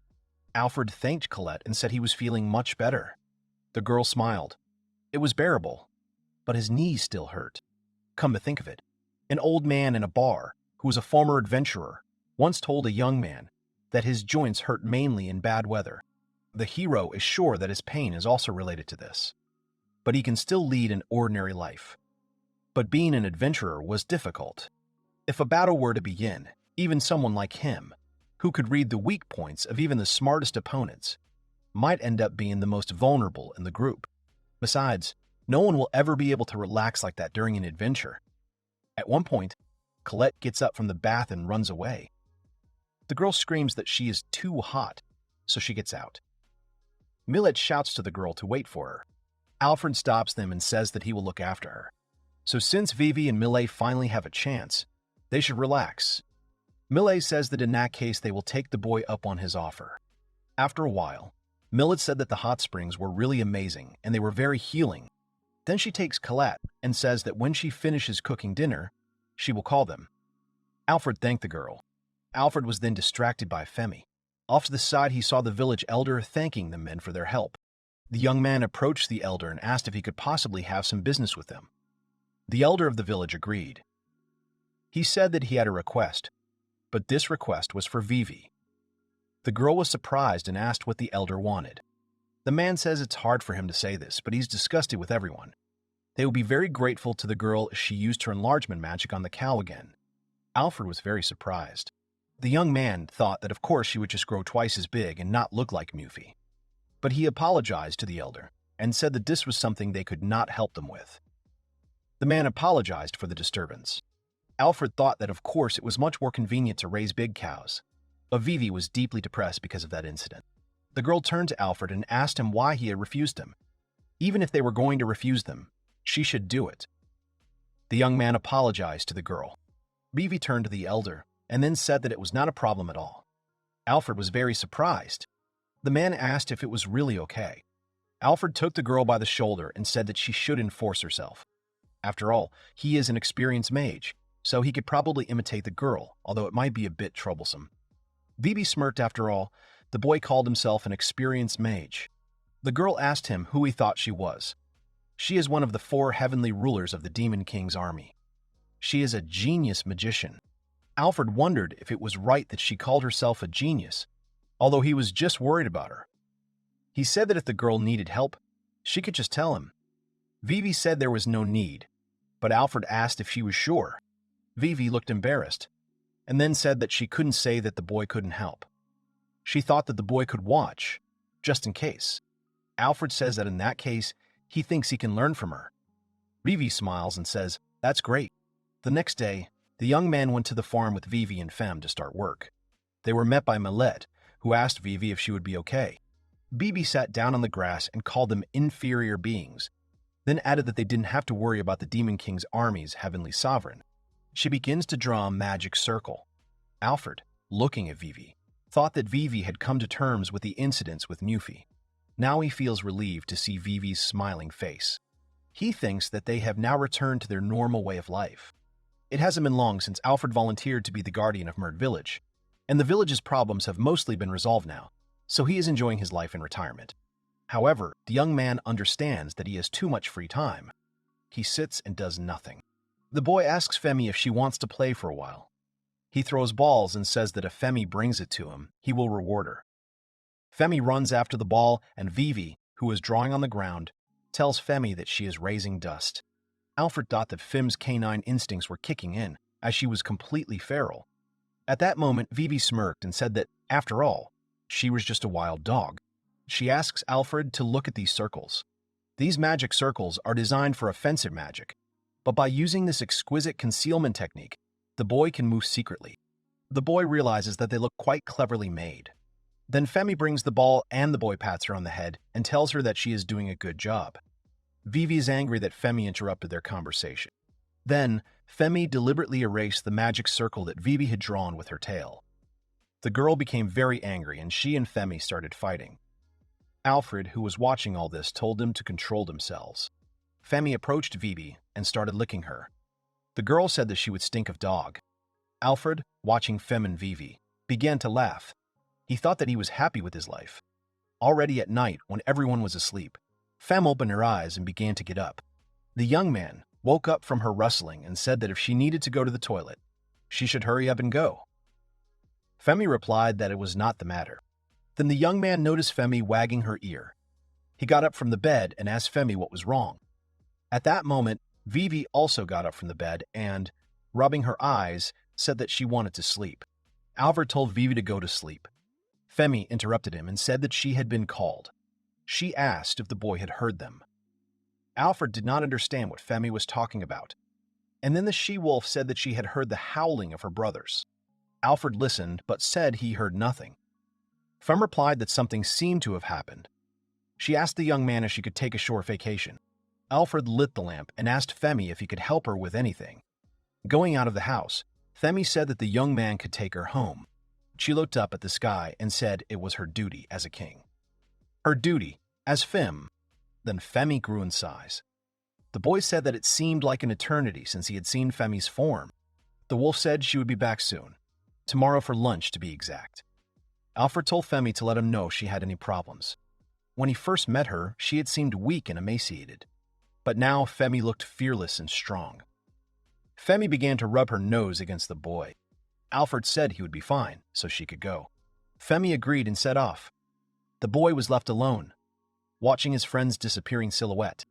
Alfred thanked Colette and said he was feeling much better. The girl smiled. It was bearable, but his knees still hurt. Come to think of it, an old man in a bar, who was a former adventurer, once told a young man that his joints hurt mainly in bad weather. The hero is sure that his pain is also related to this, but he can still lead an ordinary life. But being an adventurer was difficult. If a battle were to begin, even someone like him, who could read the weak points of even the smartest opponents, might end up being the most vulnerable in the group. Besides, no one will ever be able to relax like that during an adventure. At one point, Colette gets up from the bath and runs away. The girl screams that she is too hot, so she gets out. Millet shouts to the girl to wait for her. Alfred stops them and says that he will look after her. So since Vivi and Millet finally have a chance, they should relax. Millet says that in that case they will take the boy up on his offer. After a while, Millet said that the hot springs were really amazing and they were very healing. Then she takes Colette and says that when she finishes cooking dinner, she will call them. Alfred thanked the girl. Alfred was then distracted by Femi. Off to the side, he saw the village elder thanking the men for their help. The young man approached the elder and asked if he could possibly have some business with them. The elder of the village agreed. He said that he had a request, but this request was for Vivi. The girl was surprised and asked what the elder wanted. The man says it's hard for him to say this, but he's disgusted with everyone. They would be very grateful to the girl if she used her enlargement magic on the cow again. Alfred was very surprised. The young man thought that of course she would just grow twice as big and not look like Mufi. But he apologized to the elder. and said that this was something they could not help them with. The man apologized for the disturbance. Alfred thought that of course it was much more convenient to raise big cows, but Vivi was deeply depressed because of that incident. The girl turned to Alfred and asked him why he had refused them. Even if they were going to refuse them, she should do it. The young man apologized to the girl. Vivi turned to the elder and then said that it was not a problem at all. Alfred was very surprised. The man asked if it was really okay. Alfred took the girl by the shoulder and said that she should enforce herself. After all, he is an experienced mage, so he could probably imitate the girl, although it might be a bit troublesome. Vivi smirked. After all, the boy called himself an experienced mage. The girl asked him who he thought she was. She is one of the 4 heavenly rulers of the Demon King's army. She is a genius magician. Alfred wondered if it was right that she called herself a genius, although he was just worried about her. He said that if the girl needed help, she could just tell him. Vivi said there was no need, but Alfred asked if she was sure. Vivi looked embarrassed, and then said that she couldn't say that the boy couldn't help. She thought that the boy could watch, just in case. Alfred says that in that case, he thinks he can learn from her. Vivi smiles and says, "That's great." The next day, the young man went to the farm with Vivi and Femme to start work. They were met by Millet, who asked Vivi if she would be okay. Vivi sat down on the grass and called them inferior beings, then added that they didn't have to worry about the Demon King's army's heavenly sovereign. She begins to draw a magic circle. Alfred, looking at Vivi, thought that Vivi had come to terms with the incidents with Newfie. Now he feels relieved to see Vivi's smiling face. He thinks that they have now returned to their normal way of life. It hasn't been long since Alfred volunteered to be the guardian of Murd Village, and the village's problems have mostly been resolved now, so he is enjoying his life in retirement. However, the young man understands that he has too much free time. He sits and does nothing. The boy asks Femi if she wants to play for a while. He throws balls and says that if Femi brings it to him, he will reward her. Femi runs after the ball, and Vivi, who is drawing on the ground, tells Femi that she is raising dust. Alfred thought that Fem's canine instincts were kicking in, as she was completely feral. At that moment, Vivi smirked and said that, after all, she was just a wild dog. She asks Alfred to look at these circles. These magic circles are designed for offensive magic, but by using this exquisite concealment technique, the boy can move secretly. The boy realizes that they look quite cleverly made. Then Femi brings the ball and the boy pats her on the head and tells her that she is doing a good job. Vivi is angry that Femi interrupted their conversation. Then, Femi deliberately erased the magic circle that Vivi had drawn with her tail. The girl became very angry and she and Femi started fighting. Alfred, who was watching all this, told them to control themselves. Femi approached Vivi and started licking her. The girl said that she would stink of dog. Alfred, watching Fem and Vivi, began to laugh. He thought that he was happy with his life. Already at night, when everyone was asleep, Fem opened her eyes and began to get up. The young man woke up from her rustling and said that if she needed to go to the toilet, she should hurry up and go. Femi replied that it was not the matter. Then the young man noticed Femi wagging her ear. He got up from the bed and asked Femi what was wrong. At that moment, Vivi also got up from the bed and, rubbing her eyes, said that she wanted to sleep. Alfred told Vivi to go to sleep. Femi interrupted him and said that she had been called. She asked if the boy had heard them. Alfred did not understand what Femi was talking about, and then the she-wolf said that she had heard the howling of her brothers. Alfred listened, but said he heard nothing. Fem replied that something seemed to have happened. She asked the young man if she could take a short vacation. Alfred lit the lamp and asked Femi if he could help her with anything. Going out of the house, Femi said that the young man could take her home. She looked up at the sky and said it was her duty as a king. Her duty as Fem. Then Femi grew in size. The boy said that it seemed like an eternity since he had seen Femi's form. The wolf said she would be back soon. Tomorrow for lunch, to be exact. Alfred told Femi to let him know if she had any problems. When he first met her, she had seemed weak and emaciated. But now Femi looked fearless and strong. Femi began to rub her nose against the boy. Alfred said he would be fine, so she could go. Femi agreed and set off. The boy was left alone, watching his friend's disappearing silhouette.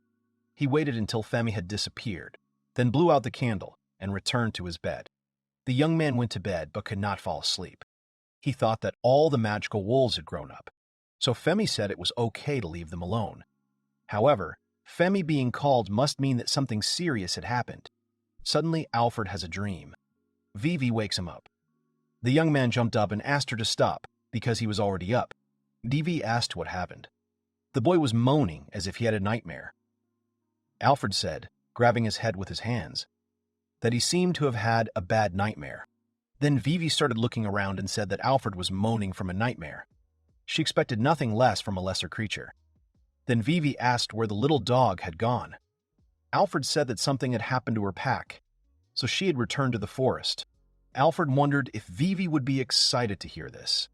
He waited until Femi had disappeared, then blew out the candle and returned to his bed. The young man went to bed but could not fall asleep. He thought that all the magical wolves had grown up, so Femi said it was okay to leave them alone. However, Femi being called must mean that something serious had happened. Suddenly, Alfred has a dream. Vivi wakes him up. The young man jumped up and asked her to stop, because he was already up. Vivi asked what happened. The boy was moaning as if he had a nightmare. Alfred said, grabbing his head with his hands, that he seemed to have had a bad nightmare. Then Vivi started looking around and said that Alfred was moaning from a nightmare. She expected nothing less from a lesser creature. Then Vivi asked where the little dog had gone. Alfred said that something had happened to her pack, so she had returned to the forest. Alfred wondered if Vivi would be excited to hear this.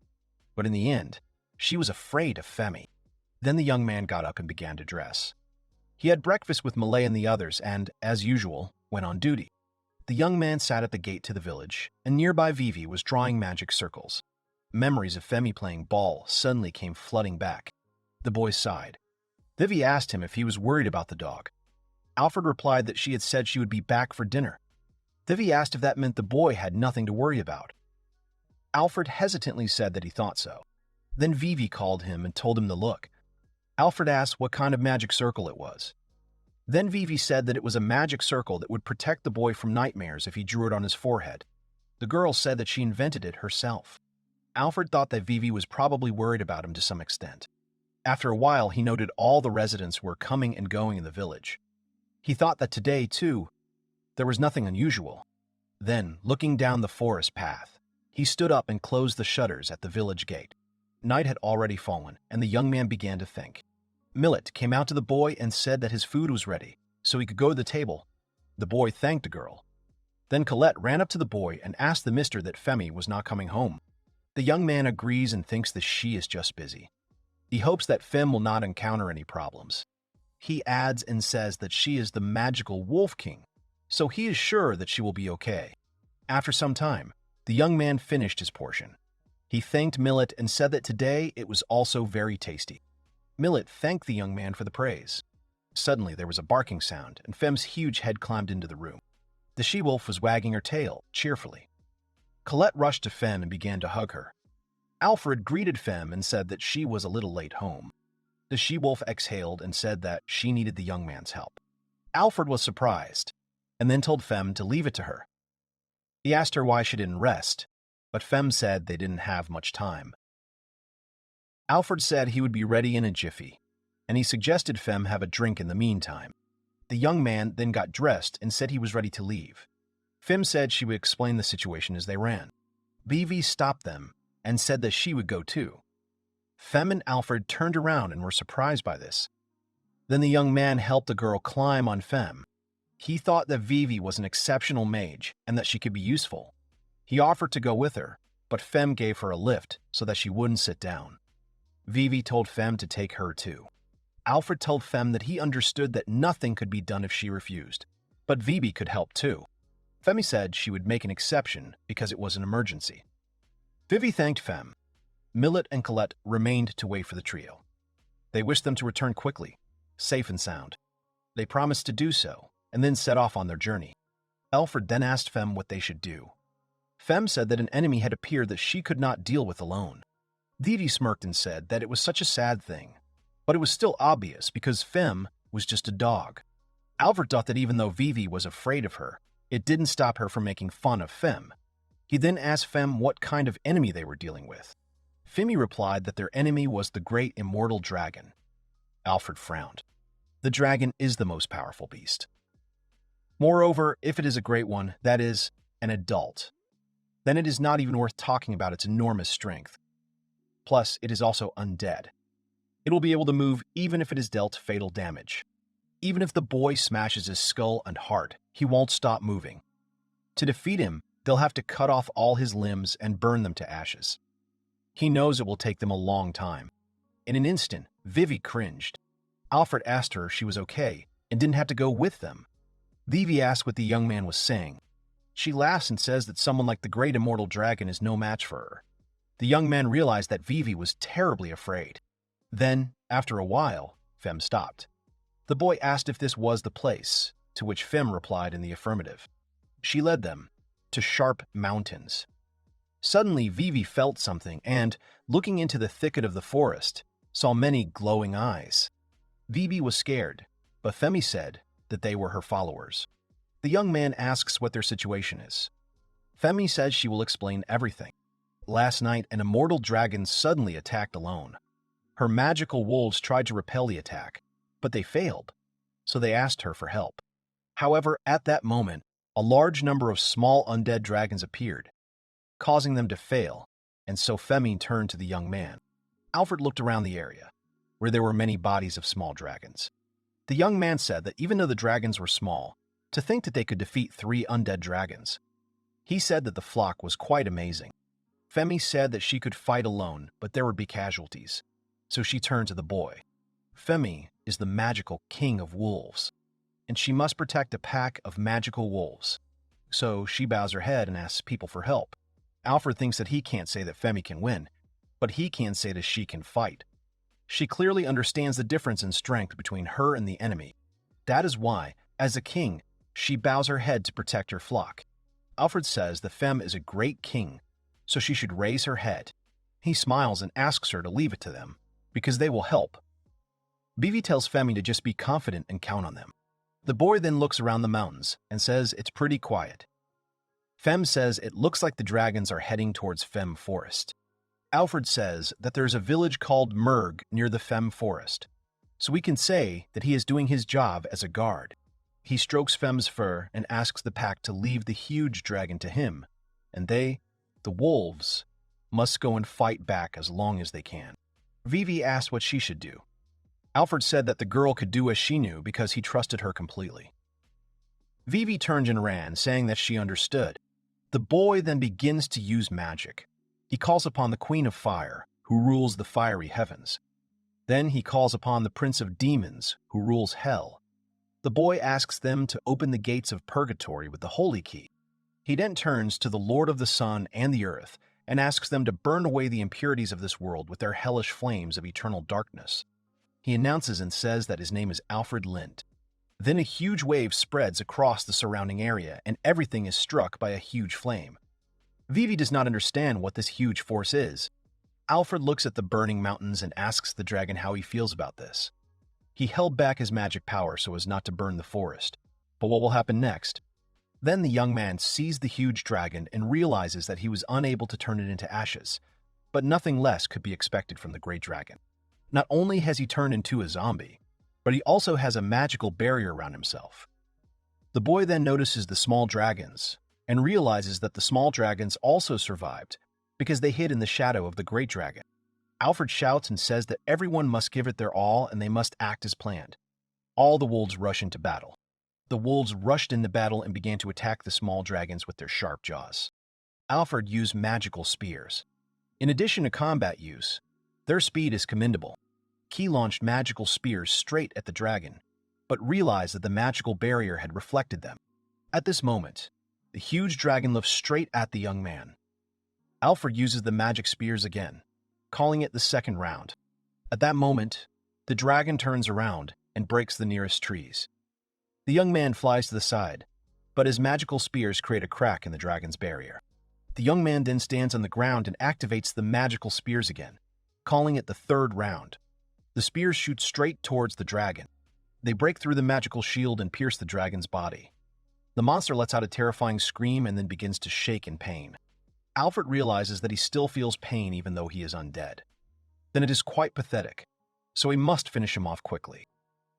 But in the end, she was afraid of Femi. Then the young man got up and began to dress. He had breakfast with Malay and the others and, as usual, went on duty. The young man sat at the gate to the village, and nearby Vivi was drawing magic circles. Memories of Femi playing ball suddenly came flooding back. The boy sighed. Vivi asked him if he was worried about the dog. Alfred replied that she had said she would be back for dinner. Vivi asked if that meant the boy had nothing to worry about. Alfred hesitantly said that he thought so. Then Vivi called him and told him to look. Alfred asked what kind of magic circle it was. Then Vivi said that it was a magic circle that would protect the boy from nightmares if he drew it on his forehead. The girl said that she invented it herself. Alfred thought that Vivi was probably worried about him to some extent. After a while, he noted all the residents were coming and going in the village. He thought that today, too, there was nothing unusual. Then, looking down the forest path, he stood up and closed the shutters at the village gate. Night had already fallen, and the young man began to think. Millet came out to the boy and said that his food was ready, so he could go to the table. The boy thanked the girl. Then Colette ran up to the boy and asked the mister that Femi was not coming home. The young man agrees and thinks that she is just busy. He hopes that Fem will not encounter any problems. He adds and says that she is the magical Wolf King, so he is sure that she will be okay. After some time, the young man finished his portion. He thanked Millet and said that today it was also very tasty. Millet thanked the young man for the praise. Suddenly there was a barking sound, and Fem's huge head climbed into the room. The she-wolf was wagging her tail, cheerfully. Colette rushed to Fem and began to hug her. Alfred greeted Fem and said that she was a little late home. The she-wolf exhaled and said that she needed the young man's help. Alfred was surprised, and then told Fem to leave it to her. He asked her why she didn't rest, but Fem said they didn't have much time. Alfred said he would be ready in a jiffy, and he suggested Fem have a drink in the meantime. The young man then got dressed and said he was ready to leave. Fem said she would explain the situation as they ran. Vivi stopped them and said that she would go too. Fem and Alfred turned around and were surprised by this. Then the young man helped the girl climb on Fem. He thought that Vivi was an exceptional mage and that she could be useful. He offered to go with her, but Fem gave her a lift so that she wouldn't sit down. Vivi told Fem to take her too. Alfred told Fem that he understood that nothing could be done if she refused, but Vivi could help too. Femi said she would make an exception because it was an emergency. Vivi thanked Fem. Millet and Colette remained to wait for the trio. They wished them to return quickly, safe and sound. They promised to do so, and then set off on their journey. Alfred then asked Fem what they should do. Fem said that an enemy had appeared that she could not deal with alone. Vivi smirked and said that it was such a sad thing, but it was still obvious because Fem was just a dog. Alfred thought that even though Vivi was afraid of her, it didn't stop her from making fun of Fem. He then asked Fem what kind of enemy they were dealing with. Femi replied that their enemy was the great immortal dragon. Alfred frowned. The dragon is the most powerful beast. Moreover, if it is a great one, that is, an adult, then it is not even worth talking about its enormous strength. Plus, it is also undead. It will be able to move even if it is dealt fatal damage. Even if the boy smashes his skull and heart, he won't stop moving. To defeat him, they'll have to cut off all his limbs and burn them to ashes. He knows it will take them a long time. In an instant, Vivi cringed. Alfred asked her if she was okay and didn't have to go with them. Vivi asked what the young man was saying. She laughs and says that someone like the great immortal dragon is no match for her. The young man realized that Vivi was terribly afraid. Then, after a while, Fem stopped. The boy asked if this was the place, to which Fem replied in the affirmative. She led them to Sharp Mountains. Suddenly, Vivi felt something and, looking into the thicket of the forest, saw many glowing eyes. Vivi was scared, but Femi said that they were her followers. The young man asks what their situation is. Femi says she will explain everything. Last night, an immortal dragon suddenly attacked alone. Her magical wolves tried to repel the attack, but they failed, so they asked her for help. However, at that moment, a large number of small undead dragons appeared, causing them to fail, and so Femi turned to the young man. Alfred looked around the area, where there were many bodies of small dragons. The young man said that even though the dragons were small, to think that they could defeat 3 undead dragons. He said that the flock was quite amazing. Femi said that she could fight alone, but there would be casualties, so she turned to the boy. Femi is the magical king of wolves, and she must protect a pack of magical wolves. So she bows her head and asks people for help. Alfred thinks that he can't say that Femi can win, but he can say that she can fight. She clearly understands the difference in strength between her and the enemy. That is why, as a king, she bows her head to protect her flock. Alfred says that Fem is a great king, so she should raise her head. He smiles and asks her to leave it to them, because they will help. Vivi tells Femi to just be confident and count on them. The boy then looks around the mountains and says it's pretty quiet. Fem says it looks like the dragons are heading towards Fem Forest. Alfred says that there's a village called Merg near the Fem Forest, so we can say that he is doing his job as a guard. He strokes Fem's fur and asks the pack to leave the huge dragon to him, and they, the wolves, must go and fight back as long as they can. Vivi asked what she should do. Alfred said that the girl could do as she knew because he trusted her completely. Vivi turned and ran, saying that she understood. The boy then begins to use magic. He calls upon the Queen of Fire, who rules the fiery heavens. Then he calls upon the Prince of Demons, who rules hell. The boy asks them to open the gates of purgatory with the holy key. He then turns to the Lord of the Sun and the Earth and asks them to burn away the impurities of this world with their hellish flames of eternal darkness. He announces and says that his name is Alfred Lind. Then a huge wave spreads across the surrounding area, and everything is struck by a huge flame. Vivi does not understand what this huge force is. Alfred looks at the burning mountains and asks the dragon how he feels about this. He held back his magic power so as not to burn the forest. But what will happen next? Then the young man sees the huge dragon and realizes that he was unable to turn it into ashes, but nothing less could be expected from the great dragon. Not only has he turned into a zombie, but he also has a magical barrier around himself. The boy then notices the small dragons and realizes that the small dragons also survived because they hid in the shadow of the great dragon. Alfred shouts and says that everyone must give it their all and they must act as planned. All the wolves rush into battle. The wolves rushed into battle and began to attack the small dragons with their sharp jaws. Alfred used magical spears. In addition to combat use, their speed is commendable. He launched magical spears straight at the dragon, but realized that the magical barrier had reflected them. At this moment, the huge dragon looks straight at the young man. Alfred uses the magic spears again, calling it the second round. At that moment, the dragon turns around and breaks the nearest trees. The young man flies to the side, but his magical spears create a crack in the dragon's barrier. The young man then stands on the ground and activates the magical spears again, calling it the third round. The spears shoot straight towards the dragon. They break through the magical shield and pierce the dragon's body. The monster lets out a terrifying scream and then begins to shake in pain. Alfred realizes that he still feels pain even though he is undead. Then it is quite pathetic, so he must finish him off quickly.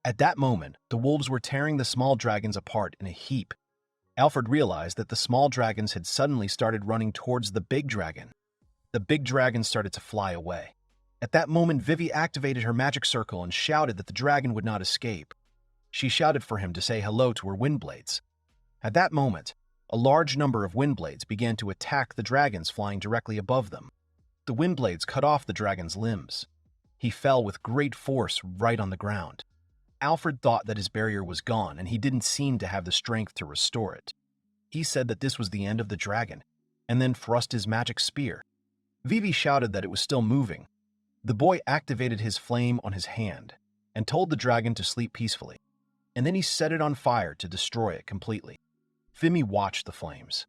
At that moment, the wolves were tearing the small dragons apart in a heap. Alfred realized that the small dragons had suddenly started running towards the big dragon. The big dragon started to fly away. At that moment, Vivi activated her magic circle and shouted that the dragon would not escape. She shouted for him to say hello to her wind blades. At that moment, a large number of wind blades began to attack the dragons flying directly above them. The wind blades cut off the dragon's limbs. He fell with great force right on the ground. Alfred thought that his barrier was gone and he didn't seem to have the strength to restore it. He said that this was the end of the dragon, and then thrust his magic spear. Vivi shouted that it was still moving. The boy activated his flame on his hand and told the dragon to sleep peacefully, and then he set it on fire to destroy it completely. Femi watched the flames.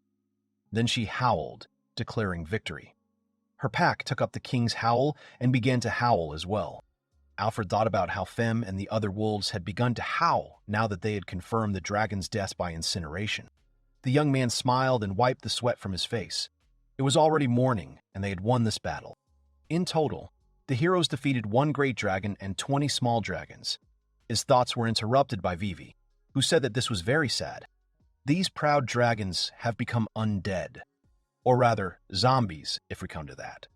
Then she howled, declaring victory. Her pack took up the king's howl and began to howl as well. Alfred thought about how Fem and the other wolves had begun to howl now that they had confirmed the dragon's death by incineration. The young man smiled and wiped the sweat from his face. It was already morning, and they had won this battle. In total, the heroes defeated 1 great dragon and 20 small dragons. His thoughts were interrupted by Vivi, who said that this was very sad. These proud dragons have become undead. Or rather, zombies, if we come to that.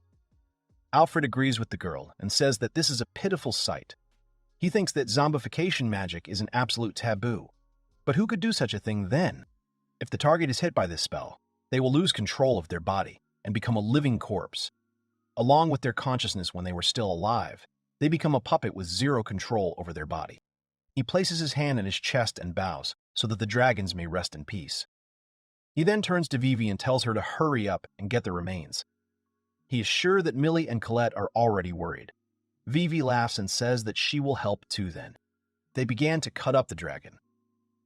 Alfred agrees with the girl and says that this is a pitiful sight. He thinks that zombification magic is an absolute taboo. But who could do such a thing then? If the target is hit by this spell, they will lose control of their body and become a living corpse. Along with their consciousness when they were still alive, they become a puppet with zero control over their body. He places his hand on his chest and bows so that the dragons may rest in peace. He then turns to Vivi and tells her to hurry up and get the remains. He is sure that Millie and Colette are already worried. Vivi laughs and says that she will help too then. They began to cut up the dragon.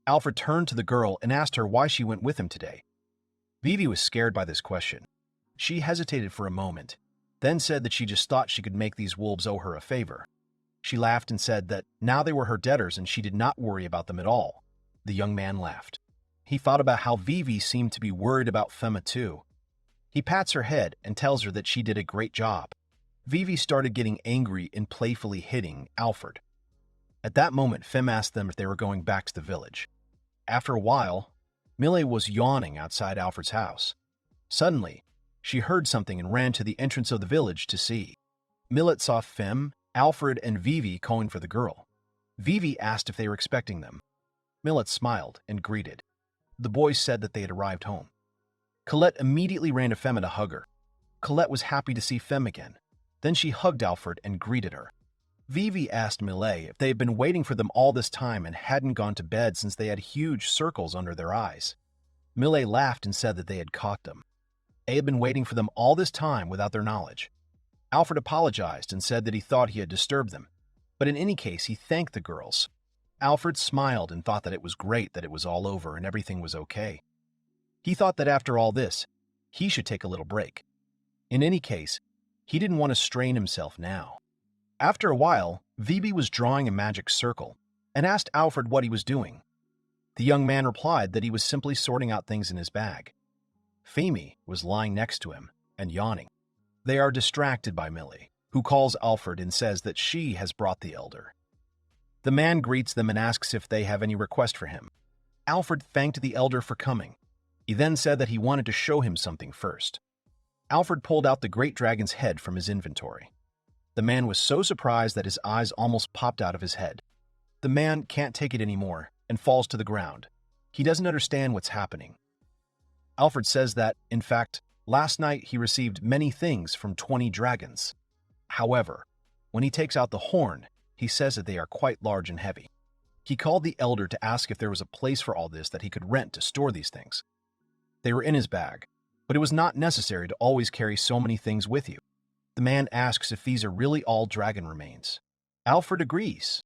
Alfred turned to the girl and asked her why she went with him today. Vivi was scared by this question. She hesitated for a moment, then said that she just thought she could make these wolves owe her a favor. She laughed and said that now they were her debtors and she did not worry about them at all. The young man laughed. He thought about how Vivi seemed to be worried about Fema too. He pats her head and tells her that she did a great job. Vivi started getting angry and playfully hitting Alfred. At that moment, Fem asked them if they were going back to the village. After a while, Millie was yawning outside Alfred's house. Suddenly, she heard something and ran to the entrance of the village to see. Millet saw Fem, Alfred, and Vivi calling for the girl. Vivi asked if they were expecting them. Millet smiled and greeted. The boys said that they had arrived home. Colette immediately ran to Fem to hug her. Colette was happy to see Fem again. Then she hugged Alfred and greeted her. Vivi asked Millet if they had been waiting for them all this time and hadn't gone to bed since they had huge circles under their eyes. Millet laughed and said that they had caught them. They had been waiting for them all this time without their knowledge. Alfred apologized and said that he thought he had disturbed them, but in any case he thanked the girls. Alfred smiled and thought that it was great that it was all over and everything was okay. He thought that after all this, he should take a little break. In any case, he didn't want to strain himself now. After a while, Vivi was drawing a magic circle and asked Alfred what he was doing. The young man replied that he was simply sorting out things in his bag. Femi was lying next to him and yawning. They are distracted by Millie, who calls Alfred and says that she has brought the elder. The man greets them and asks if they have any request for him. Alfred thanked the elder for coming. He then said that he wanted to show him something first. Alfred pulled out the great dragon's head from his inventory. The man was so surprised that his eyes almost popped out of his head. The man can't take it anymore and falls to the ground. He doesn't understand what's happening. Alfred says that, in fact, last night he received many things from 20 dragons. However, when he takes out the horn, he says that they are quite large and heavy. He called the elder to ask if there was a place for all this that he could rent to store these things. They were in his bag, but it was not necessary to always carry so many things with you. The man asks if these are really all dragon remains. Alfred agrees.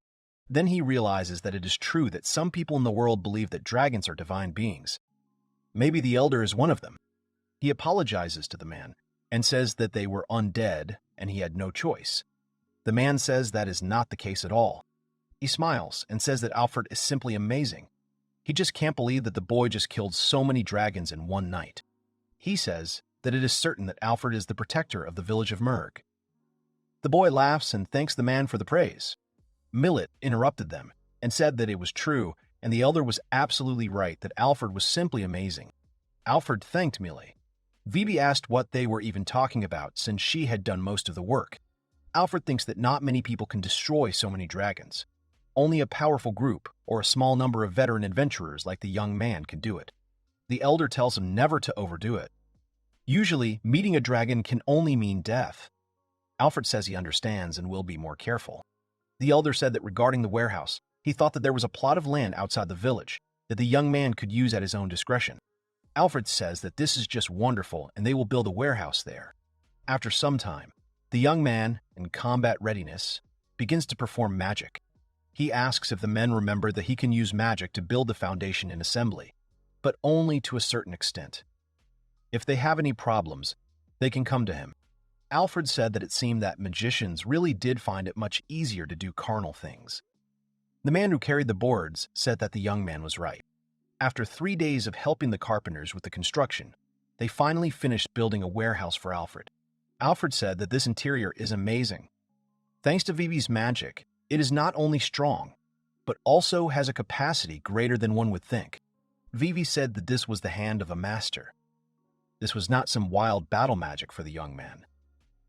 Then he realizes that it is true that some people in the world believe that dragons are divine beings. Maybe the elder is one of them. He apologizes to the man and says that they were undead and he had no choice. The man says that is not the case at all. He smiles and says that Alfred is simply amazing. He just can't believe that the boy just killed so many dragons in one night. He says that it is certain that Alfred is the protector of the village of Murg. The boy laughs and thanks the man for the praise. Millet interrupted them and said that it was true, and the elder was absolutely right that Alfred was simply amazing. Alfred thanked Millet. Vivi asked what they were even talking about since she had done most of the work. Alfred thinks that not many people can destroy so many dragons. Only a powerful group or a small number of veteran adventurers like the young man can do it. The elder tells him never to overdo it. Usually, meeting a dragon can only mean death. Alfred says he understands and will be more careful. The elder said that regarding the warehouse, he thought that there was a plot of land outside the village that the young man could use at his own discretion. Alfred says that this is just wonderful and they will build a warehouse there. After some time, the young man, in combat readiness, begins to perform magic. He asks if the men remember that he can use magic to build the foundation in assembly, but only to a certain extent. If they have any problems, they can come to him. Alfred said that it seemed that magicians really did find it much easier to do carnal things. The man who carried the boards said that the young man was right. After 3 days of helping the carpenters with the construction, they finally finished building a warehouse for Alfred. Alfred said that this interior is amazing. Thanks to Vivi's magic, it is not only strong, but also has a capacity greater than one would think. Vivi said that this was the hand of a master. This was not some wild battle magic for the young man.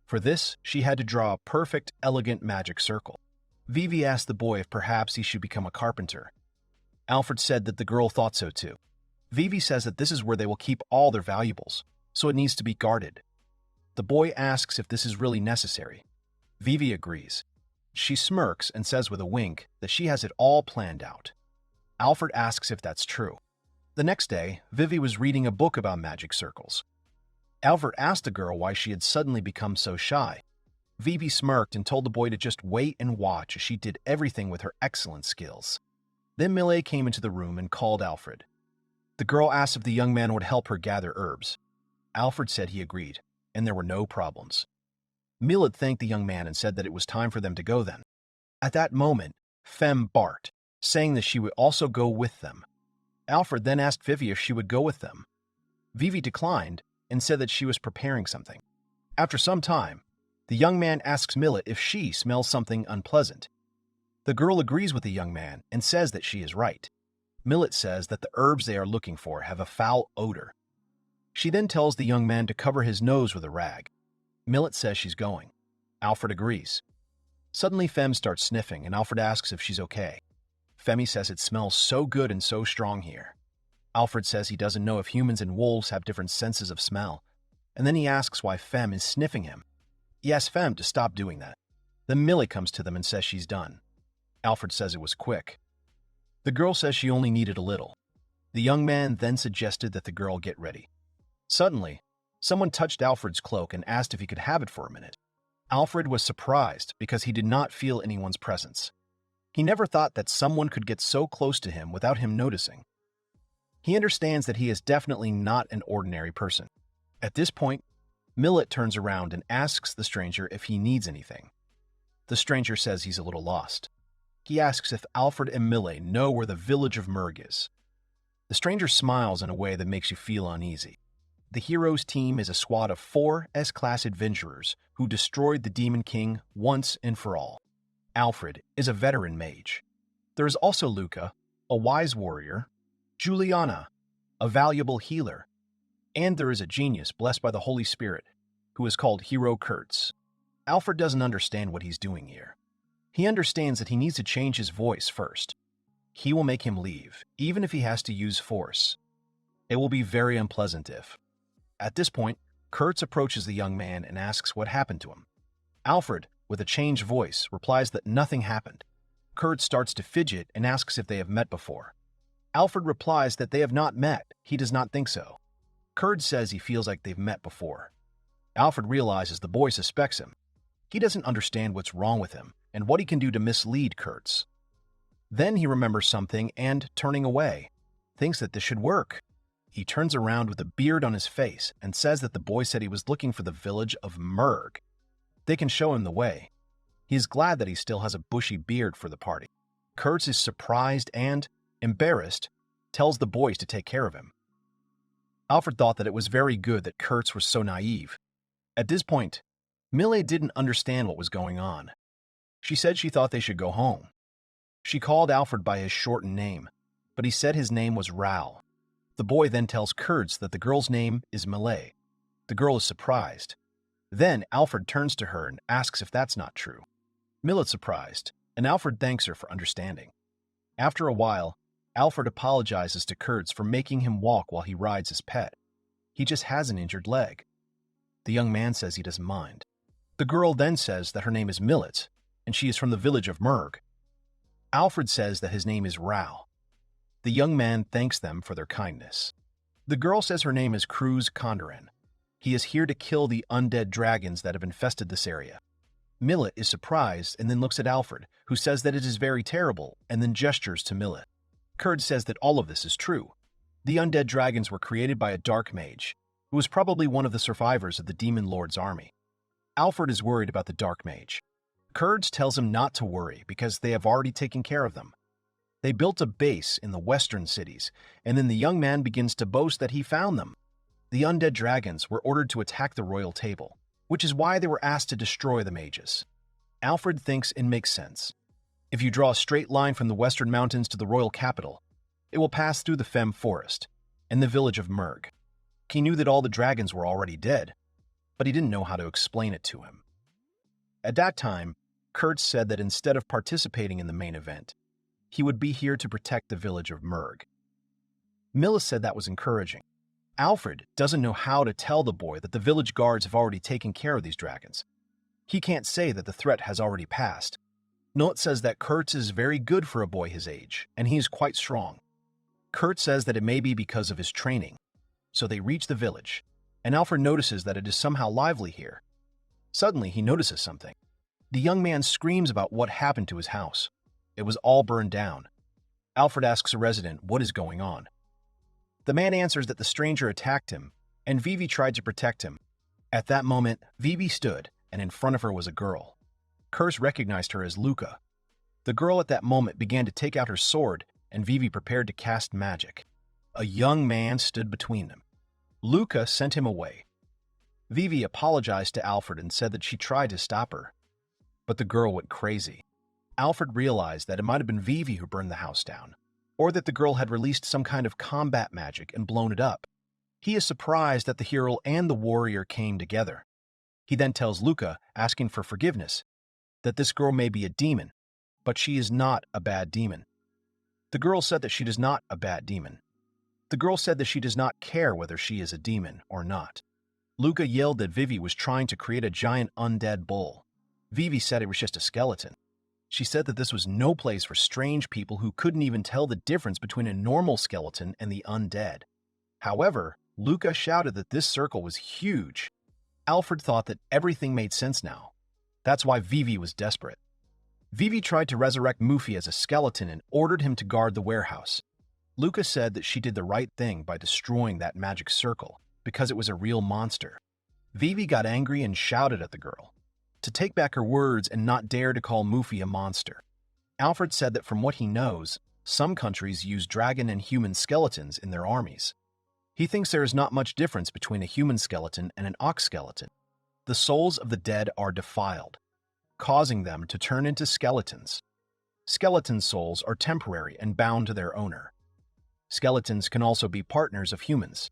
For this, she had to draw a perfect, elegant magic circle. Vivi asked the boy if perhaps he should become a carpenter. Alfred said that the girl thought so too. Vivi says that this is where they will keep all their valuables, so it needs to be guarded. The boy asks if this is really necessary. Vivi agrees. She smirks and says with a wink that she has it all planned out. Alfred asks if that's true. The next day, Vivi was reading a book about magic circles. Alfred asked the girl why she had suddenly become so shy. Vivi smirked and told the boy to just wait and watch as she did everything with her excellent skills. Then Millet came into the room and called Alfred. The girl asked if the young man would help her gather herbs. Alfred said he agreed, and there were no problems. Millet thanked the young man and said that it was time for them to go then. At that moment, Femme barked, saying that she would also go with them. Alfred then asked Vivi if she would go with them. Vivi declined and said that she was preparing something. After some time, the young man asks Millet if she smells something unpleasant. The girl agrees with the young man and says that she is right. Millet says that the herbs they are looking for have a foul odor. She then tells the young man to cover his nose with a rag. Millet says she's going. Alfred agrees. Suddenly, Femme starts sniffing, and Alfred asks if she's okay. Femi says it smells so good and so strong here. Alfred says he doesn't know if humans and wolves have different senses of smell, and then he asks why Femme is sniffing him. He asks Femme to stop doing that. Then Millie comes to them and says she's done. Alfred says it was quick. The girl says she only needed a little. The young man then suggested that the girl get ready. Suddenly, someone touched Alfred's cloak and asked if he could have it for a minute. Alfred was surprised because he did not feel anyone's presence. He never thought that someone could get so close to him without him noticing. He understands that he is definitely not an ordinary person. At this point, Millet turns around and asks the stranger if he needs anything. The stranger says he's a little lost. He asks if Alfred and Millet know where the village of Murg is. The stranger smiles in a way that makes you feel uneasy. The hero's team is a squad of 4 S-class adventurers who destroyed the Demon King once and for all. Alfred is a veteran mage. There is also Luca, a wise warrior, Juliana, a valuable healer, and there is a genius blessed by the Holy Spirit who is called Hero Kurtz. Alfred doesn't understand what he's doing here. He understands that he needs to change his voice first. He will make him leave, even if he has to use force. It will be very unpleasant if. At this point, Kurtz approaches the young man and asks what happened to him. Alfred, with a changed voice, replies that nothing happened. Kurtz starts to fidget and asks if they have met before. Alfred replies that they have not met. He does not think so. Kurtz says he feels like they've met before. Alfred realizes the boy suspects him. He doesn't understand what's wrong with him and what he can do to mislead Kurtz. Then he remembers something and, turning away, thinks that this should work. He turns around with a beard on his face and says that the boy said he was looking for the village of Murg. They can show him the way. He is glad that he still has a bushy beard for the party. Kurtz is surprised and, embarrassed, tells the boys to take care of him. Alfred thought that it was very good that Kurtz was so naive. At this point, Millet didn't understand what was going on. She said she thought they should go home. She called Alfred by his shortened name, but he said his name was Raoul. The boy then tells Kurtz that the girl's name is Millet. The girl is surprised. Then Alfred turns to her and asks if that's not true. Millet's surprised, and Alfred thanks her for understanding. After a while, Alfred apologizes to Kurtz for making him walk while he rides his pet. He just has an injured leg. The young man says he doesn't mind. The girl then says that her name is Millet, and she is from the village of Murg. Alfred says that his name is Rao. The young man thanks them for their kindness. The girl says her name is Cruz Condoran. He is here to kill the undead dragons that have infested this area. Millet is surprised and then looks at Alfred, who says that it is very terrible, and then gestures to Millet. Kurd says that all of this is true. The undead dragons were created by a dark mage, who was probably one of the survivors of the Demon Lord's army. Alfred is worried about the Dark Mage. Kurds tells him not to worry because they have already taken care of them. They built a base in the western cities, and then the young man begins to boast that he found them. The undead dragons were ordered to attack the royal table, which is why they were asked to destroy the mages. Alfred thinks it makes sense. If you draw a straight line from the western mountains to the royal capital, it will pass through the Femme Forest and the village of Murg. He knew that all the dragons were already dead, but he didn't know how to explain it to him. At that time, Kurtz said that instead of participating in the main event, he would be here to protect the village of Murg. Milla said that was encouraging. Alfred doesn't know how to tell the boy that the village guards have already taken care of these dragons. He can't say that the threat has already passed. Note says that Kurtz is very good for a boy his age, and he is quite strong. Kurtz says that it may be because of his training. So they reach the village, and Alfred notices that it is somehow lively here. Suddenly, he notices something. The young man screams about what happened to his house. It was all burned down. Alfred asks a resident what is going on. The man answers that the stranger attacked him, and Vivi tried to protect him. At that moment, Vivi stood, and in front of her was a girl. Kurtz recognized her as Luca. The girl at that moment began to take out her sword, and Vivi prepared to cast magic. A young man stood between them. Luca sent him away. Vivi apologized to Alfred and said that she tried to stop her. But the girl went crazy. Alfred realized that it might have been Vivi who burned the house down, or that the girl had released some kind of combat magic and blown it up. He is surprised that the hero and the warrior came together. He then tells Luca, asking for forgiveness, that this girl may be a demon, but she is not a bad demon. The girl said that she is not a bad demon. The girl said that she does not care whether she is a demon or not. Luca yelled that Vivi was trying to create a giant undead bull. Vivi said it was just a skeleton. She said that this was no place for strange people who couldn't even tell the difference between a normal skeleton and the undead. However, Luca shouted that this circle was huge. Alfred thought that everything made sense now. That's why Vivi was desperate. Vivi tried to resurrect Mufi as a skeleton and ordered him to guard the warehouse. Luca said that she did the right thing by destroying that magic circle because it was a real monster. Vivi got angry and shouted at the girl to take back her words and not dare to call Mufi a monster. Alfred said that from what he knows, some countries use dragon and human skeletons in their armies. He thinks there is not much difference between a human skeleton and an ox skeleton. The souls of the dead are defiled, causing them to turn into skeletons. Skeleton souls are temporary and bound to their owner. Skeletons can also be partners of humans.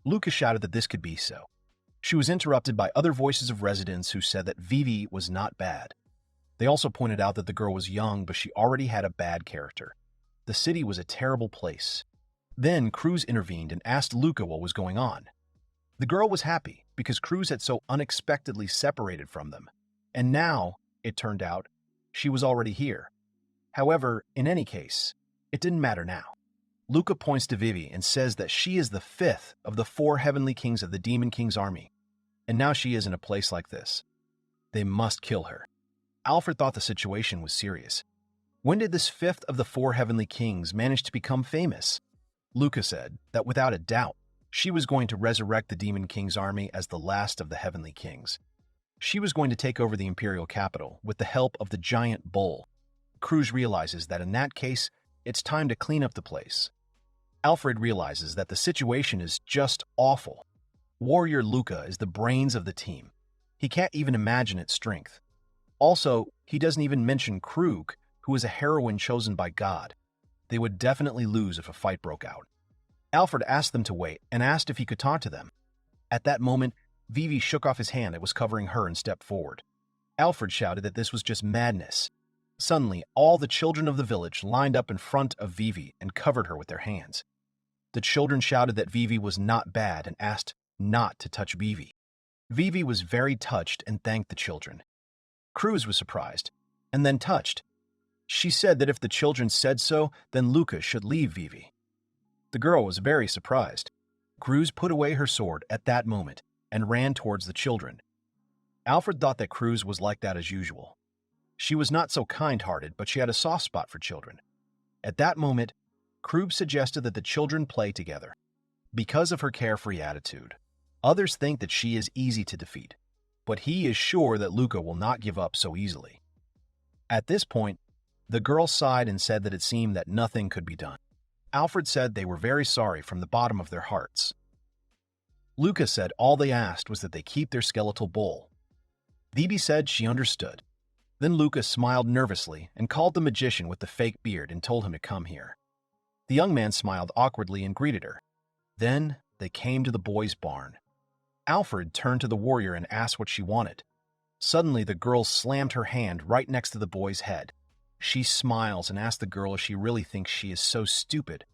Luca shouted that this could be so. She was interrupted by other voices of residents who said that Vivi was not bad. They also pointed out that the girl was young, but she already had a bad character. The city was a terrible place. Then Cruz intervened and asked Luca what was going on. The girl was happy because Cruz had so unexpectedly separated from them. And now, it turned out, she was already here. However, in any case, it didn't matter now. Luca points to Vivi and says that she is the fifth of the 4 heavenly kings of the Demon King's army. And now she is in a place like this. They must kill her. Alfred thought the situation was serious. When did this fifth of the 4 heavenly kings manage to become famous? Luca said that without a doubt, she was going to resurrect the Demon King's army as the last of the heavenly kings. She was going to take over the imperial capital with the help of the giant bull. Cruz realizes that in that case, it's time to clean up the place. Alfred realizes that the situation is just awful. Warrior Luca is the brains of the team. He can't even imagine its strength. Also, he doesn't even mention Krug, who is a heroine chosen by God. They would definitely lose if a fight broke out. Alfred asked them to wait and asked if he could talk to them. At that moment, Vivi shook off his hand that was covering her and stepped forward. Alfred shouted that this was just madness. Suddenly, all the children of the village lined up in front of Vivi and covered her with their hands. The children shouted that Vivi was not bad and asked not to touch Vivi. Vivi was very touched and thanked the children. Cruz was surprised, and then touched. She said that if the children said so, then Luca should leave Vivi. The girl was very surprised. Cruz put away her sword at that moment and ran towards the children. Alfred thought that Cruz was like that as usual. She was not so kind-hearted, but she had a soft spot for children. At that moment, Cruz suggested that the children play together. Because of her carefree attitude, others think that she is easy to defeat. but he is sure that Luca will not give up so easily. At this point, the girl sighed and said that it seemed that nothing could be done. Alfred said they were very sorry from the bottom of their hearts. Luca said all they asked was that they keep their skeletal bowl. Vivi said she understood. Then Luca smiled nervously and called the magician with the fake beard and told him to come here. The young man smiled awkwardly and greeted her. Then they came to the boy's barn. Alfred turned to the warrior and asked what she wanted. Suddenly, the girl slammed her hand right next to the boy's head. She smiles and asks the girl if she really thinks she is so stupid.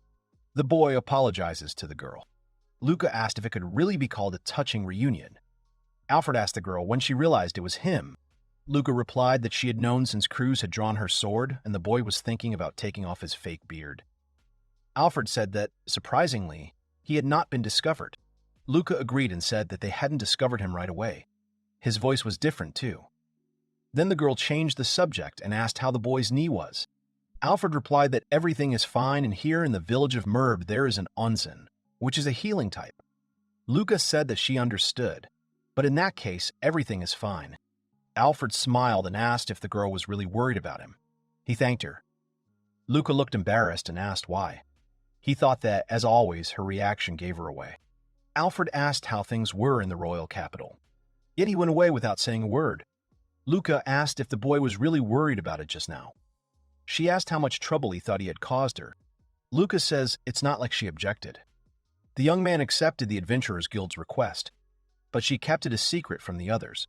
The boy apologizes to the girl. Luca asked if it could really be called a touching reunion. Alfred asked the girl when she realized it was him. Luca replied that she had known since Cruz had drawn her sword and the boy was thinking about taking off his fake beard. Alfred said that, surprisingly, he had not been discovered. Luca agreed and said that they hadn't discovered him right away. His voice was different, too. Then the girl changed the subject and asked how the boy's knee was. Alfred replied that everything is fine and here in the village of Murb there is an onsen, which is a healing type. Luca said that she understood, but in that case, everything is fine. Alfred smiled and asked if the girl was really worried about him. He thanked her. Luca looked embarrassed and asked why. He thought that, as always, her reaction gave her away. Alfred asked how things were in the royal capital. Yet he went away without saying a word. Luca asked if the boy was really worried about it just now. She asked how much trouble he thought he had caused her. Luca says it's not like she objected. The young man accepted the Adventurers Guild's request, but she kept it a secret from the others.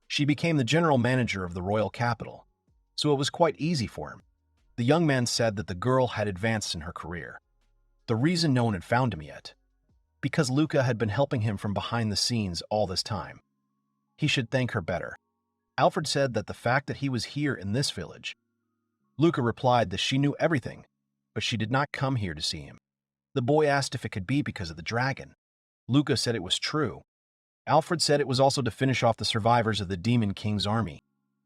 She became the general manager of the royal capital, so it was quite easy for him. The young man said that the girl had advanced in her career. The reason no one had found him yet, because Luca had been helping him from behind the scenes all this time. He should thank her better. Alfred said that the fact that he was here in this village. Luca replied that she knew everything, but she did not come here to see him. The boy asked if it could be because of the dragon. Luca said it was true. Alfred said it was also to finish off the survivors of the Demon King's army.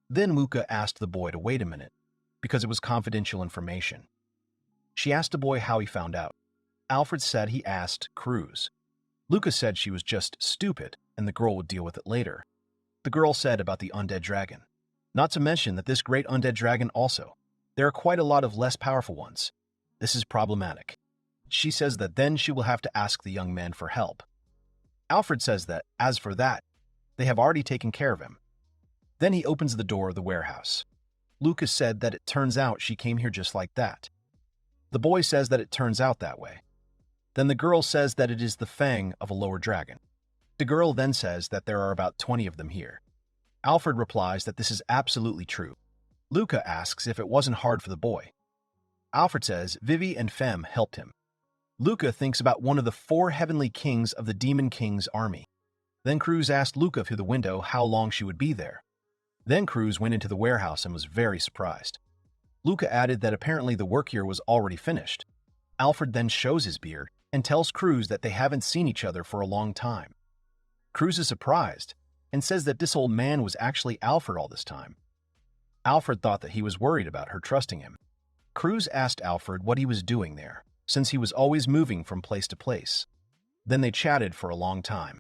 Then Luca asked the boy to wait a minute, because it was confidential information. She asked the boy how he found out. Alfred said he asked Cruz. Luca said she was just stupid and the girl would deal with it later. The girl said about the undead dragon. Not to mention that this great undead dragon also. There are quite a lot of less powerful ones. This is problematic. She says that then she will have to ask the young man for help. Alfred says that, as for that, they have already taken care of him. Then he opens the door of the warehouse. Lucas said that it turns out she came here just like that. The boy says that it turns out that way. Then the girl says that it is the fang of a lower dragon. The girl then says that there are about 20 of them here. Alfred replies that this is absolutely true. Luca asks if it wasn't hard for the boy. Alfred says Vivi and Femme helped him. Luca thinks about one of the 4 heavenly kings of the Demon King's army. Then Cruz asked Luca through the window how long she would be there. Then Cruz went into the warehouse and was very surprised. Luca added that apparently the work here was already finished. Alfred then shows his beard and tells Cruz that they haven't seen each other for a long time. Cruz is surprised and says that this old man was actually Alfred all this time. Alfred thought that he was worried about her trusting him. Cruz asked Alfred what he was doing there, since he was always moving from place to place. Then they chatted for a long time.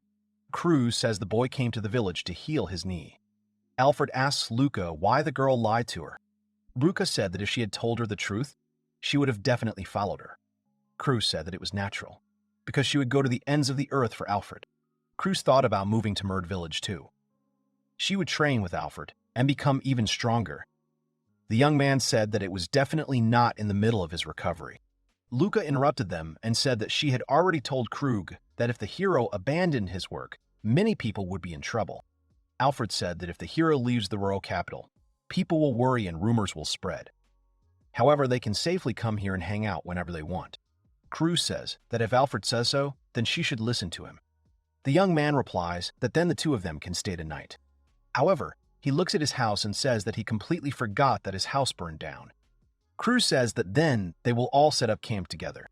Cruz says the boy came to the village to heal his knee. Alfred asks Luca why the girl lied to her. Luca said that if she had told her the truth, she would have definitely followed her. Cruz said that it was natural, because she would go to the ends of the earth for Alfred. Cruz thought about moving to Murd Village too. She would train with Alfred and become even stronger. The young man said that it was definitely not in the middle of his recovery. Luca interrupted them and said that she had already told Krug that if the hero abandoned his work, many people would be in trouble. Alfred said that if the hero leaves the royal capital, people will worry and rumors will spread. However, they can safely come here and hang out whenever they want. Cruz says that if Alfred says so, then she should listen to him. The young man replies that then the two of them can stay the night. However, he looks at his house and says that he completely forgot that his house burned down. Cruz says that then they will all set up camp together.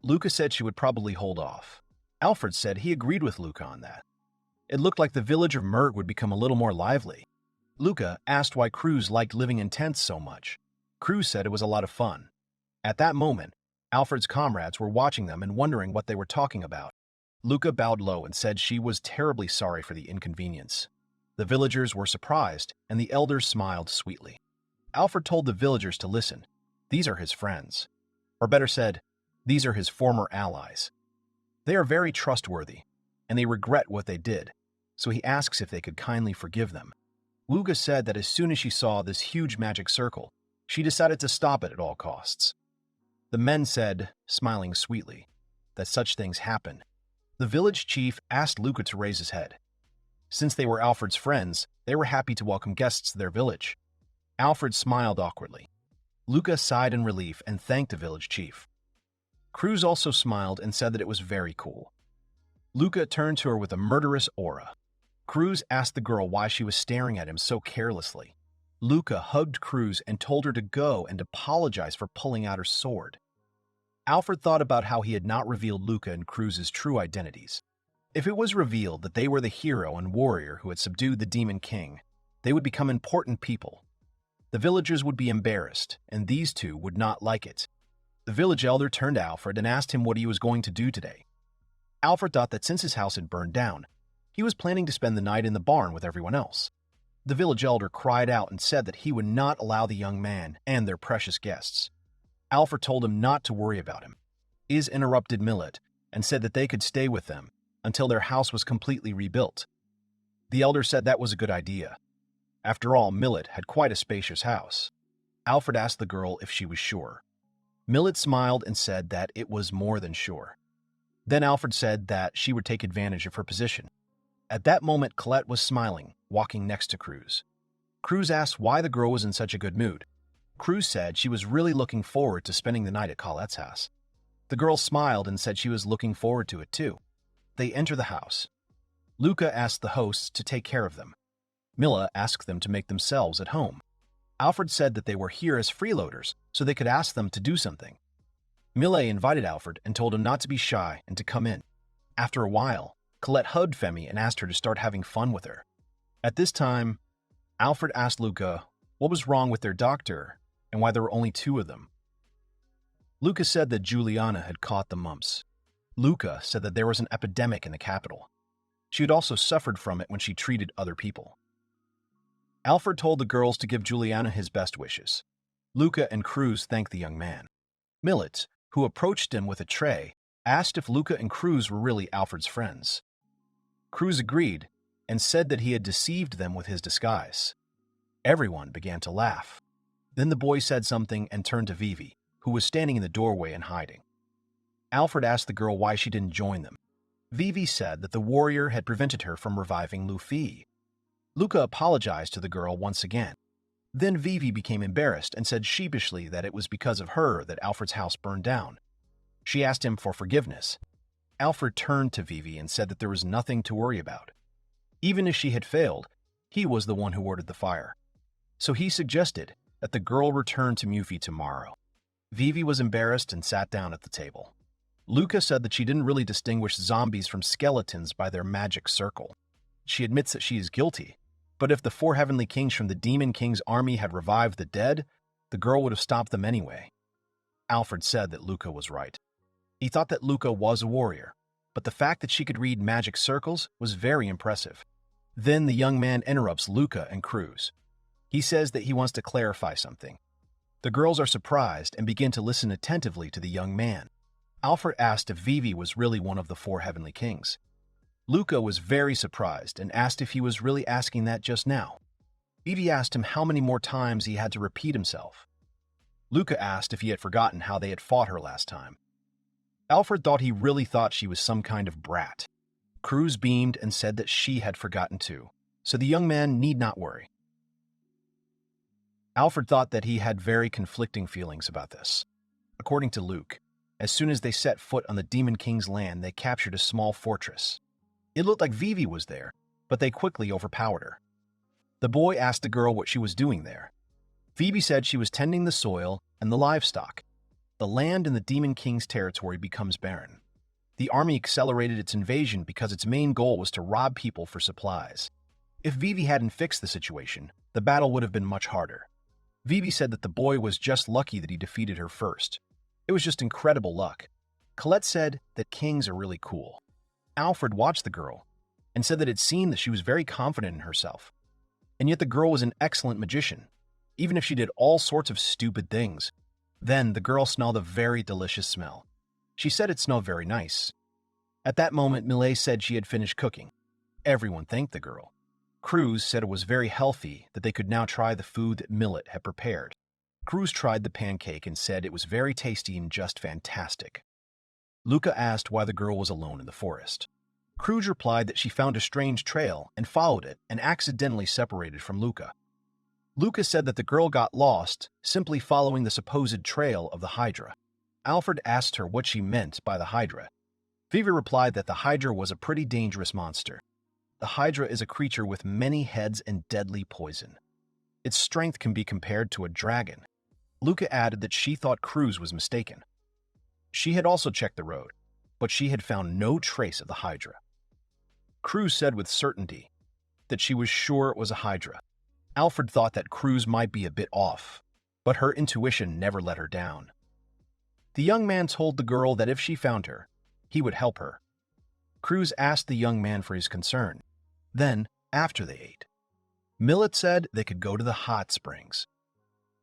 Luca said she would probably hold off. Alfred said he agreed with Luca on that. It looked like the village of Mert would become a little more lively. Luca asked why Cruz liked living in tents so much. Cruz said it was a lot of fun. At that moment, Alfred's comrades were watching them and wondering what they were talking about. Luca bowed low and said she was terribly sorry for the inconvenience. The villagers were surprised, and the elders smiled sweetly. Alfred told the villagers to listen. These are his friends. Or better said, these are his former allies. They are very trustworthy, and they regret what they did, so he asks if they could kindly forgive them. Luga said that as soon as she saw this huge magic circle, she decided to stop it at all costs. The men said, smiling sweetly, that such things happen. The village chief asked Luca to raise his head. Since they were Alfred's friends, they were happy to welcome guests to their village. Alfred smiled awkwardly. Luca sighed in relief and thanked the village chief. Cruz also smiled and said that it was very cool. Luca turned to her with a murderous aura. Cruz asked the girl why she was staring at him so carelessly. Luca hugged Cruz and told her to go and apologize for pulling out her sword. Alfred thought about how he had not revealed Luca and Cruz's true identities. If it was revealed that they were the hero and warrior who had subdued the Demon King, they would become important people. The villagers would be embarrassed, and these two would not like it. The village elder turned to Alfred and asked him what he was going to do today. Alfred thought that since his house had burned down, he was planning to spend the night in the barn with everyone else. The village elder cried out and said that he would not allow the young man and their precious guests. Alfred told him not to worry about him. Is interrupted Millet and said that they could stay with them until their house was completely rebuilt. The elder said that was a good idea. After all, Millet had quite a spacious house. Alfred asked the girl if she was sure. Millet smiled and said that it was more than sure. Then Alfred said that she would take advantage of her position. At that moment, Colette was smiling, walking next to Cruz. Cruz asked why the girl was in such a good mood. Cruz said she was really looking forward to spending the night at Colette's house. The girl smiled and said she was looking forward to it too. They enter the house. Luca asked the hosts to take care of them. Milla asked them to make themselves at home. Alfred said that they were here as freeloaders, so they could ask them to do something. Mille invited Alfred and told him not to be shy and to come in. After a while, Colette hugged Femi and asked her to start having fun with her. At this time, Alfred asked Luca what was wrong with their doctor and why there were only two of them. Luca said that Juliana had caught the mumps. Luca said that there was an epidemic in the capital. She had also suffered from it when she treated other people. Alfred told the girls to give Juliana his best wishes. Luca and Cruz thanked the young man. Millet, who approached him with a tray, asked if Luca and Cruz were really Alfred's friends. Cruz agreed and said that he had deceived them with his disguise. Everyone began to laugh. Then the boy said something and turned to Vivi, who was standing in the doorway and hiding. Alfred asked the girl why she didn't join them. Vivi said that the warrior had prevented her from reviving Luffy. Luca apologized to the girl once again. Then Vivi became embarrassed and said sheepishly that it was because of her that Alfred's house burned down. She asked him for forgiveness. Alfred turned to Vivi and said that there was nothing to worry about. Even if she had failed, he was the one who ordered the fire. So he suggested that the girl return to Mufi tomorrow. Vivi was embarrassed and sat down at the table. Luca said that she didn't really distinguish zombies from skeletons by their magic circle. She admits that she is guilty, but if the four heavenly kings from the Demon King's army had revived the dead, the girl would have stopped them anyway. Alfred said that Luca was right. He thought that Luca was a warrior, but the fact that she could read magic circles was very impressive. Then the young man interrupts Luca and Cruz. He says that he wants to clarify something. The girls are surprised and begin to listen attentively to the young man. Alfred asked if Vivi was really one of the four heavenly kings. Luca was very surprised and asked if he was really asking that just now. Vivi asked him how many more times he had to repeat himself. Luca asked if he had forgotten how they had fought her last time. Alfred thought he really thought she was some kind of brat. Cruz beamed and said that she had forgotten too, so the young man need not worry. Alfred thought that he had very conflicting feelings about this. According to Luke, as soon as they set foot on the Demon King's land, they captured a small fortress. It looked like Vivi was there, but they quickly overpowered her. The boy asked the girl what she was doing there. Vivi said she was tending the soil and the livestock. The land in the Demon King's territory becomes barren. The army accelerated its invasion because its main goal was to rob people for supplies. If Vivi hadn't fixed the situation, the battle would have been much harder. Vivi said that the boy was just lucky that he defeated her first. It was just incredible luck. Colette said that kings are really cool. Alfred watched the girl. and said that it seemed that she was very confident in herself. And yet the girl was an excellent magician, even if she did all sorts of stupid things. Then the girl smelled a very delicious smell. She said it smelled very nice. At that moment, Millet said she had finished cooking. Everyone thanked the girl. Cruz said it was very healthy that they could now try the food that Millet had prepared. Cruz tried the pancake and said it was very tasty and just fantastic. Luca asked why the girl was alone in the forest. Cruz replied that she found a strange trail and followed it and accidentally separated from Luca. Luca said that the girl got lost simply following the supposed trail of the Hydra. Alfred asked her what she meant by the Hydra. Vivi replied that the Hydra was a pretty dangerous monster. The Hydra is a creature with many heads and deadly poison. Its strength can be compared to a dragon. Luca added that she thought Cruz was mistaken. She had also checked the road, but she had found no trace of the Hydra. Cruz said with certainty that she was sure it was a Hydra. Alfred thought that Cruz might be a bit off, but her intuition never let her down. The young man told the girl that if she found her, he would help her. Cruz asked the young man for his concern. Then, after they ate, Millet said they could go to the hot springs.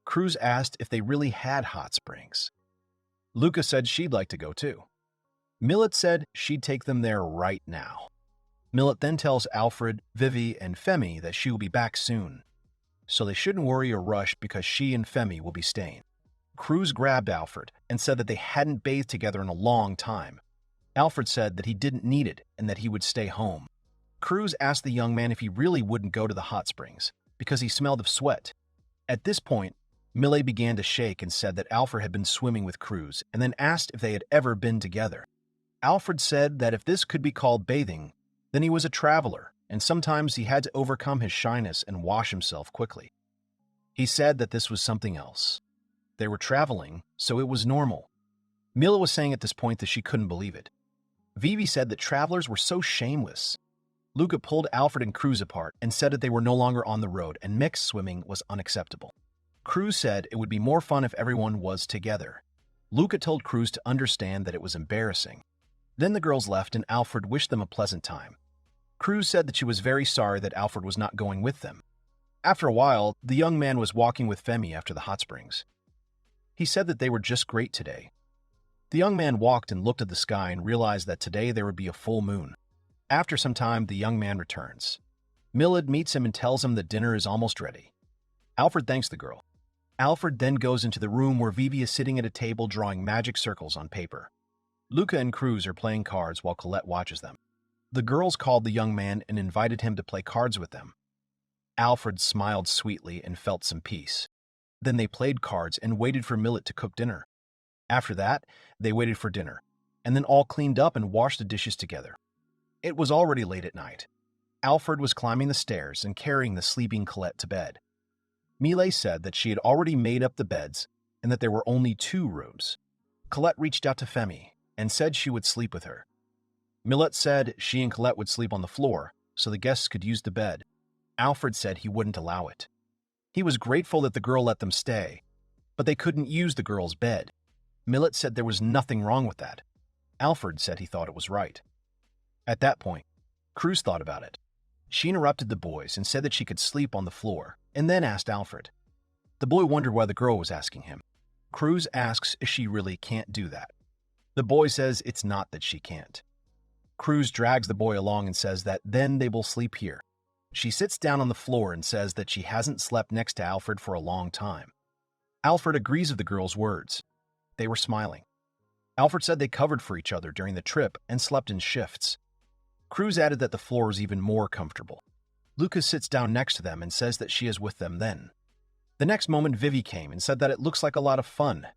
Cruz asked if they really had hot springs. Luca said she'd like to go too. Millet said she'd take them there right now. Millet then tells Alfred, Vivi, and Femi that she will be back soon, so they shouldn't worry or rush because she and Femi will be staying. Cruz grabbed Alfred and said that they hadn't bathed together in a long time. Alfred said that he didn't need it and that he would stay home. Cruz asked the young man if he really wouldn't go to the hot springs because he smelled of sweat. At this point, Millet began to shake and said that Alfred had been swimming with Cruz and then asked if they had ever been together. Alfred said that if this could be called bathing, then he was a traveler and sometimes he had to overcome his shyness and wash himself quickly. He said that this was something else. They were traveling, so it was normal. Mila was saying at this point that she couldn't believe it. Vivi said that travelers were so shameless. Luca pulled Alfred and Cruz apart and said that they were no longer on the road and mixed swimming was unacceptable. Cruz said it would be more fun if everyone was together. Luca told Cruz to understand that it was embarrassing. Then the girls left and Alfred wished them a pleasant time. Cruz said that she was very sorry that Alfred was not going with them. After a while, the young man was walking with Femi after the hot springs. He said that they were just great today. The young man walked and looked at the sky and realized that today there would be a full moon. After some time, the young man returns. Millet meets him and tells him that dinner is almost ready. Alfred thanks the girl. Alfred then goes into the room where Vivi is sitting at a table drawing magic circles on paper. Luca and Cruz are playing cards while Colette watches them. The girls called the young man and invited him to play cards with them. Alfred smiled sweetly and felt some peace. Then they played cards and waited for Millet to cook dinner. After that, they waited for dinner, and then all cleaned up and washed the dishes together. It was already late at night. Alfred was climbing the stairs and carrying the sleeping Colette to bed. Millet said that she had already made up the beds and that there were only 2 rooms. Colette reached out to Femi and said she would sleep with her. Millet said she and Colette would sleep on the floor so the guests could use the bed. Alfred said he wouldn't allow it. He was grateful that the girl let them stay, but they couldn't use the girl's bed. Millet said there was nothing wrong with that. Alfred said he thought it was right. At that point, Cruz thought about it. She interrupted the boys and said that she could sleep on the floor, and then asked Alfred. The boy wondered why the girl was asking him. Cruz asks if she really can't do that. The boy says it's not that she can't. Cruz drags the boy along and says that then they will sleep here. She sits down on the floor and says that she hasn't slept next to Alfred for a long time. Alfred agrees with the girl's words. They were smiling. Alfred said they covered for each other during the trip and slept in shifts. Cruz added that the floor is even more comfortable. Lucas sits down next to them and says that she is with them then. The next moment, Vivi came and said that it looks like a lot of fun.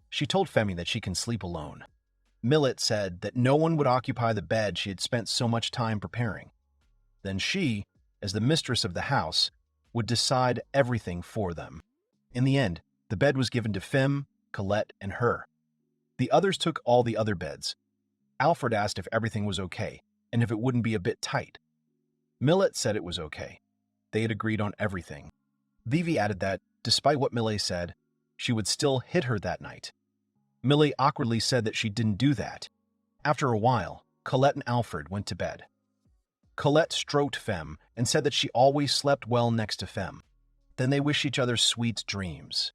She told Femi that she can sleep alone. Millet said that no one would occupy the bed she had spent so much time preparing. Then she, as the mistress of the house, would decide everything for them. In the end, the bed was given to Fem, Colette, and her. The others took all the other beds. Alfred asked if everything was okay, and if it wouldn't be a bit tight. Millet said it was okay. They had agreed on everything. Vivi added that, despite what Millet said, she would still hit her that night. Millet awkwardly said that she didn't do that. After a while, Colette and Alfred went to bed. Colette stroked Femme and said that she always slept well next to Femme. Then they wished each other sweet dreams.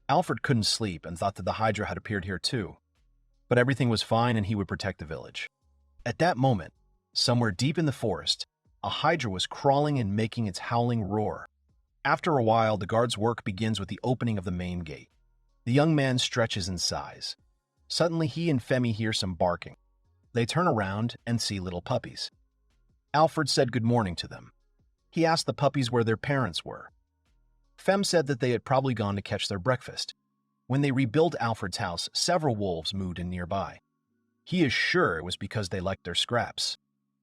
Alfred couldn't sleep and thought that the Hydra had appeared here too. But everything was fine and he would protect the village. At that moment, somewhere deep in the forest, a Hydra was crawling and making its howling roar. After a while, the guard's work begins with the opening of the main gate. The young man stretches and sighs. Suddenly, he and Femi hear some barking. They turn around and see little puppies. Alfred said good morning to them. He asked the puppies where their parents were. Fem said that they had probably gone to catch their breakfast. When they rebuilt Alfred's house, several wolves moved in nearby. He is sure it was because they liked their scraps.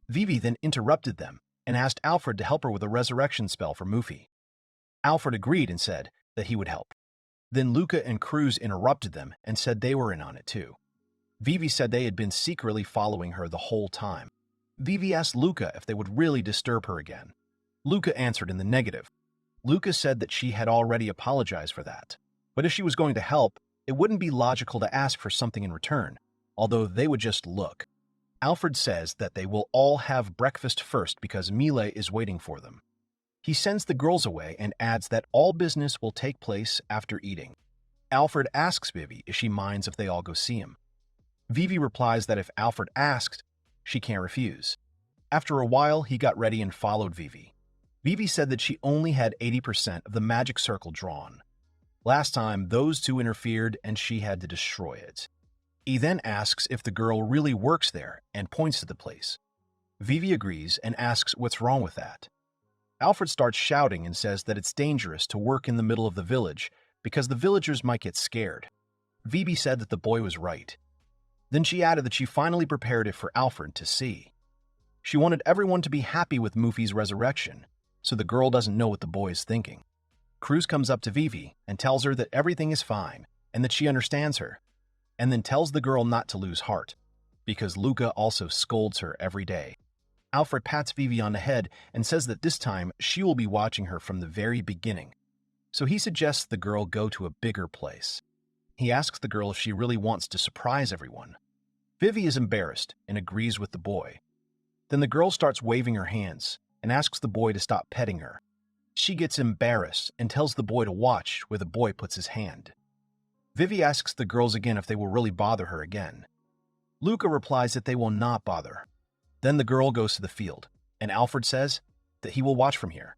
Vivi then interrupted them and asked Alfred to help her with a resurrection spell for Mufi. Alfred agreed and said that he would help. Then Luca and Cruz interrupted them and said they were in on it too. Vivi said they had been secretly following her the whole time. Vivi asked Luca if they would really disturb her again. Luca answered in the negative. Luca said that she had already apologized for that. But if she was going to help, it wouldn't be logical to ask for something in return, although they would just look. Alfred says that they will all have breakfast first because Mile is waiting for them. He sends the girls away and adds that all business will take place after eating. Alfred asks Vivi if she minds if they all go see him. Vivi replies that if Alfred asks, she can't refuse. After a while, he got ready and followed Vivi. Vivi said that she only had 80% of the magic circle drawn. Last time, those two interfered and she had to destroy it. He then asks if the girl really works there and points to the place. Vivi agrees and asks what's wrong with that. Alfred starts shouting and says that it's dangerous to work in the middle of the village because the villagers might get scared. Vivi said that the boy was right. Then she added that she finally prepared it for Alfred to see. She wanted everyone to be happy with Mufi's resurrection, so the girl doesn't know what the boy is thinking. Cruz comes up to Vivi and tells her that everything is fine and that she understands her, and then tells the girl not to lose heart, because Luca also scolds her every day. Alfred pats Vivi on the head and says that this time she will be watching her from the very beginning, so he suggests the girl go to a bigger place. He asks the girl if she really wants to surprise everyone. Vivi is embarrassed and agrees with the boy. Then the girl starts waving her hands and asks the boy to stop petting her. She gets embarrassed and tells the boy to watch where the boy puts his hand. Vivi asks the girls again if they will really bother her again. Luca replies that they will not bother. Then the girl goes to the field, and Alfred says that he will watch from here.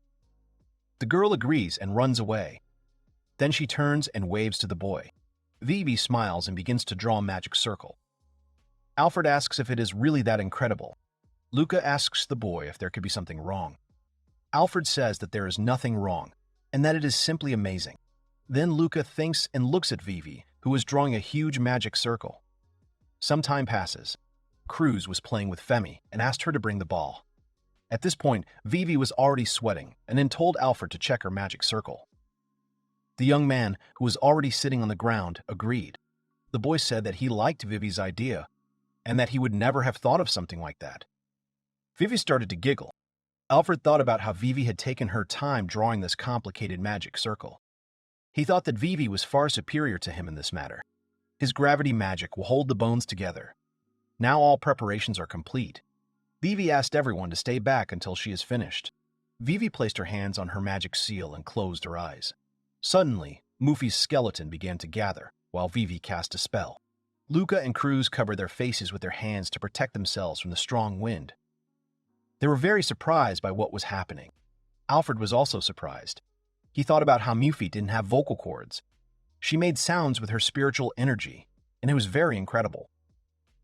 The girl agrees and runs away. Then she turns and waves to the boy. Vivi smiles and begins to draw a magic circle. Alfred asks if it is really that incredible. Luca asks the boy if there could be something wrong. Alfred says that there is nothing wrong, and that it is simply amazing. Then Luca thinks and looks at Vivi, who is drawing a huge magic circle. Some time passes. Cruz was playing with Femi and asked her to bring the ball. At this point, Vivi was already sweating and then told Alfred to check her magic circle. The young man, who was already sitting on the ground, agreed. The boy said that he liked Vivi's idea and that he would never have thought of something like that. Vivi started to giggle. Alfred thought about how Vivi had taken her time drawing this complicated magic circle. He thought that Vivi was far superior to him in this matter. His gravity magic will hold the bones together. Now all preparations are complete. Vivi asked everyone to stay back until she is finished. Vivi placed her hands on her magic seal and closed her eyes. Suddenly, Mufi's skeleton began to gather, while Vivi cast a spell. Luca and Cruz covered their faces with their hands to protect themselves from the strong wind. They were very surprised by what was happening. Alfred was also surprised. He thought about how Mufi didn't have vocal cords. She made sounds with her spiritual energy, and it was very incredible.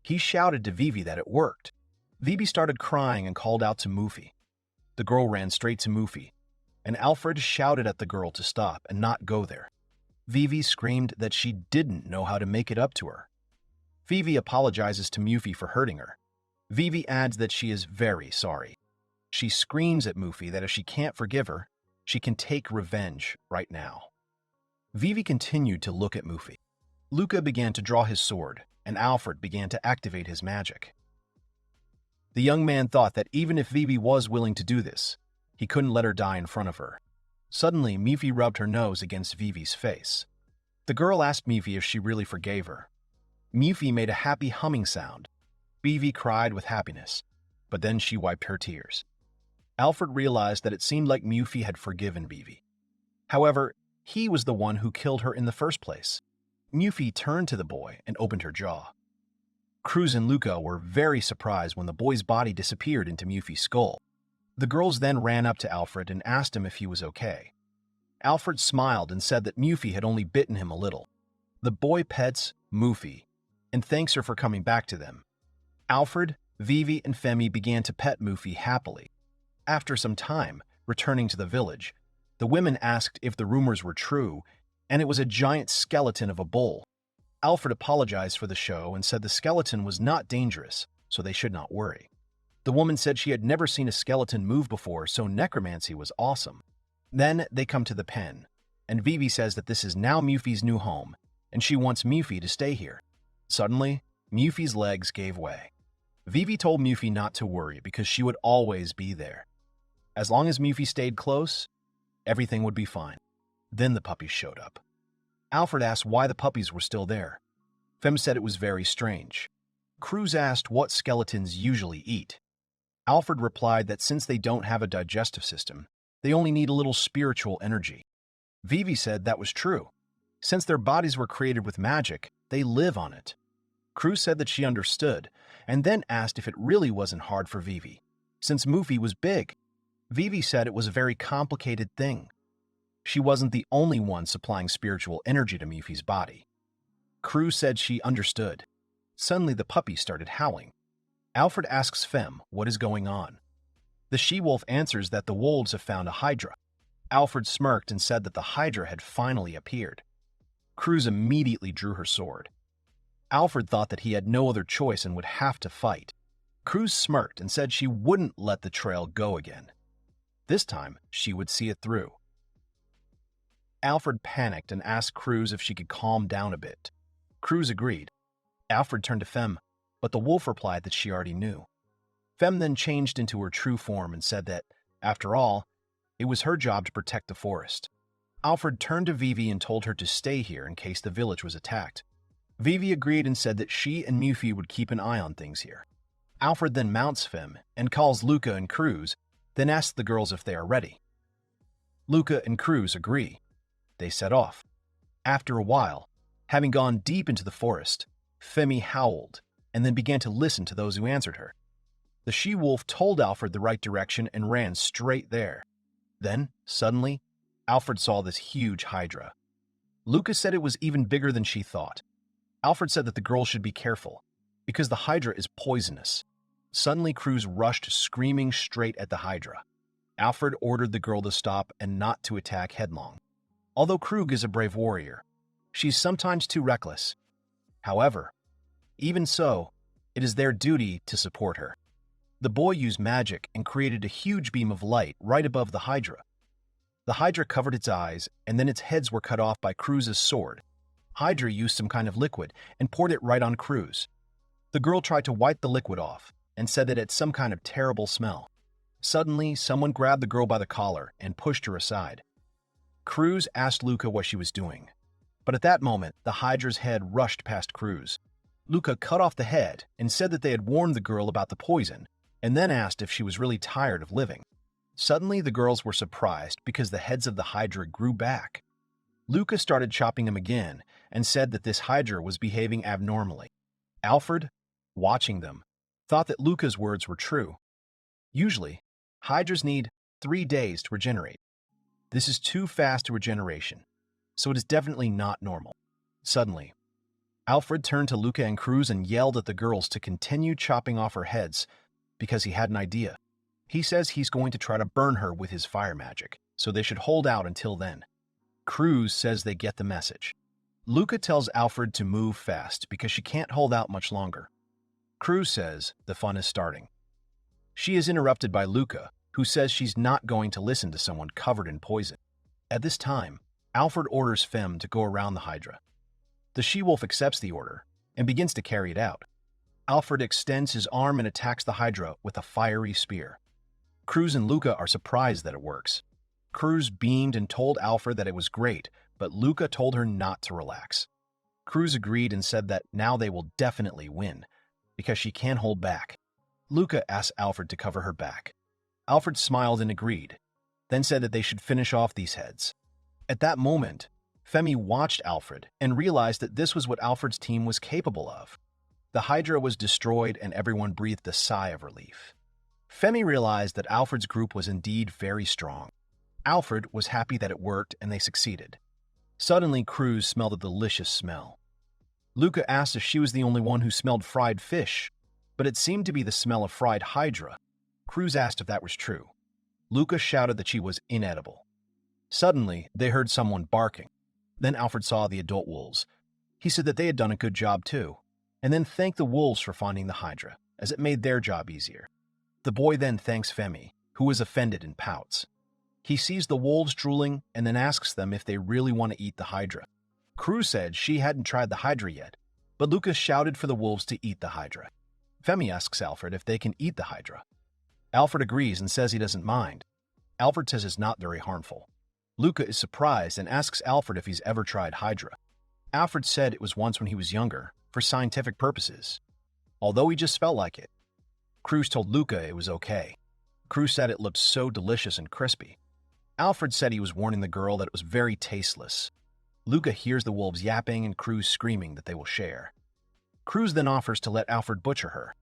He shouted to Vivi that it worked. Vivi started crying and called out to Mufi. The girl ran straight to Mufi, and Alfred shouted at the girl to stop and not go there. Vivi screamed that she didn't know how to make it up to her. Vivi apologizes to Mufi for hurting her. Vivi adds that she is very sorry. She screams at Mufi that if she can't forgive her, she can take revenge right now. Vivi continued to look at Mufi. Luca began to draw his sword, and Alfred began to activate his magic. The young man thought that even if Vivi was willing to do this, he couldn't let her die in front of her. Suddenly, Mufi rubbed her nose against Vivi's face. The girl asked Mufi if she really forgave her. Mufi made a happy humming sound. Vivi cried with happiness. but then she wiped her tears. Alfred realized that it seemed like Mufi had forgiven Vivi. However, he was the one who killed her in the first place. Mufi turned to the boy and opened her jaw. Cruz and Luca were very surprised when the boy's body disappeared into Mufi's skull. The girls then ran up to Alfred and asked him if he was okay. Alfred smiled and said that Mufi had only bitten him a little. The boy pets Mufi and thanks her for coming back to them. Alfred, Vivi, and Femi began to pet Mufi happily. After some time, returning to the village, the women asked if the rumors were true, and it was a giant skeleton of a bull. Alfred apologized for the show and said the skeleton was not dangerous, so they should not worry. The woman said she had never seen a skeleton move before, so necromancy was awesome. Then they come to the pen, and Vivi says that this is now Mufi's new home, and she wants Mufi to stay here. Suddenly, Mufi's legs gave way. Vivi told Mufi not to worry because she would always be there. As long as Mufi stayed close, everything would be fine. Then the puppies showed up. Alfred asked why the puppies were still there. Fem said it was very strange. Cruz asked what skeletons usually eat. Alfred replied that since they don't have a digestive system, they only need a little spiritual energy. Vivi said that was true. Since their bodies were created with magic, they live on it. Cruz said that she understood, and then asked if it really wasn't hard for Vivi, since Mufi was big. Vivi said it was a very complicated thing. She wasn't the only one supplying spiritual energy to Mufi's body. Cruz said she understood. Suddenly the puppy started howling. Alfred asks Fem what is going on. The she-wolf answers that the wolves have found a hydra. Alfred smirked and said that the hydra had finally appeared. Cruz immediately drew her sword. Alfred thought that he had no other choice and would have to fight. Cruz smirked and said she wouldn't let the trail go again. This time, she would see it through. Alfred panicked and asked Cruz if she could calm down a bit. Cruz agreed. Alfred turned to Fem, but the wolf replied that she already knew. Fem then changed into her true form and said that, after all, it was her job to protect the forest. Alfred turned to Vivi and told her to stay here in case the village was attacked. Vivi agreed and said that she and Mufi would keep an eye on things here. Alfred then mounts Fem and calls Luca and Cruz, then asks the girls if they are ready. Luca and Cruz agree. They set off. After a while, having gone deep into the forest, Femi howled and then began to listen to those who answered her. The she-wolf told Alfred the right direction and ran straight there. Then, suddenly, Alfred saw this huge hydra. Luca said it was even bigger than she thought. Alfred said that the girls should be careful, because the hydra is poisonous. Suddenly, Cruz rushed screaming straight at the hydra. Alfred ordered the girl to stop and not to attack headlong. Although Krug is a brave warrior, she's sometimes too reckless. However, even so, it is their duty to support her. The boy used magic and created a huge beam of light right above the hydra. The hydra covered its eyes, and then its heads were cut off by Cruz's sword. Hydra used some kind of liquid and poured it right on Cruz. The girl tried to wipe the liquid off and said that it's some kind of terrible smell. Suddenly, someone grabbed the girl by the collar and pushed her aside. Cruz asked Luca what she was doing, but at that moment, the hydra's head rushed past Cruz. Luca cut off the head and said that they had warned the girl about the poison, and then asked if she was really tired of living. Suddenly, the girls were surprised because the heads of the hydra grew back. Luca started chopping them again and said that this hydra was behaving abnormally. Alfred, watching them, thought that Luca's words were true. Usually, hydras need 3 days to regenerate. This is too fast to regeneration, so it is definitely not normal. Suddenly, Alfred turned to Luca and Cruz and yelled at the girls to continue chopping off her heads because he had an idea. He says he's going to try to burn her with his fire magic, so they should hold out until then. Cruz says they get the message. Luca tells Alfred to move fast because she can't hold out much longer. Cruz says the fun is starting. She is interrupted by Luca, who says she's not going to listen to someone covered in poison. At this time, Alfred orders Fem to go around the hydra. The she-wolf accepts the order and begins to carry it out. Alfred extends his arm and attacks the hydra with a fiery spear. Cruz and Luca are surprised that it works. Cruz beamed and told Alfred that it was great, but Luca told her not to relax. Cruz agreed and said that now they will definitely win, because she can't hold back. Luca asked Alfred to cover her back. Alfred smiled and agreed, then said that they should finish off these heads. At that moment, Femi watched Alfred and realized that this was what Alfred's team was capable of. The Hydra was destroyed and everyone breathed a sigh of relief. Femi realized that Alfred's group was indeed very strong. Alfred was happy that it worked and they succeeded. Suddenly, Cruz smelled a delicious smell. Luca asked if she was the only one who smelled fried fish, but it seemed to be the smell of fried Hydra. Cruz asked if that was true. Luca shouted that she was inedible. Suddenly, they heard someone barking. Then Alfred saw the adult wolves. He said that they had done a good job too, and then thanked the wolves for finding the Hydra, as it made their job easier. The boy then thanks Femi, who is offended and pouts. He sees the wolves drooling and then asks them if they really want to eat the Hydra. Cruz said she hadn't tried the Hydra yet, but Lucas shouted for the wolves to eat the Hydra. Femi asks Alfred if they can eat the Hydra. Alfred agrees and says he doesn't mind. Alfred says it's not very harmful. Luca is surprised and asks Alfred if he's ever tried Hydra. Alfred said it was once when he was younger, for scientific purposes, although he just felt like it. Cruz told Luca it was okay. Cruz said it looked so delicious and crispy. Alfred said he was warning the girl that it was very tasteless. Luca hears the wolves yapping and Cruz screaming that they will share. Cruz then offers to let Alfred butcher her.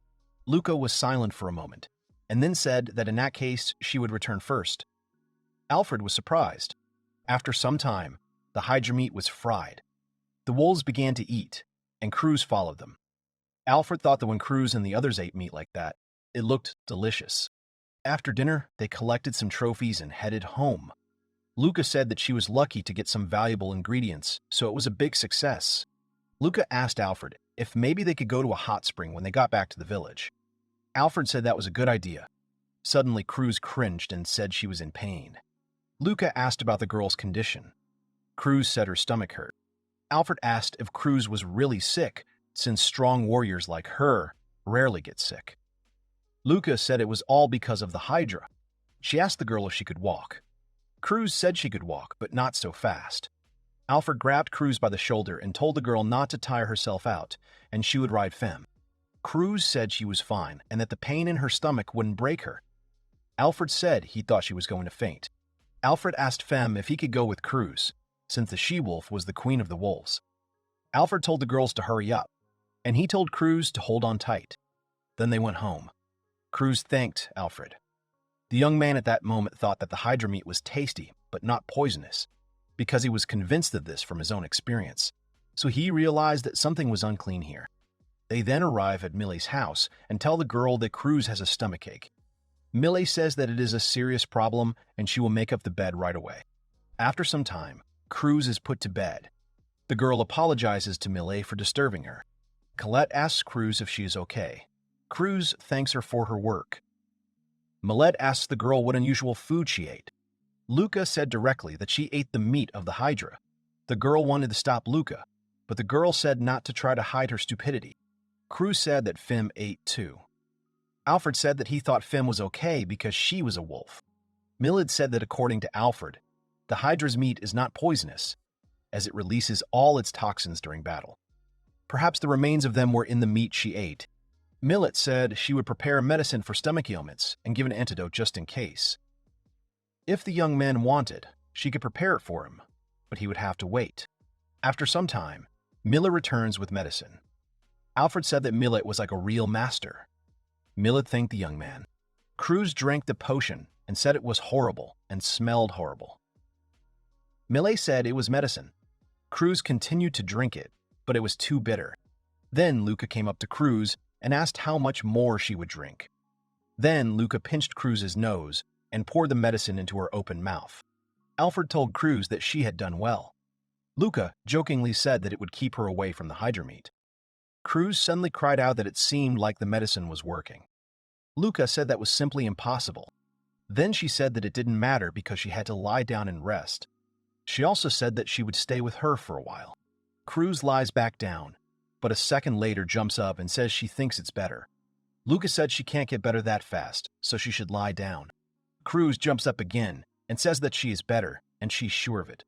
Luca was silent for a moment, and then said that in that case she would return first. Alfred was surprised. After some time, the Hydra meat was fried. The wolves began to eat, and Cruz followed them. Alfred thought that when Cruz and the others ate meat like that, it looked delicious. After dinner, they collected some trophies and headed home. Luca said that she was lucky to get some valuable ingredients, so it was a big success. Luca asked Alfred if maybe they could go to a hot spring when they got back to the village. Alfred said that was a good idea. Suddenly, Cruz cringed and said she was in pain. Luca asked about the girl's condition. Cruz said her stomach hurt. Alfred asked if Cruz was really sick, since strong warriors like her rarely get sick. Luca said it was all because of the Hydra. She asked the girl if she could walk. Cruz said she could walk, but not so fast. Alfred grabbed Cruz by the shoulder and told the girl not to tire herself out, and she would ride Fem. Cruz said she was fine and that the pain in her stomach wouldn't break her. Alfred said he thought she was going to faint. Alfred asked Fem if he could go with Cruz, since the she-wolf was the queen of the wolves. Alfred told the girls to hurry up, and he told Cruz to hold on tight. Then they went home. Cruz thanked Alfred. The young man at that moment thought that the Hydra meat was tasty, but not poisonous, because he was convinced of this from his own experience, so he realized that something was unclean here. They then arrive at Millie's house and tell the girl that Cruz has a stomachache. Millie says that it is a serious problem and she will make up the bed right away. After some time, Cruz is put to bed. The girl apologizes to Millie for disturbing her. Colette asks Cruz if she is okay. Cruz thanks her for her work. Millet asks the girl what unusual food she ate. Luca said directly that she ate the meat of the Hydra. The girl wanted to stop Luca, but the girl said not to try to hide her stupidity. Cruz said that Fem ate too. Alfred said that he thought Fem was okay because she was a wolf. Millard said that according to Alfred, the Hydra's meat is not poisonous, as it releases all its toxins during battle. Perhaps the remains of them were in the meat she ate. Millet said she would prepare medicine for stomach ailments and give an antidote just in case. If the young man wanted, she could prepare it for him, but he would have to wait. After some time, Miller returns with medicine. Alfred said that Millet was like a real master. Millet thanked the young man. Cruz drank the potion and said it was horrible and smelled horrible. Millet said it was medicine. Cruz continued to drink it, but it was too bitter. Then Luca came up to Cruz and asked how much more she would drink. Then Luca pinched Cruz's nose and poured the medicine into her open mouth. Alfred told Cruz that she had done well. Luca jokingly said that it would keep her away from the Hydra meat. Cruz suddenly cried out that it seemed like the medicine was working. Luca said that was simply impossible. Then she said that it didn't matter because she had to lie down and rest. She also said that she would stay with her for a while. Cruz lies back down, but a second later jumps up and says she thinks it's better. Luca said she can't get better that fast, so she should lie down. Cruz jumps up again and says that she is better, and she's sure of it.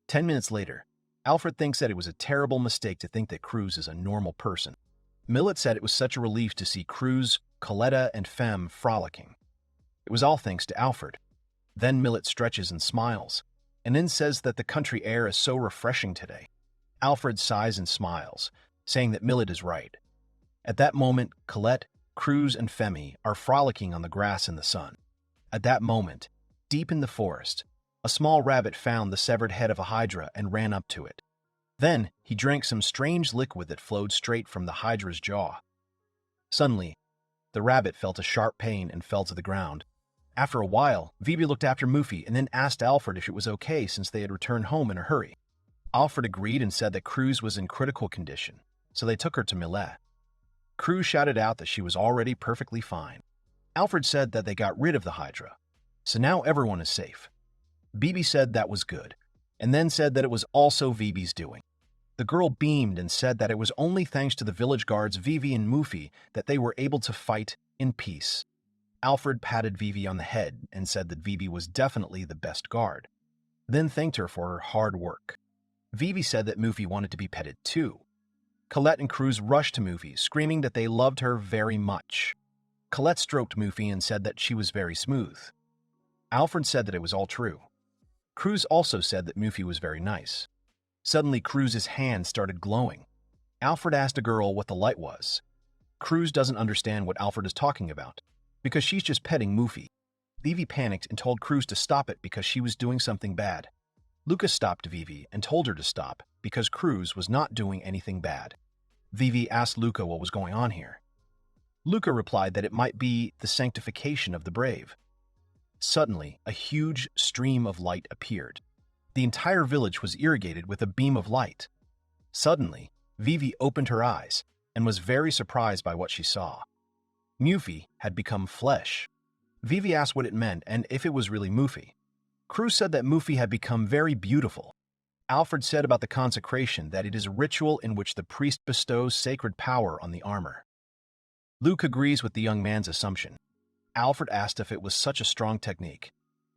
10 minutes later, Alfred thinks that it was a terrible mistake to think that Cruz is a normal person. Millet said it was such a relief to see Cruz Coletta and Femme frolicking. It was all thanks to Alfred. Then Millet stretches and smiles, and then says that the country air is so refreshing today. Alfred sighs and smiles, saying that Millet is right. At that moment, Colette, Cruz, and Femi are frolicking on the grass in the sun. At that moment, deep in the forest, a small rabbit found the severed head of a hydra and ran up to it. Then he drank some strange liquid that flowed straight from the hydra's jaw. Suddenly, the rabbit felt a sharp pain and fell to the ground. After a while, Vivi looked after Mufi and then asked Alfred if it was okay since they had returned home in a hurry. Alfred agreed and said that Cruz was in critical condition, so they took her to Millet. Cruz shouted out that she was already perfectly fine. Alfred said that they got rid of the hydra, so now everyone is safe. Bibi said that was good, and then said that it was also Vivi's doing. The girl beamed and said that it was only thanks to the village guards Vivi and Mufi that they were able to fight in peace. Alfred patted Vivi on the head and said that Vivi was definitely the best guard, then thanked her for her hard work. Vivi said that Mufi wanted to be petted too. Colette and Cruz rushed to Mufi, screaming that they loved her very much. Colette stroked Mufi and said that she was very smooth. Alfred said that it was all true. Cruz also said that Mufi was very nice. Suddenly, Cruz's hand started glowing. Alfred asked a girl what the light was. Cruz doesn't understand what Alfred is talking about, because she's just petting Mufi. Vivi panicked and told Cruz to stop it because she was doing something bad. Lucas stopped Vivi and told her to stop because Cruz was not doing anything bad. Vivi asked Luca what was going on here. Luca replied that it might be the sanctification of the brave. Suddenly, a huge stream of light appeared. The entire village was irrigated with a beam of light. Suddenly, Vivi opened her eyes and was very surprised by what she saw. Mufi had become flesh. Vivi asked what it meant and if it was really Mufi. Cruz said that Mufi had become very beautiful. Alfred said about the consecration that it is a ritual in which the priest bestows sacred power on the armor. Luke agrees with the young man's assumption. Alfred asked if it was such a strong technique.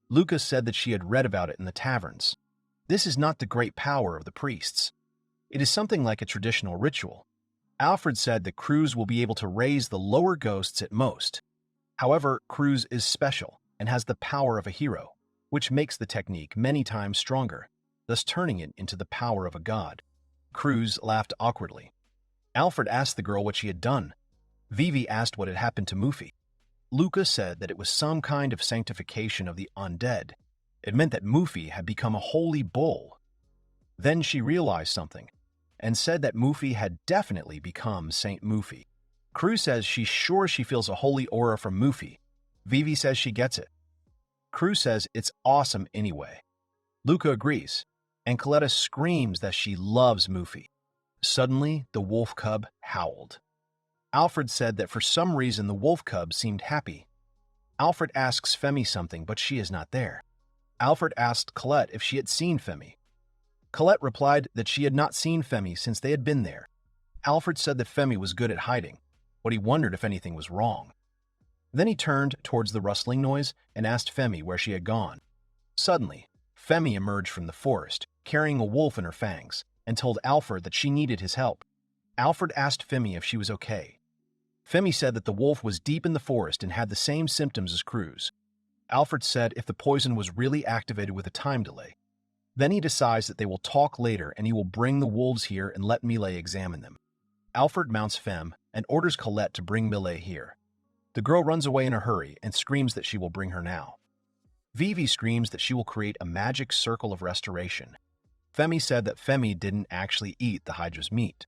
Lucas said that she had read about it in the taverns. This is not the great power of the priests. It is something like a traditional ritual. Alfred said that Cruz will be able to raise the lower ghosts at most. However, Cruz is special and has the power of a hero, which makes the technique many times stronger, thus turning it into the power of a god. Cruz laughed awkwardly. Alfred asked the girl what she had done. Vivi asked what had happened to Mufi. Lucas said that it was some kind of sanctification of the undead. It meant that Mufi had become a holy bull. Then she realized something, and said that Mufi had definitely become Saint Mufi. Cruz says she's sure she feels a holy aura from Mufi. Vivi says she gets it. Cruz says it's awesome anyway. Luca agrees, and Coletta screams that she loves Mufi. Suddenly, the wolf cub howled. Alfred said that for some reason the wolf cub seemed happy. Alfred asks Femi something, but she is not there. Alfred asked Colette if she had seen Femi. Colette replied that she had not seen Femi since they had been there. Alfred said that Femi was good at hiding, but he wondered if anything was wrong. Then he turned towards the rustling noise and asked Femi where she had gone. Suddenly, Femi emerged from the forest, carrying a wolf in her fangs, and told Alfred that she needed his help. Alfred asked Femi if she was okay. Femi said that the wolf was deep in the forest and had the same symptoms as Cruz. Alfred said if the poison was really activated with a time delay. Then he decides that they will talk later and he will bring the wolves here and let Millet examine them. Alfred mounts Femme and orders Colette to bring Millet here. The girl runs away in a hurry and screams that she will bring her now. Vivi screams that she will create a magic circle of restoration. Femi said that Femi didn't actually eat the Hydra's meat.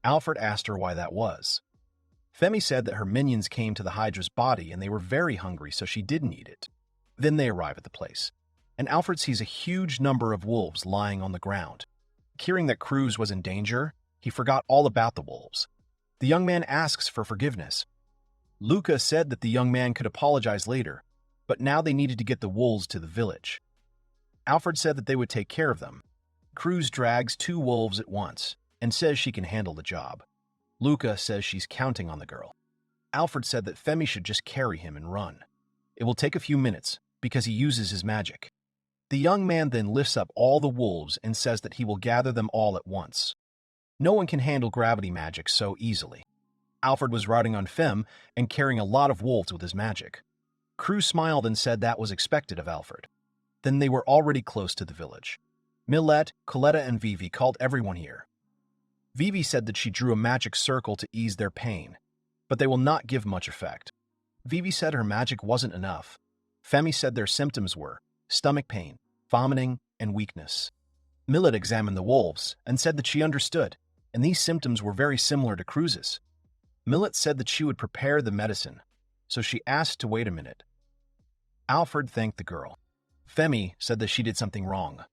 Alfred asked her why that was. Femi said that her minions came to the Hydra's body and they were very hungry, so she didn't eat it. Then they arrive at the place, and Alfred sees a huge number of wolves lying on the ground. Hearing that Cruz was in danger, he forgot all about the wolves. The young man asks for forgiveness. Luca said that the young man could apologize later, but now they needed to get the wolves to the village. Alfred said that they would take care of them. Cruz drags 2 wolves at once and says she can handle the job. Luca says she's counting on the girl. Alfred said that Femi should just carry him and run. It will take a few minutes because he uses his magic. The young man then lifts up all the wolves and says that he will gather them all at once. No one can handle gravity magic so easily. Alfred was riding on Femme and carrying a lot of wolves with his magic. Cruz smiled and said that was expected of Alfred. Then they were already close to the village. Millet, Coletta, and Vivi called everyone here. Vivi said that she drew a magic circle to ease their pain, but they will not give much effect. Vivi said her magic wasn't enough. Femi said their symptoms were stomach pain, vomiting, and weakness. Millet examined the wolves and said that she understood, and these symptoms were very similar to Cruz's. Millet said that she would prepare the medicine, so she asked to wait a minute. Alfred thanked the girl. Femi said that she did something wrong.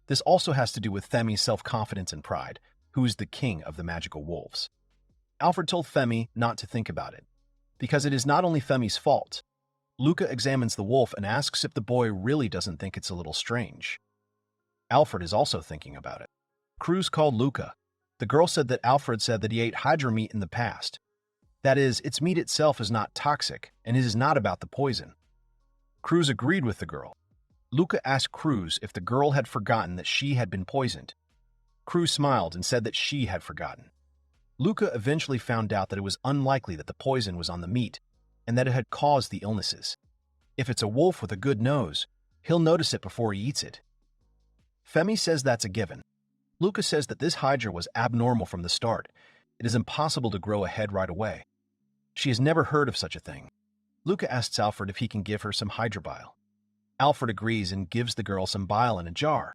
This also has to do with Femi's self-confidence and pride, who is the king of the magical wolves. Alfred told Femi not to think about it, because it is not only Femi's fault. Luca examines the wolf and asks if the boy really doesn't think it's a little strange. Alfred is also thinking about it. Cruz called Luca. The girl said that Alfred said that he ate hydra meat in the past. That is, its meat itself is not toxic, and it is not about the poison. Cruz agreed with the girl. Luca asked Cruz if the girl had forgotten that she had been poisoned. Cruz smiled and said that she had forgotten. Luca eventually found out that it was unlikely that the poison was on the meat, and that it had caused the illnesses. If it's a wolf with a good nose, he'll notice it before he eats it. Femi says that's a given. Luca says that this hydra was abnormal from the start. It is impossible to grow a head right away. She has never heard of such a thing. Luca asks Alfred if he can give her some hydra bile. Alfred agrees and gives the girl some bile in a jar.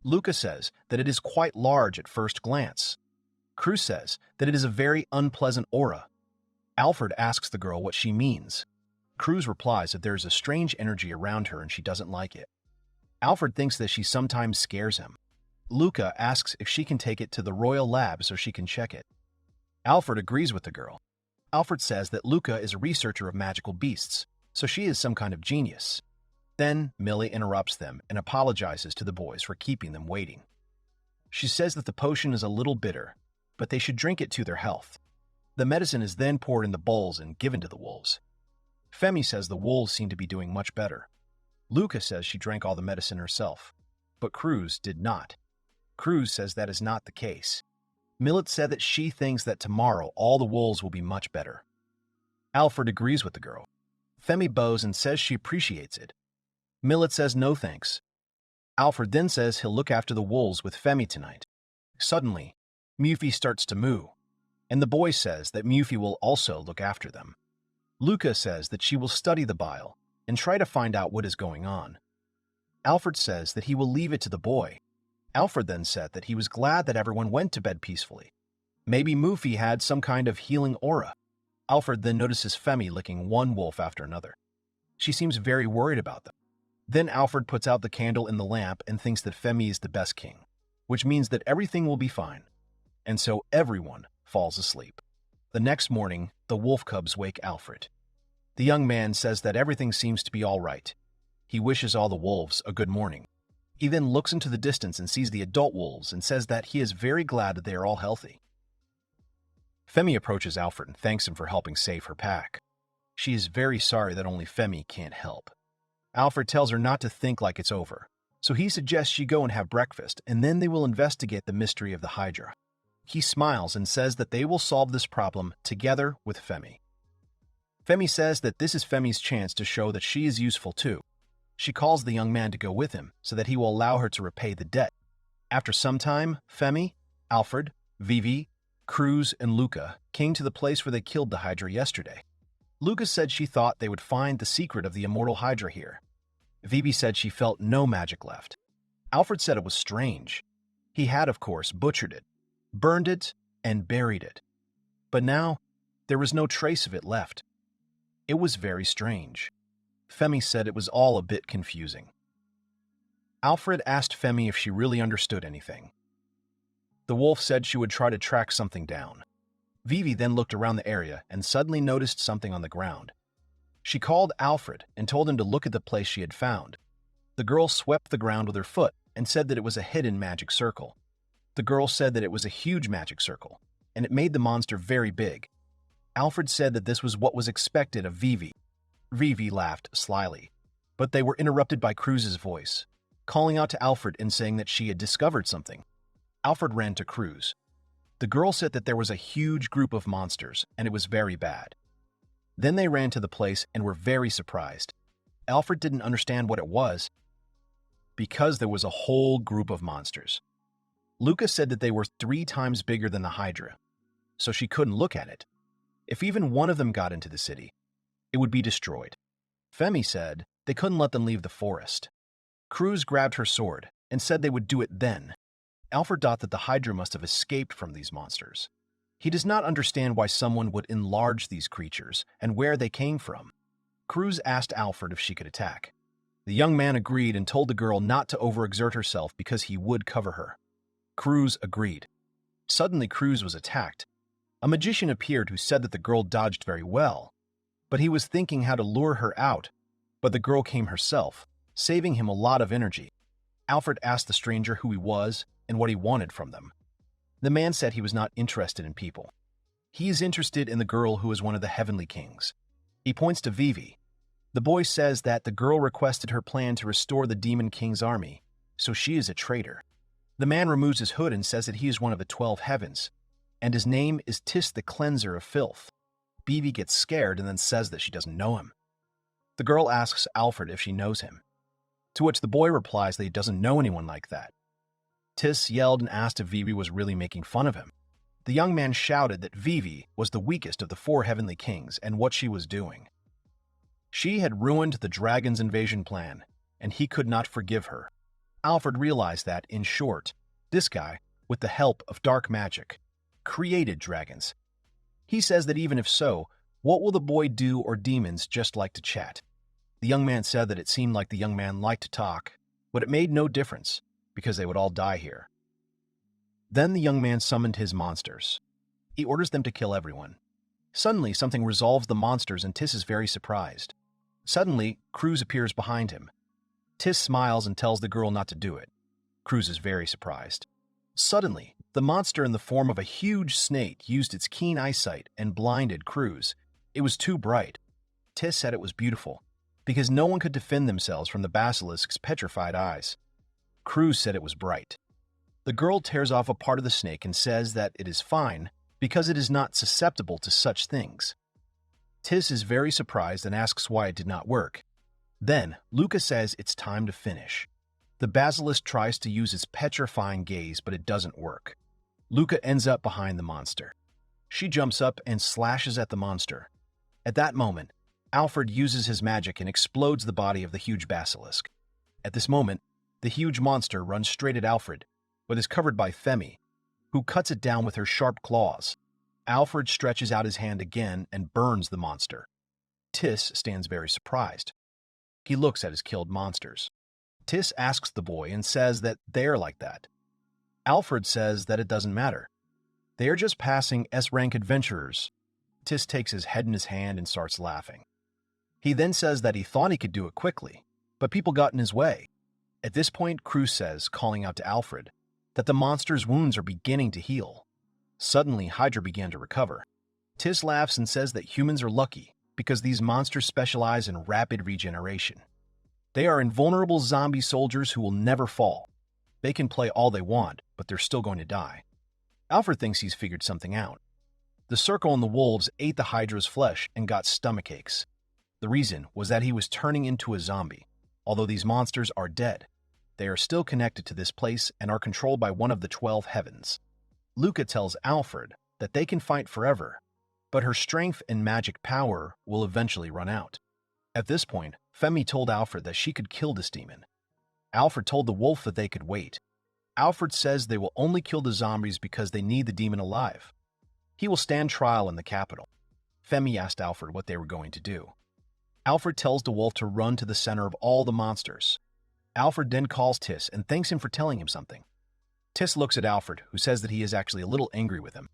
Luca says that it is quite large at first glance. Cruz says that it is a very unpleasant aura. Alfred asks the girl what she means. Cruz replies that there is a strange energy around her and she doesn't like it. Alfred thinks that she sometimes scares him. Luca asks if she can take it to the royal lab so she can check it. Alfred agrees with the girl. Alfred says that Luca is a researcher of magical beasts, so she is some kind of genius. Then Millie interrupts them and apologizes to the boys for keeping them waiting. She says that the potion is a little bitter, but they should drink it to their health. The medicine is then poured in the bowls and given to the wolves. Femi says the wolves seem to be doing much better. Luca says she drank all the medicine herself, but Cruz did not. Cruz says that is not the case. Millet said that she thinks that tomorrow all the wolves will be much better. Alfred agrees with the girl. Femi bows and says she appreciates it. Millet says no thanks. Alfred then says he'll look after the wolves with Femi tonight. Suddenly, Mufi starts to moo, and the boy says that Mufi will also look after them. Luca says that she will study the bile and try to find out what is going on. Alfred says that he will leave it to the boy. Alfred then said that he was glad that everyone went to bed peacefully. Maybe Mufi had some kind of healing aura. Alfred then notices Femi licking one wolf after another. She seems very worried about them. Then Alfred puts out the candle in the lamp and thinks that Femi is the best king, which means that everything will be fine. And so everyone falls asleep. The next morning, the wolf cubs wake Alfred. The young man says that everything seems to be all right. He wishes all the wolves a good morning. He then looks into the distance and sees the adult wolves and says that he is very glad that they are all healthy. Femi approaches Alfred and thanks him for helping save her pack. She is very sorry that only Femi can't help. Alfred tells her not to think like it's over, so he suggests she go and have breakfast, and then they will investigate the mystery of the Hydra. He smiles and says that they will solve this problem together with Femi. Femi says that this is Femi's chance to show that she is useful too. She calls the young man to go with him so that he will allow her to repay the debt. After some time, Femi, Alfred, Vivi, Cruz, and Luca came to the place where they killed the Hydra yesterday. Luca said she thought they would find the secret of the immortal Hydra here. Vivi said she felt no magic left. Alfred said it was strange. He had, of course, butchered it, burned it, and buried it. But now, there was no trace of it left. It was very strange. Femi said it was all a bit confusing. Alfred asked Femi if she really understood anything. The wolf said she would try to track something down. Vivi then looked around the area and suddenly noticed something on the ground. She called Alfred and told him to look at the place she had found. The girl swept the ground with her foot and said that it was a hidden magic circle. The girl said that it was a huge magic circle, and it made the monster very big. Alfred said that this was what was expected of Vivi. Vivi laughed slyly, but they were interrupted by Cruz's voice, calling out to Alfred and saying that she had discovered something. Alfred ran to Cruz. The girl said that there was a huge group of monsters, and it was very bad. Then they ran to the place and were very surprised. Alfred didn't understand what it was because there was a whole group of monsters. Luca said that they were 3 times bigger than the Hydra, so she couldn't look at it. If even one of them got into the city, it would be destroyed. Femi said they couldn't let them leave the forest. Cruz grabbed her sword and said they would do it then. Alfred thought that the Hydra must have escaped from these monsters. He does not understand why someone would enlarge these creatures and where they came from. Cruz asked Alfred if she could attack. The young man agreed and told the girl not to overexert herself because he would cover her. Cruz agreed. Suddenly, Cruz was attacked. A magician appeared who said that the girl dodged very well, but he was thinking how to lure her out, but the girl came herself, saving him a lot of energy. Alfred asked the stranger who he was and what he wanted from them. The man said he was not interested in people. He is interested in the girl who is one of the heavenly kings. He points to Vivi. The boy says that the girl requested her plan to restore the demon king's army, so she is a traitor. The man removes his hood and says that he is one of the 12 heavens, and his name is Tis the Cleanser of Filth. Vivi gets scared and then says that she doesn't know him. The girl asks Alfred if she knows him, to which the boy replies that he doesn't know anyone like that. Tis yelled and asked if Vivi was really making fun of him. The young man shouted that Vivi was the weakest of the 4 heavenly kings and what she was doing. She had ruined the dragon's invasion plan, and he could not forgive her. Alfred realized that, in short, this guy, with the help of dark magic, created dragons. He says that even if so, what will the boy do, or demons just like to chat? The young man said that it seemed like the young man liked to talk, but it made no difference, because they would all die here. Then the young man summoned his monsters. He orders them to kill everyone. Suddenly, something resolves the monsters and Tis is very surprised. Suddenly, Cruz appears behind him. Tis smiles and tells the girl not to do it. Cruz is very surprised. Suddenly, the monster in the form of a huge snake used its keen eyesight and blinded Cruz. It was too bright. Tis said it was beautiful, because no one could defend themselves from the basilisk's petrified eyes. Cruz said it was bright. The girl tears off a part of the snake and says that it is fine because it is not susceptible to such things. Tis is very surprised and asks why it did not work. Then, Luca says it's time to finish. The basilisk tries to use its petrifying gaze, but it doesn't work. Luca ends up behind the monster. She jumps up and slashes at the monster. At that moment, Alfred uses his magic and explodes the body of the huge basilisk. At this moment, the huge monster runs straight at Alfred, but is covered by Femi, who cuts it down with her sharp claws. Alfred stretches out his hand again and burns the monster. Tis stands very surprised. He looks at his killed monsters. Tis asks the boy and says that they are like that. Alfred says that it doesn't matter. They are just passing S-rank adventurers. Tis takes his head in his hand and starts laughing. He then says that he thought he could do it quickly, but people got in his way. At this point, Cruz says, calling out to Alfred, that the monster's wounds are beginning to heal. Suddenly, Hydra began to recover. Tis laughs and says that humans are lucky because these monsters specialize in rapid regeneration. They are invulnerable zombie soldiers who will never fall. They can play all they want, but they're still going to die. Alfred thinks he's figured something out. The circle and the wolves ate the Hydra's flesh and got stomach aches. The reason was that he was turning into a zombie. Although these monsters are dead, they are still connected to this place and are controlled by one of the 12 heavens. Luca tells Alfred that they can fight forever, but her strength and magic power will eventually run out. At this point, Femi told Alfred that she could kill this demon. Alfred told the wolf that they could wait. Alfred says they will only kill the zombies because they need the demon alive. He will stand trial in the capital. Femi asked Alfred what they were going to do. Alfred tells the wolf to run to the center of all the monsters. Alfred then calls Tis and thanks him for telling him something. Tis looks at Alfred, who says that he is actually a little angry with him.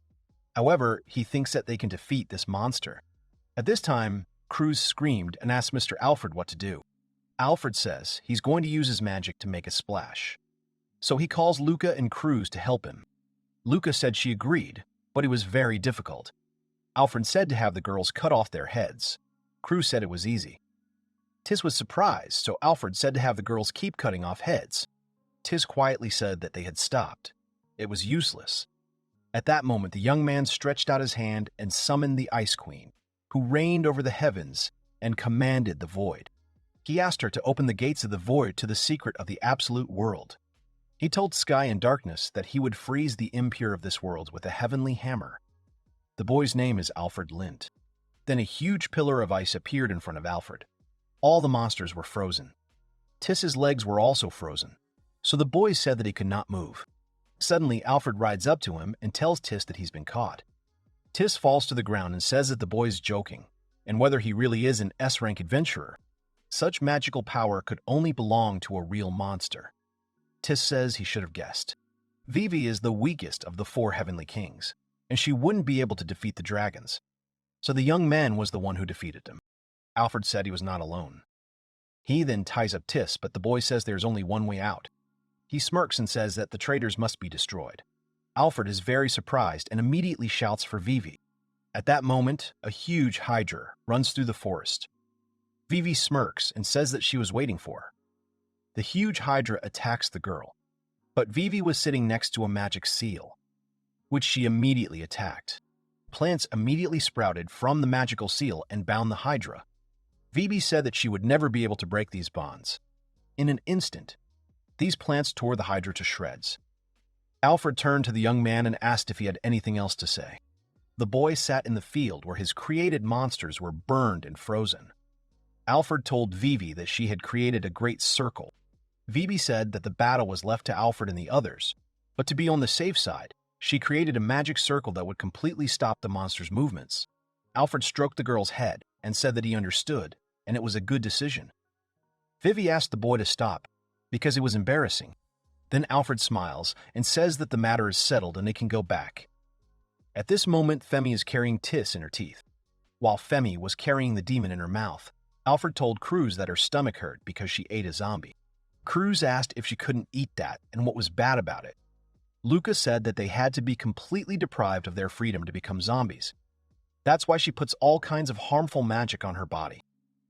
However, he thinks that they can defeat this monster. At this time, Cruz screamed and asked Mr. Alfred what to do. Alfred says he's going to use his magic to make a splash. So he calls Luca and Cruz to help him. Luca said she agreed, but it was very difficult. Alfred said to have the girls cut off their heads. Cruz said it was easy. Tis was surprised, so Alfred said to have the girls keep cutting off heads. Tis quietly said that they had stopped. It was useless. At that moment, the young man stretched out his hand and summoned the Ice Queen, who reigned over the heavens and commanded the void. He asked her to open the gates of the void to the secret of the absolute world. He told Sky and Darkness that he would freeze the impure of this world with a heavenly hammer. The boy's name is Alfred Lint. Then a huge pillar of ice appeared in front of Alfred. All the monsters were frozen. Tiss's legs were also frozen, so the boy said that he could not move. Suddenly, Alfred rides up to him and tells Tiss that he's been caught. Tiss falls to the ground and says that the boy's joking, and whether he really is an S-rank adventurer. Such magical power could only belong to a real monster. Tiss says he should have guessed. Vivi is the weakest of the 4 heavenly kings, and she wouldn't be able to defeat the dragons. So the young man was the one who defeated them. Alfred said he was not alone. He then ties up Tiss, but the boy says there's only one way out. He smirks and says that the traitors must be destroyed. Alfred is very surprised and immediately shouts for Vivi. At that moment, a huge hydra runs through the forest. Vivi smirks and says that she was waiting for her. The huge hydra attacks the girl, but Vivi was sitting next to a magic seal, which she immediately attacked. Plants immediately sprouted from the magical seal and bound the hydra. Vivi said that she would never be able to break these bonds. In an instant, these plants tore the hydra to shreds. Alfred turned to the young man and asked if he had anything else to say. The boy sat in the field where his created monsters were burned and frozen. Alfred told Vivi that she had created a great circle. Vivi said that the battle was left to Alfred and the others, but to be on the safe side, she created a magic circle that would completely stop the monster's movements. Alfred stroked the girl's head and said that he understood, and it was a good decision. Vivi asked the boy to stop, because it was embarrassing. Then Alfred smiles and says that the matter is settled and they can go back. At this moment, Femi is carrying Tiss in her teeth. While Femi was carrying the demon in her mouth, Alfred told Cruz that her stomach hurt because she ate a zombie. Cruz asked if she couldn't eat that and what was bad about it. Luca said that they had to be completely deprived of their freedom to become zombies. That's why she puts all kinds of harmful magic on her body.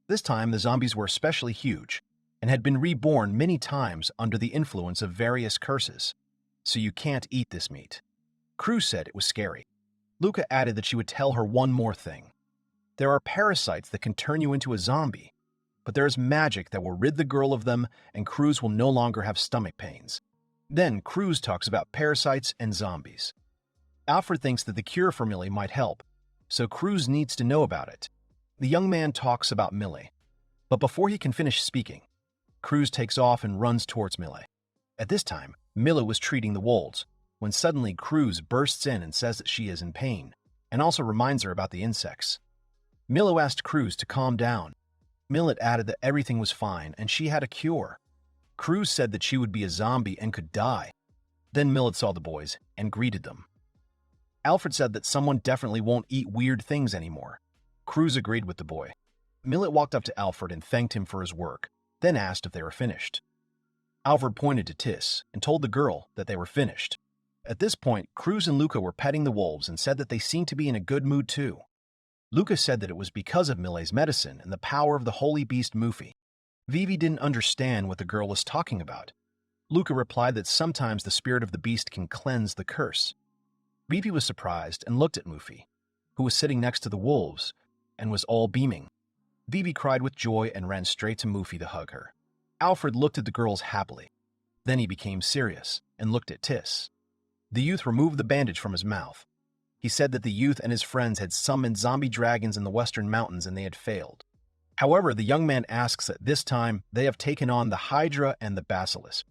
This time, the zombies were especially huge and had been reborn many times under the influence of various curses. So you can't eat this meat. Cruz said it was scary. Luca added that she would tell her one more thing. There are parasites that can turn you into a zombie, but there is magic that will rid the girl of them and Cruz will no longer have stomach pains. Then Cruz talks about parasites and zombies. Alfred thinks that the cure for Millie might help, so Cruz needs to know about it. The young man talks about Millie, but before he can finish speaking, Cruz takes off and runs towards Millie. At this time, Millie was treating the wolves, when suddenly Cruz bursts in and says that she is in pain, and also reminds her about the insects. Millie asked Cruz to calm down. Millie added that everything was fine and she had a cure. Cruz said that she would be a zombie and could die. Then Millie saw the boys and greeted them. Alfred said that someone definitely won't eat weird things anymore. Cruz agreed with the boy. Millie walked up to Alfred and thanked him for his work, then asked if they were finished. Alfred pointed to Tiss and told the girl that they were finished. At this point, Cruz and Luca were petting the wolves and said that they seemed to be in a good mood too. Luca said that it was because of Millie's medicine and the power of the holy beast Mufi. Vivi didn't understand what the girl was talking about. Luca replied that sometimes the spirit of the beast can cleanse the curse. Vivi was surprised and looked at Mufi, who was sitting next to the wolves and was all beaming. Vivi cried with joy and ran straight to Mufi to hug her. Alfred looked at the girls happily. Then he became serious and looked at Tiss. The youth removed the bandage from his mouth. He said that the youth and his friends had summoned zombie dragons in the western mountains and they had failed. However, the young man asks that this time they have taken on the Hydra and the Basilisk.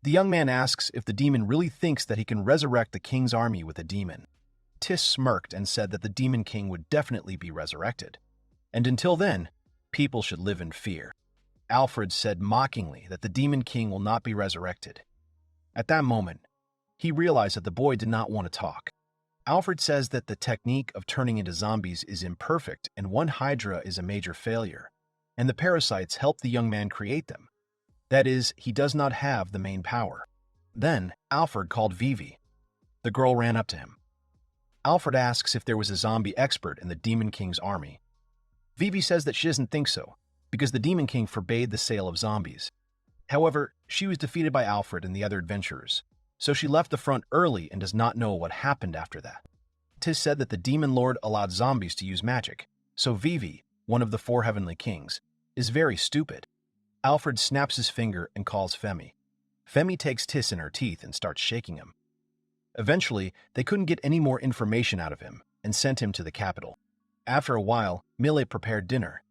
The young man asks if the demon really thinks that he can resurrect the king's army with a demon. Tiss smirked and said that the demon king would definitely be resurrected. And until then, people should live in fear. Alfred said mockingly that the demon king will not be resurrected. At that moment, he realized that the boy did not want to talk. Alfred says that the technique of turning into zombies is imperfect and one Hydra is a major failure, and the parasites help the young man create them. That is, he does not have the main power. Then, Alfred called Vivi. The girl ran up to him. Alfred asks if there was a zombie expert in the Demon King's army. Vivi says that she doesn't think so, because the Demon King forbade the sale of zombies. However, she was defeated by Alfred and the other adventurers, so she left the front early and does not know what happened after that. 'Tis said that the demon lord allowed zombies to use magic, so Vivi, one of the 4 heavenly kings, is very stupid. Alfred snaps his finger and calls Femi. Femi takes Tis in her teeth and starts shaking him. Eventually, they couldn't get any more information out of him and sent him to the capital. After a while, Mille prepared dinner.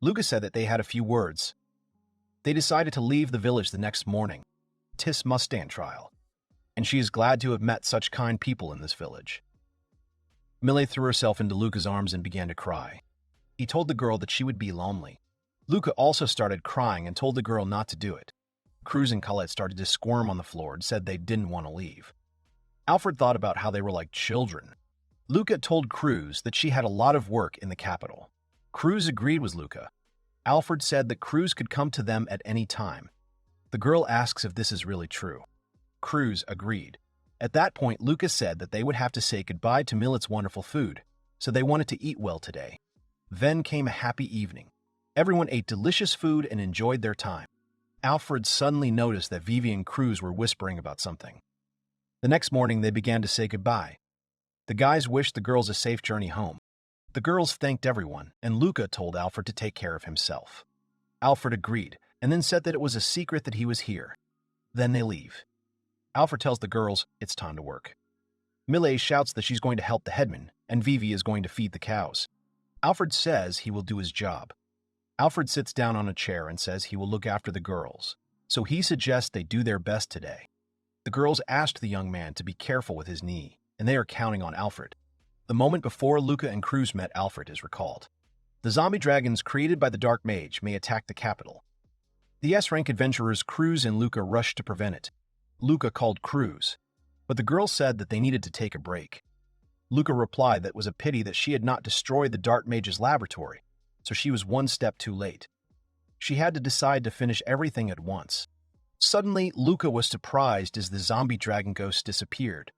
Luca said that they had a few words. They decided to leave the village the next morning. Tis must stand trial, and she is glad to have met such kind people in this village. Mille threw herself into Luca's arms and began to cry. He told the girl that she would be lonely. Luca also started crying and told the girl not to do it. Cruz and Colette started to squirm on the floor and said they didn't want to leave. Alfred thought about how they were like children. Luca told Cruz that she had a lot of work in the capital. Cruz agreed with Luca. Alfred said that Cruz could come to them at any time. The girl asks if this is really true. Cruz agreed. At that point, Luca said that they would have to say goodbye to Millet's wonderful food, so they wanted to eat well today. Then came a happy evening. Everyone ate delicious food and enjoyed their time. Alfred suddenly noticed that Vivi and Cruz were whispering about something. The next morning, they began to say goodbye. The guys wished the girls a safe journey home. The girls thanked everyone, and Luca told Alfred to take care of himself. Alfred agreed, and then said that it was a secret that he was here. Then they leave. Alfred tells the girls it's time to work. Mille shouts that she's going to help the headman, and Vivi is going to feed the cows. Alfred says he will do his job. Alfred sits down on a chair and says he will look after the girls, so he suggests they do their best today. The girls asked the young man to be careful with his knee, and they are counting on Alfred. The moment before Luca and Cruz met Alfred is recalled. The zombie dragons created by the Dark Mage may attack the capital. The S-rank adventurers Cruz and Luca rushed to prevent it. Luca called Cruz, but the girl said that they needed to take a break. Luca replied that it was a pity that she had not destroyed the Dark Mage's laboratory, so she was one step too late. She had to decide to finish everything at once. Suddenly, Luca was surprised as the zombie dragon ghosts disappeared.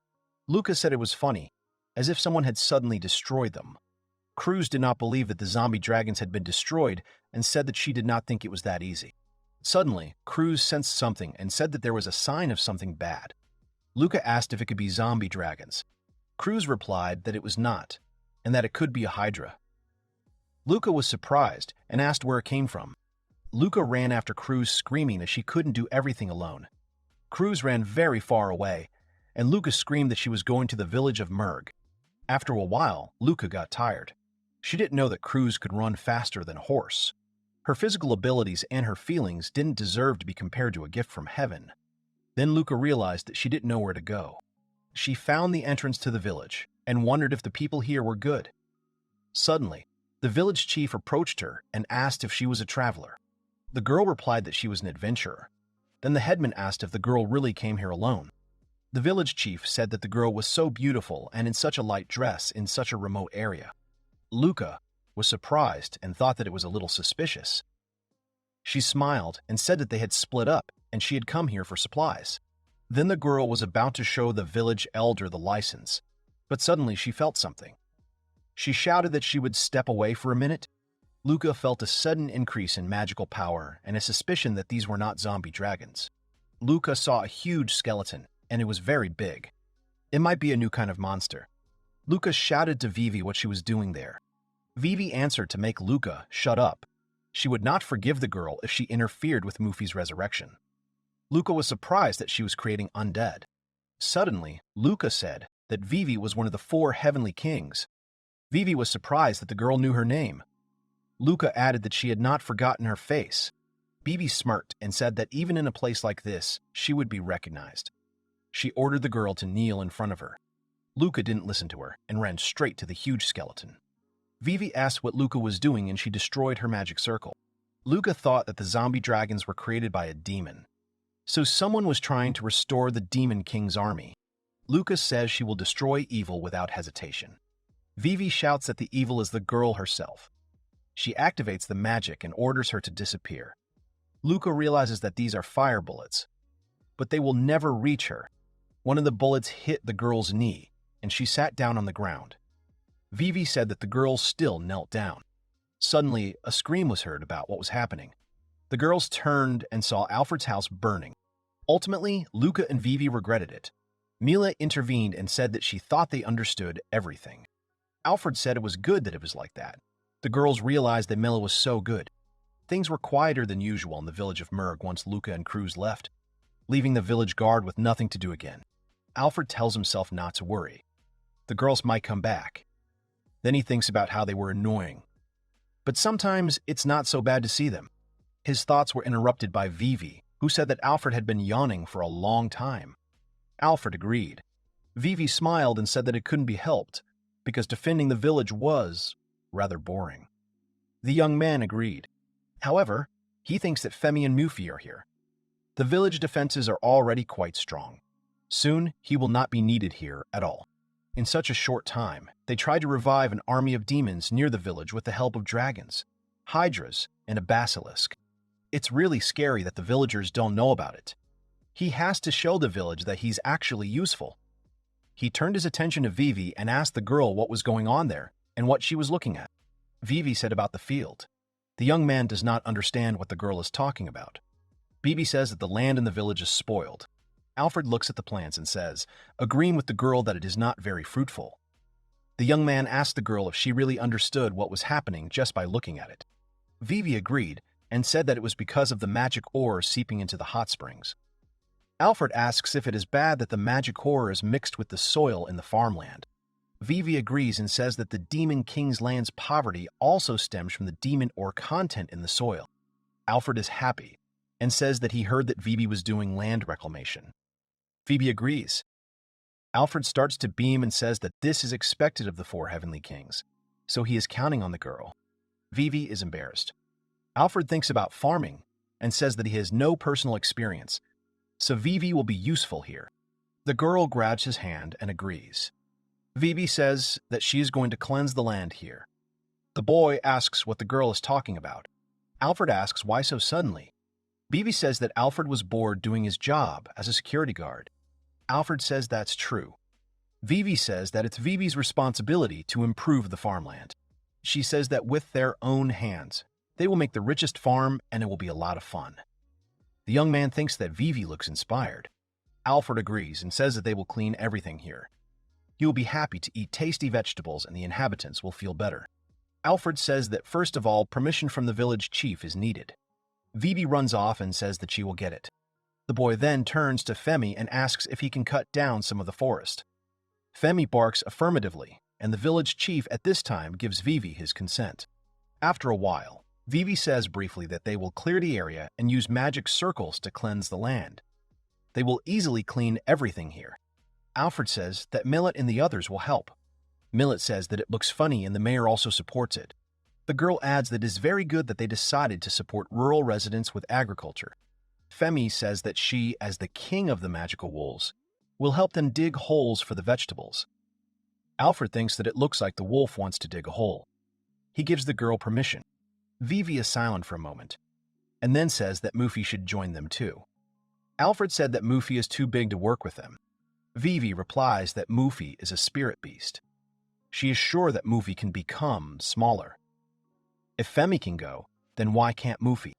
Luca said it was funny, as if someone had suddenly destroyed them. Cruz did not believe that the zombie dragons had been destroyed and said that she did not think it was that easy. Suddenly, Cruz sensed something and said that there was a sign of something bad. Luca asked if it could be zombie dragons. Cruz replied that it was not, and that it could be a hydra. Luca was surprised and asked where it came from. Luca ran after Cruz, screaming that she couldn't do everything alone. Cruz ran very far away, and Luca screamed that she was going to the village of Merg. After a while, Luca got tired. She didn't know that Cruz could run faster than a horse. Her physical abilities and her feelings didn't deserve to be compared to a gift from heaven. Then Luca realized that she didn't know where to go. She found the entrance to the village and wondered if the people here were good. Suddenly, the village chief approached her and asked if she was a traveler. The girl replied that she was an adventurer. Then the headman asked if the girl really came here alone. The village chief said that the girl was so beautiful and in such a light dress in such a remote area. Luca was surprised and thought that it was a little suspicious. She smiled and said that they had split up and she had come here for supplies. Then the girl was about to show the village elder the license, but suddenly she felt something. She shouted that she would step away for a minute. Luca felt a sudden increase in magical power and a suspicion that these were not zombie dragons. Luca saw a huge skeleton, and it was very big. It might be a new kind of monster. Luca shouted to Vivi what she was doing there. Vivi answered to make Luca shut up. She would not forgive the girl if she interfered with Mufi's resurrection. Luca was surprised that she was creating undead. Suddenly, Luca said that Vivi was one of the 4 heavenly kings. Vivi was surprised that the girl knew her name. Luca added that she had not forgotten her face. Vivi smirked and said that even in a place like this, she would be recognized. She ordered the girl to kneel in front of her. Luca didn't listen to her and ran straight to the huge skeleton. Vivi asked what Luca was doing and she destroyed her magic circle. Luca thought that the zombie dragons were created by a demon. So someone was trying to restore the Demon King's army. Luca says she will destroy evil without hesitation. Vivi shouts that the evil is the girl herself. She activates the magic and orders her to disappear. Luca realizes that these are fire bullets, but they will never reach her. One of the bullets hit the girl's knee, and she sat down on the ground. Vivi said that the girl still knelt down. Suddenly, a scream was heard about what was happening. The girls turned and saw Alfred's house burning. Ultimately, Luca and Vivi regretted it. Mila intervened and said that she thought they understood everything. Alfred said it was good that it was like that. The girls realized that Mila was so good. Things were quieter than usual in the village of Murg once Luca and Cruz left, leaving the village guard with nothing to do again. Alfred tells himself not to worry. The girls might come back. Then he thinks about how they were annoying. But sometimes it's not so bad to see them. His thoughts were interrupted by Vivi, who said that Alfred had been yawning for a long time. Alfred agreed. Vivi smiled and said that it couldn't be helped, because defending the village was rather boring. The young man agreed. However, he thinks that Femi and Mufi are here. The village defenses are already quite strong. Soon, he will not be needed here at all. In such a short time, they tried to revive an army of demons near the village with the help of dragons, hydras, and a basilisk. It's really scary that the villagers don't know about it. He has to show the village that he's actually useful. He turned his attention to Vivi and asked the girl what was going on there and what she was looking at. Vivi said about the field. The young man does not understand what the girl is talking about. Vivi says that the land in the village is spoiled. Alfred looks at the plants and says, agreeing with the girl that it is not very fruitful. The young man asked the girl if she really understood what was happening just by looking at it. Vivi agreed and said that it was because of the magic ore seeping into the hot springs. Alfred asks if it is bad that the magic ore is mixed with the soil in the farmland. Vivi agrees and says that the Demon King's land's poverty also stems from the demon ore content in the soil. Alfred is happy and says that he heard that Vivi was doing land reclamation. Vivi agrees. Alfred starts to beam and says that this is expected of the four heavenly kings, so he is counting on the girl. Vivi is embarrassed. Alfred thinks about farming and says that he has no personal experience, so Vivi will be useful here. The girl grabs his hand and agrees. Vivi says that she is going to cleanse the land here. The boy asks what the girl is talking about. Alfred asks why so suddenly. Vivi says that Alfred was bored doing his job as a security guard. Alfred says that's true. Vivi says that it's Vivi's responsibility to improve the farmland. She says that with their own hands, they will make the richest farm and it will be a lot of fun. The young man thinks that Vivi looks inspired. Alfred agrees and says that they will clean everything here. He will be happy to eat tasty vegetables and the inhabitants will feel better. Alfred says that first of all, permission from the village chief is needed. Vivi runs off and says that she will get it. The boy then turns to Femi and asks if he can cut down some of the forest. Femi barks affirmatively, and the village chief at this time gives Vivi his consent. After a while, Vivi says briefly that they will clear the area and use magic circles to cleanse the land. They will easily clean everything here. Alfred says that Millet and the others will help. Millet says that it looks funny and the mayor also supports it. The girl adds that it is very good that they decided to support rural residents with agriculture. Femi says that she, as the king of the magical wolves, will help them dig holes for the vegetables. Alfred thinks that it looks like the wolf wants to dig a hole. He gives the girl permission. Vivi is silent for a moment, and then says that Mufi should join them too. Alfred said that Mufi is too big to work with them. Vivi replies that Mufi is a spirit beast. She is sure that Mufi can become smaller. If Femi can go, then why can't Mufi?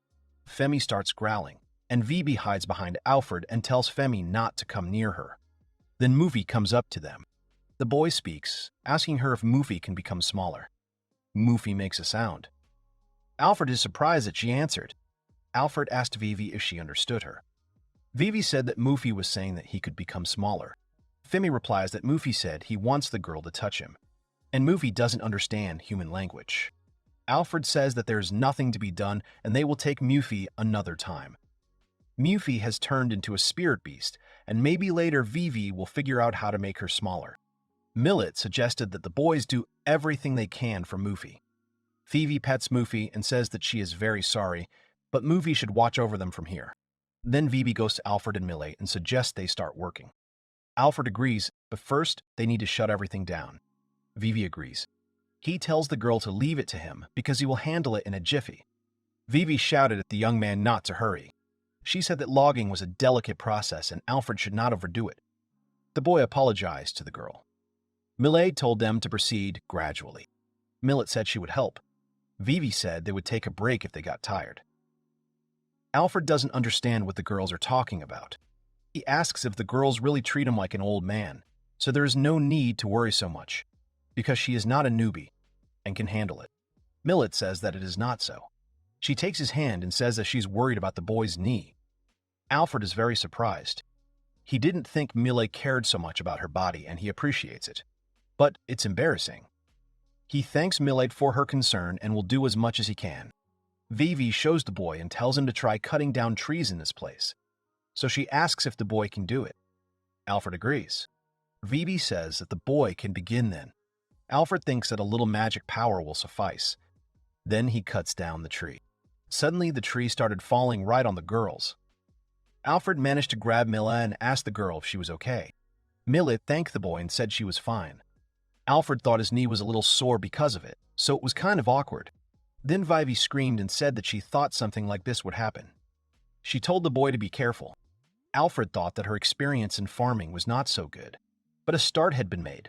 Femi starts growling, and Vivi hides behind Alfred and tells Femi not to come near her. Then Mufi comes up to them. The boy speaks, asking her if Mufi can become smaller. Mufi makes a sound. Alfred is surprised that she answered. Alfred asked Vivi if she understood her. Vivi said that Mufi was saying that he could become smaller. Femi replies that Mufi said he wants the girl to touch him, and Mufi doesn't understand human language. Alfred says that there is nothing to be done and they will take Mufi another time. Mufi has turned into a spirit beast, and maybe later Vivi will figure out how to make her smaller. Millet suggested that the boys do everything they can for Mufi. Vivi pets Mufi and says that she is very sorry, but Mufi should watch over them from here. Then Vivi goes to Alfred and Millet and suggests they start working. Alfred agrees, but first they need to shut everything down. Vivi agrees. He tells the girl to leave it to him because he will handle it in a jiffy. Vivi shouted at the young man not to hurry. She said that logging was a delicate process and Alfred should not overdo it. The boy apologized to the girl. Millet told them to proceed gradually. Millet said she would help. Vivi said they would take a break if they got tired. Alfred doesn't understand what the girls are talking about. He asks if the girls really treat him like an old man, so there is no need to worry so much, because she is not a newbie and can handle it. Millet says that it is not so. She takes his hand and says that she's worried about the boy's knee. Alfred is very surprised. He didn't think Millet cared so much about her body, and he appreciates it. But it's embarrassing. He thanks Millet for her concern and will do as much as he can. Vivi shows the boy and tells him to try cutting down trees in this place. So she asks if the boy can do it. Alfred agrees. Vivi says that the boy can begin then. Alfred thinks that a little magic power will suffice. Then he cuts down the tree. Suddenly, the tree started falling right on the girls. Alfred managed to grab Mila and asked the girl if she was okay. Millet thanked the boy and said she was fine. Alfred thought his knee was a little sore because of it, so it was kind of awkward. Then Vivi screamed and said that she thought something like this would happen. She told the boy to be careful. Alfred thought that her experience in farming was not so good, but a start had been made.